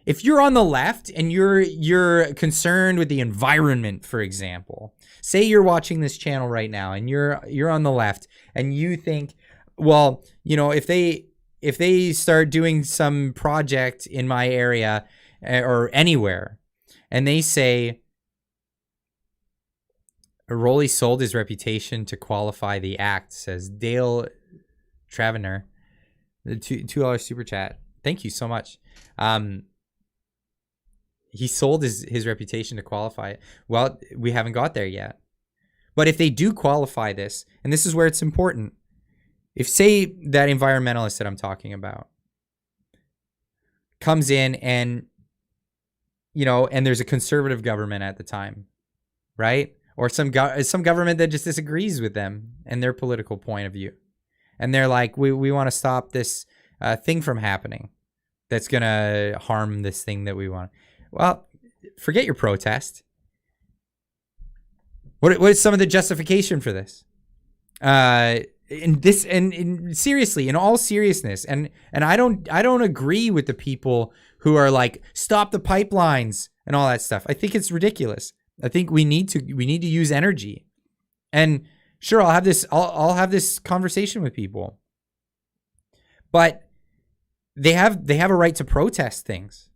If you're on the left and you're concerned with the environment, for example, say you're watching this channel right now and you're on the left and you think, well, you know, if they start doing some project in my area or anywhere and they say Rolly sold his reputation to qualify the act, says Dale Travener. The $2 super chat. Thank you so much. He sold his reputation to qualify it. Well, we haven't got there yet. But if they do qualify this, and this is where it's important, if say that environmentalist that I'm talking about comes in and, you know, and there's a conservative government at the time, right? Or some government that just disagrees with them and their political point of view. And they're like, we want to stop this thing from happening that's going to harm this thing that we want. Well, forget your protest. What is some of the justification for this? Seriously, in all seriousness, and I don't agree with the people who are like, stop the pipelines and all that stuff. I think it's ridiculous. I think we need to use energy. And sure, I'll have this conversation with people. But they have a right to protest things.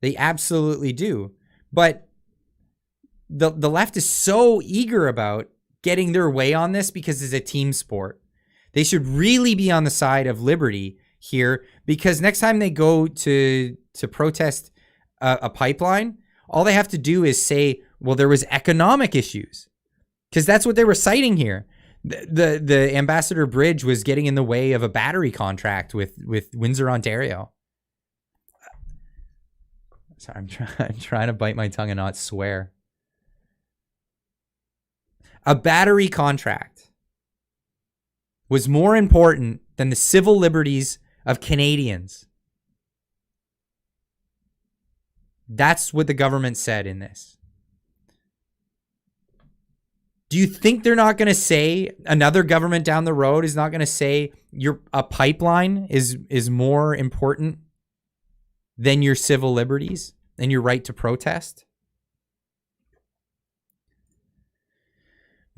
They absolutely do. But the left is so eager about getting their way on this because it's a team sport. They should really be on the side of liberty here, because next time they go to protest a pipeline, all they have to do is say, well, there was economic issues, because that's what they were citing here. The Ambassador Bridge was getting in the way of a battery contract with Windsor, Ontario. Sorry, I'm trying to bite my tongue and not swear. A battery contract was more important than the civil liberties of Canadians. That's what the government said in this. Do you think they're not going to say, another government down the road is not going to say a pipeline is more important than your civil liberties and your right to protest?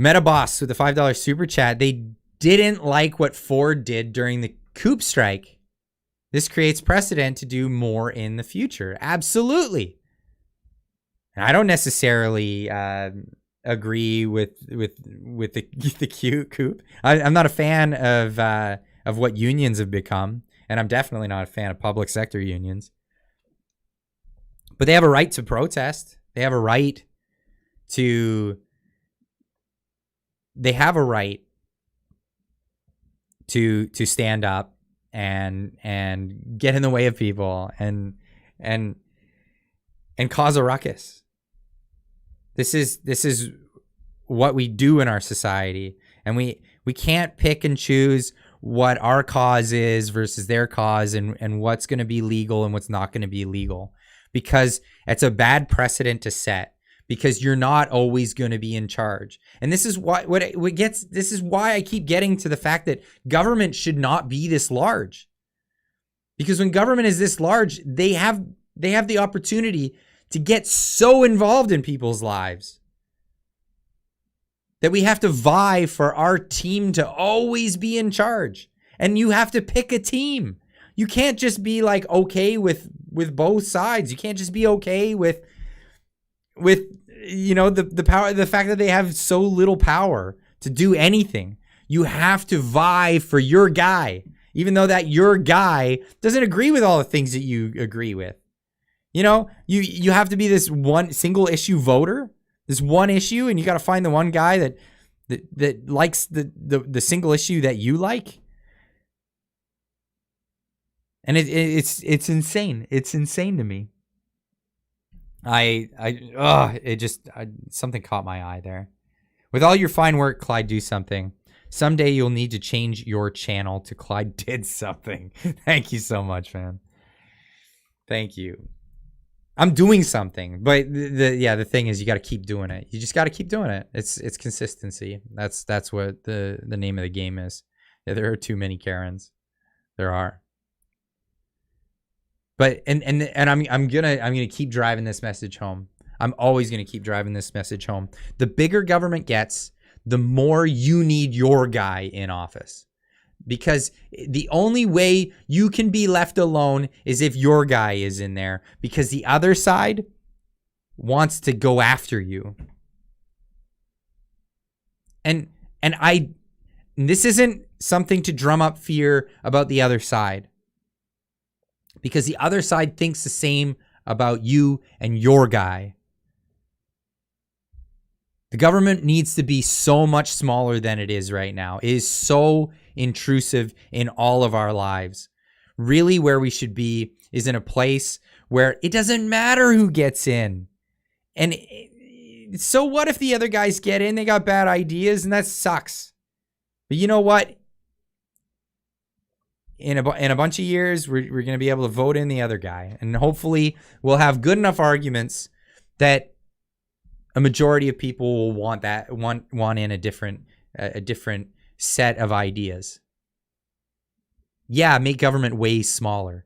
Metaboss with the $5 super chat. They didn't like what Ford did during the coup strike. This creates precedent to do more in the future. Absolutely. And I don't necessarily agree with the coup. I'm not a fan of what unions have become, and I'm definitely not a fan of public sector unions. But they have a right to protest. They have a right to stand up and get in the way of people and cause a ruckus. This is what we do in our society, and we can't pick and choose what our cause is versus their cause and what's going to be legal and what's not going to be legal, because it's a bad precedent to set, because you're not always going to be in charge. And this is why this is why I keep getting to the fact that government should not be this large. Because when government is this large, they have the opportunity to get so involved in people's lives that we have to vie for our team to always be in charge. And you have to pick a team. You can't just be like okay with both sides. You can't just be okay with the power, the fact that they have so little power to do anything. You have to vie for your guy, even though that your guy doesn't agree with all the things that you agree with. You know, you have to be this one single issue voter, this one issue, and you got to find the one guy that likes the single issue that you like. And it's insane. It's insane to me. Something caught my eye there. With all your fine work, Clyde, do something. Someday you'll need to change your channel to Clyde did something. Thank you so much, man. Thank you. I'm doing something, but the thing is, you got to keep doing it. You just got to keep doing it. It's consistency. That's what the name of the game is. Yeah, there are too many Karens. There are. But and I'm gonna keep driving this message home. I'm always gonna keep driving this message home. The bigger government gets, the more you need your guy in office. Because the only way you can be left alone is if your guy is in there, because the other side wants to go after you. And this isn't something to drum up fear about the other side, because the other side thinks the same about you and your guy. The government needs to be so much smaller than it is right now. It is so intrusive in all of our lives. Really, where we should be is in a place where it doesn't matter who gets in. And so what if the other guys get in? They got bad ideas, and that sucks. But you know what? In a bunch of years, we're going to be able to vote in the other guy. And hopefully we'll have good enough arguments that a majority of people will want in a different set of ideas. Yeah, make government way smaller.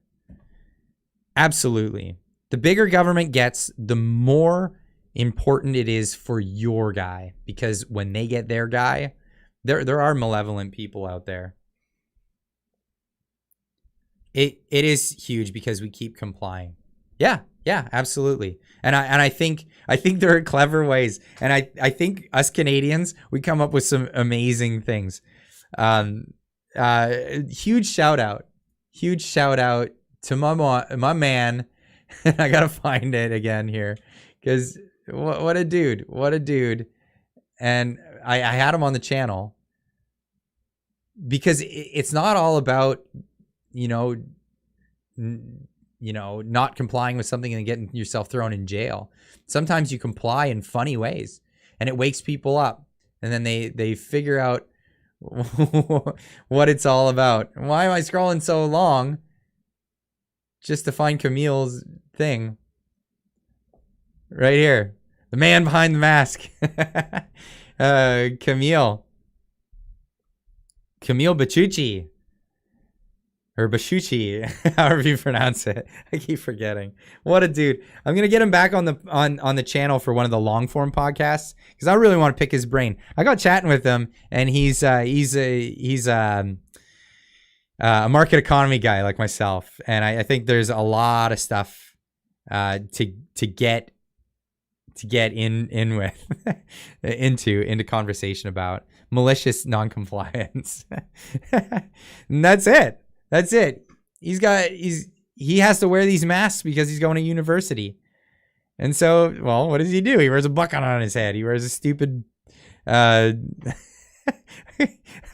Absolutely. The bigger government gets, the more important it is for your guy, because when they get their guy, there are malevolent people out there. It is huge because we keep complying. Yeah, absolutely. And I think there are clever ways, and I think us Canadians, we come up with some amazing things. Huge shout out to my man. I gotta find it again here, because what a dude. And I had him on the channel. because it's not all about, not complying with something and getting yourself thrown in jail. Sometimes you comply in funny ways and it wakes people up, and then they figure out what it's all about. Why am I scrolling so long just to find Camille's thing? Right here. The man behind the mask. Camille Bachucci. Or Bashucci, however you pronounce it. I keep forgetting. What a dude. I'm gonna get him back on the channel for one of the long form podcasts, because I really want to pick his brain. I got chatting with him, and he's a market economy guy like myself, and I think there's a lot of stuff to get in with into conversation about malicious noncompliance. And that's it. That's it. He has to wear these masks because he's going to university. And so, well, what does he do? He wears a bucket on his head. He wears a stupid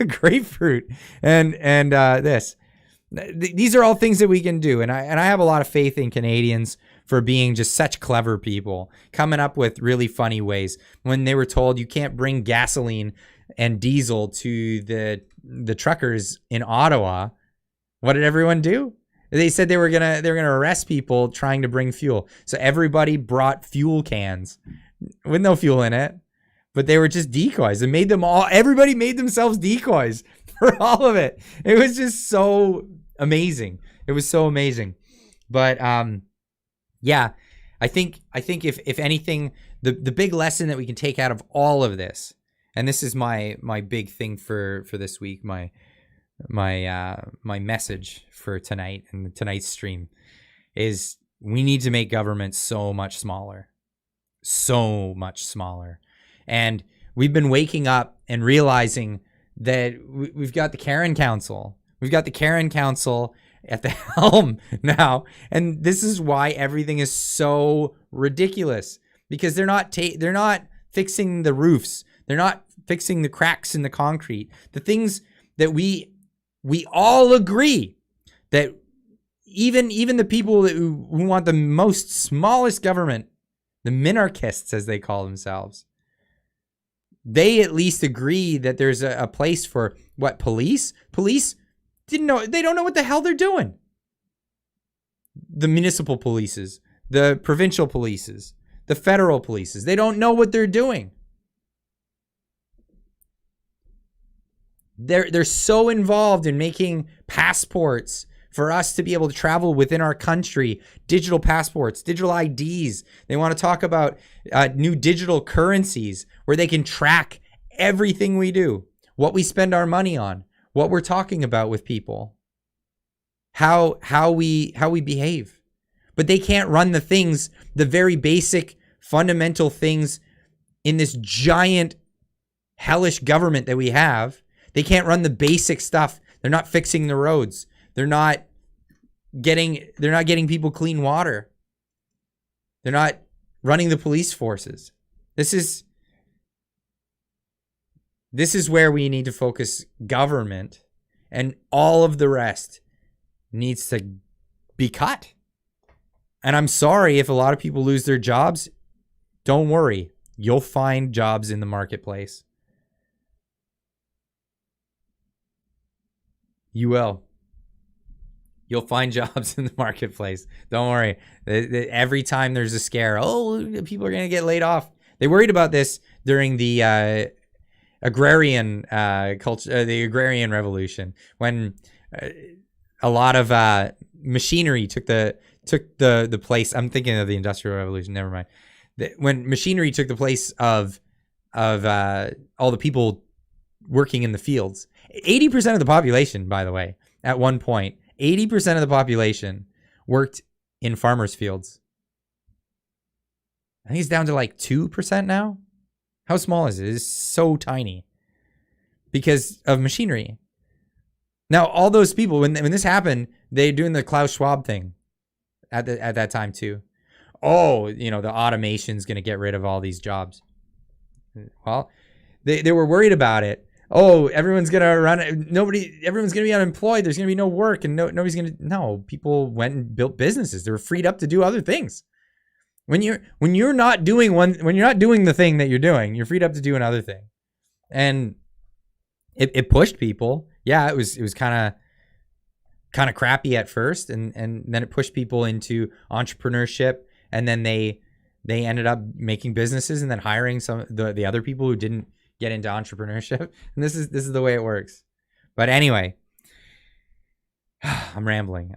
grapefruit and this. These are all things that we can do. And I have a lot of faith in Canadians for being just such clever people, coming up with really funny ways. When they were told you can't bring gasoline and diesel to the truckers in Ottawa, what did everyone do? They said they were gonna arrest people trying to bring fuel. So everybody brought fuel cans with no fuel in it, but they were just decoys. Everybody made themselves decoys for all of it. It was just so amazing. It was so amazing. But yeah, I think if anything, the big lesson that we can take out of all of this, and this is my big thing for this week, my message for tonight and tonight's stream, is we need to make government so much smaller. And we've been waking up and realizing that we've got the Karen Council. We've got the Karen Council at the helm now. And this is why everything is so ridiculous, because they're not fixing the roofs. They're not fixing the cracks in the concrete. The things that we all agree that even the people who want the smallest government, the minarchists as they call themselves, they at least agree that there's a place for what? Police they don't know what the hell they're doing. The municipal polices, the provincial polices, the federal polices, they don't know what they're doing. They're so involved in making passports for us to be able to travel within our country, digital passports, digital IDs. They want to talk about new digital currencies where they can track everything we do, what we spend our money on, what we're talking about with people, how we behave. But they can't run the things, the very basic fundamental things in this giant hellish government that we have. They can't run the basic stuff. They're not fixing the roads. They're not getting people clean water. They're not running the police forces. This is where we need to focus government, and all of the rest needs to be cut. And I'm sorry if a lot of people lose their jobs. Don't worry. You'll find jobs in the marketplace. You will. You'll find jobs in the marketplace. Don't worry. Every time there's a scare, people are going to get laid off. They worried about this during the agrarian culture, the agrarian revolution, when a lot of machinery took the place. I'm thinking of the Industrial Revolution. Never mind. When machinery took the place of all the people working in the fields. 80% of the population, by the way, at one point, 80% of the population worked in farmers' fields. I think it's down to like 2% now. How small is it? It's so tiny because of machinery. Now, all those people, when this happened, they're doing the Klaus Schwab thing at that time too. Oh, the automation's going to get rid of all these jobs. Well, they were worried about it, oh, everyone's going to run. Everyone's going to be unemployed. There's going to be no work and nobody's going to. No, people went and built businesses. They were freed up to do other things. When you're not doing the thing that you're doing, you're freed up to do another thing. And it pushed people. Yeah, it was kind of crappy at first, and then it pushed people into entrepreneurship, and then they ended up making businesses and then hiring some the other people who didn't get into entrepreneurship. And this is the way it works. But anyway, I'm rambling.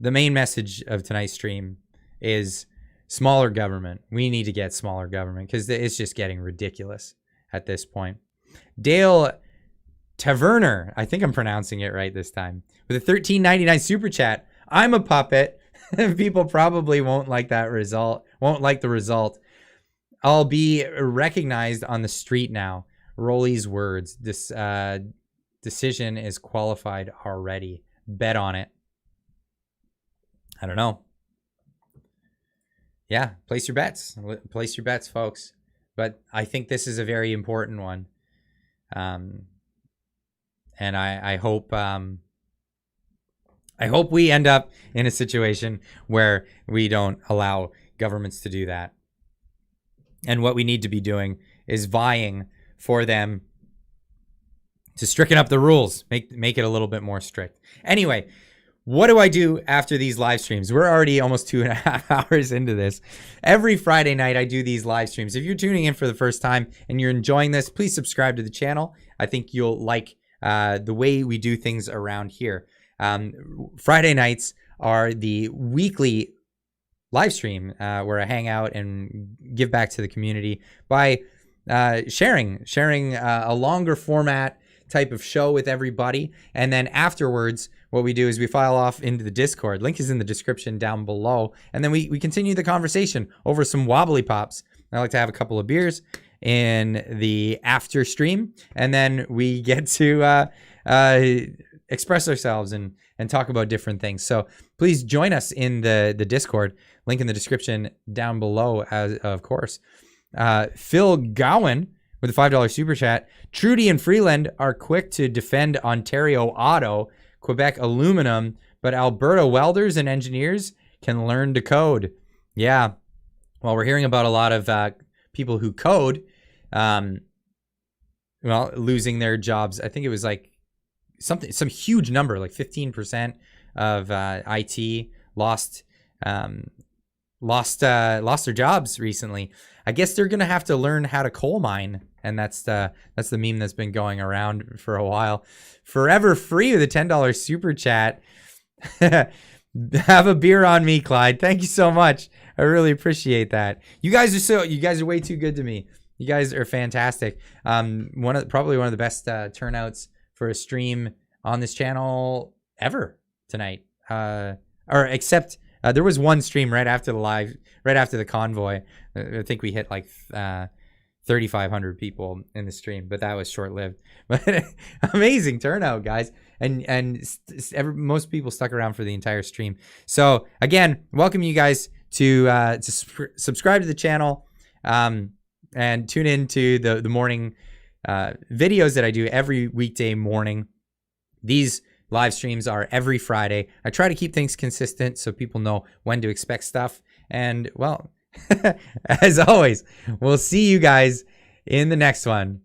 The main message of tonight's stream is smaller government. We need to get smaller government because it's just getting ridiculous at this point. Dale Taverner, I think I'm pronouncing it right this time, with a $13.99 super chat. I'm a puppet. People probably won't like that result. Won't like the result. I'll be recognized on the street now. Rolly's words. This decision is qualified already. Bet on it. I don't know. Yeah, place your bets. Place your bets, folks. But I think this is a very important one. And I hope we end up in a situation where we don't allow governments to do that. And what we need to be doing is vying for them to stricken up the rules, make it a little bit more strict. Anyway, what do I do after these live streams? We're already almost 2.5 hours into this. Every Friday night, I do these live streams. If you're tuning in for the first time and you're enjoying this, please subscribe to the channel. I think you'll like the way we do things around here. Friday nights are the weekly live stream where I hang out and give back to the community by sharing a longer format type of show with everybody. And then afterwards, what we do is we file off into the Discord. Link is in the description down below. And then we continue the conversation over some wobbly pops. I like to have a couple of beers in the after stream. And then we get to express ourselves and talk about different things. So please join us in the Discord. Link in the description down below, as of course. Phil Gowan with a $5 super chat. Trudy and Freeland are quick to defend Ontario auto, Quebec aluminum, but Alberta welders and engineers can learn to code. Yeah. Well, we're hearing about a lot of people who code, losing their jobs. I think it was like some huge number, like 15% of IT lost their jobs recently. I guess they're gonna have to learn how to coal mine, and that's the meme that's been going around for a while. Forever Free with a $10 super chat. Have a beer on me, Clyde. Thank you so much. I really appreciate that. You guys are way too good to me. You guys are fantastic. Probably one of the best turnouts for a stream on this channel ever tonight. Except there was one stream right after the convoy. I think we hit like 3,500 people in the stream, but that was short-lived. But amazing turnout, guys, and most people stuck around for the entire stream. So again, welcome you guys to subscribe to the channel and tune into the morning videos that I do every weekday morning. These live streams are every Friday. I try to keep things consistent so people know when to expect stuff. And well, as always, we'll see you guys in the next one.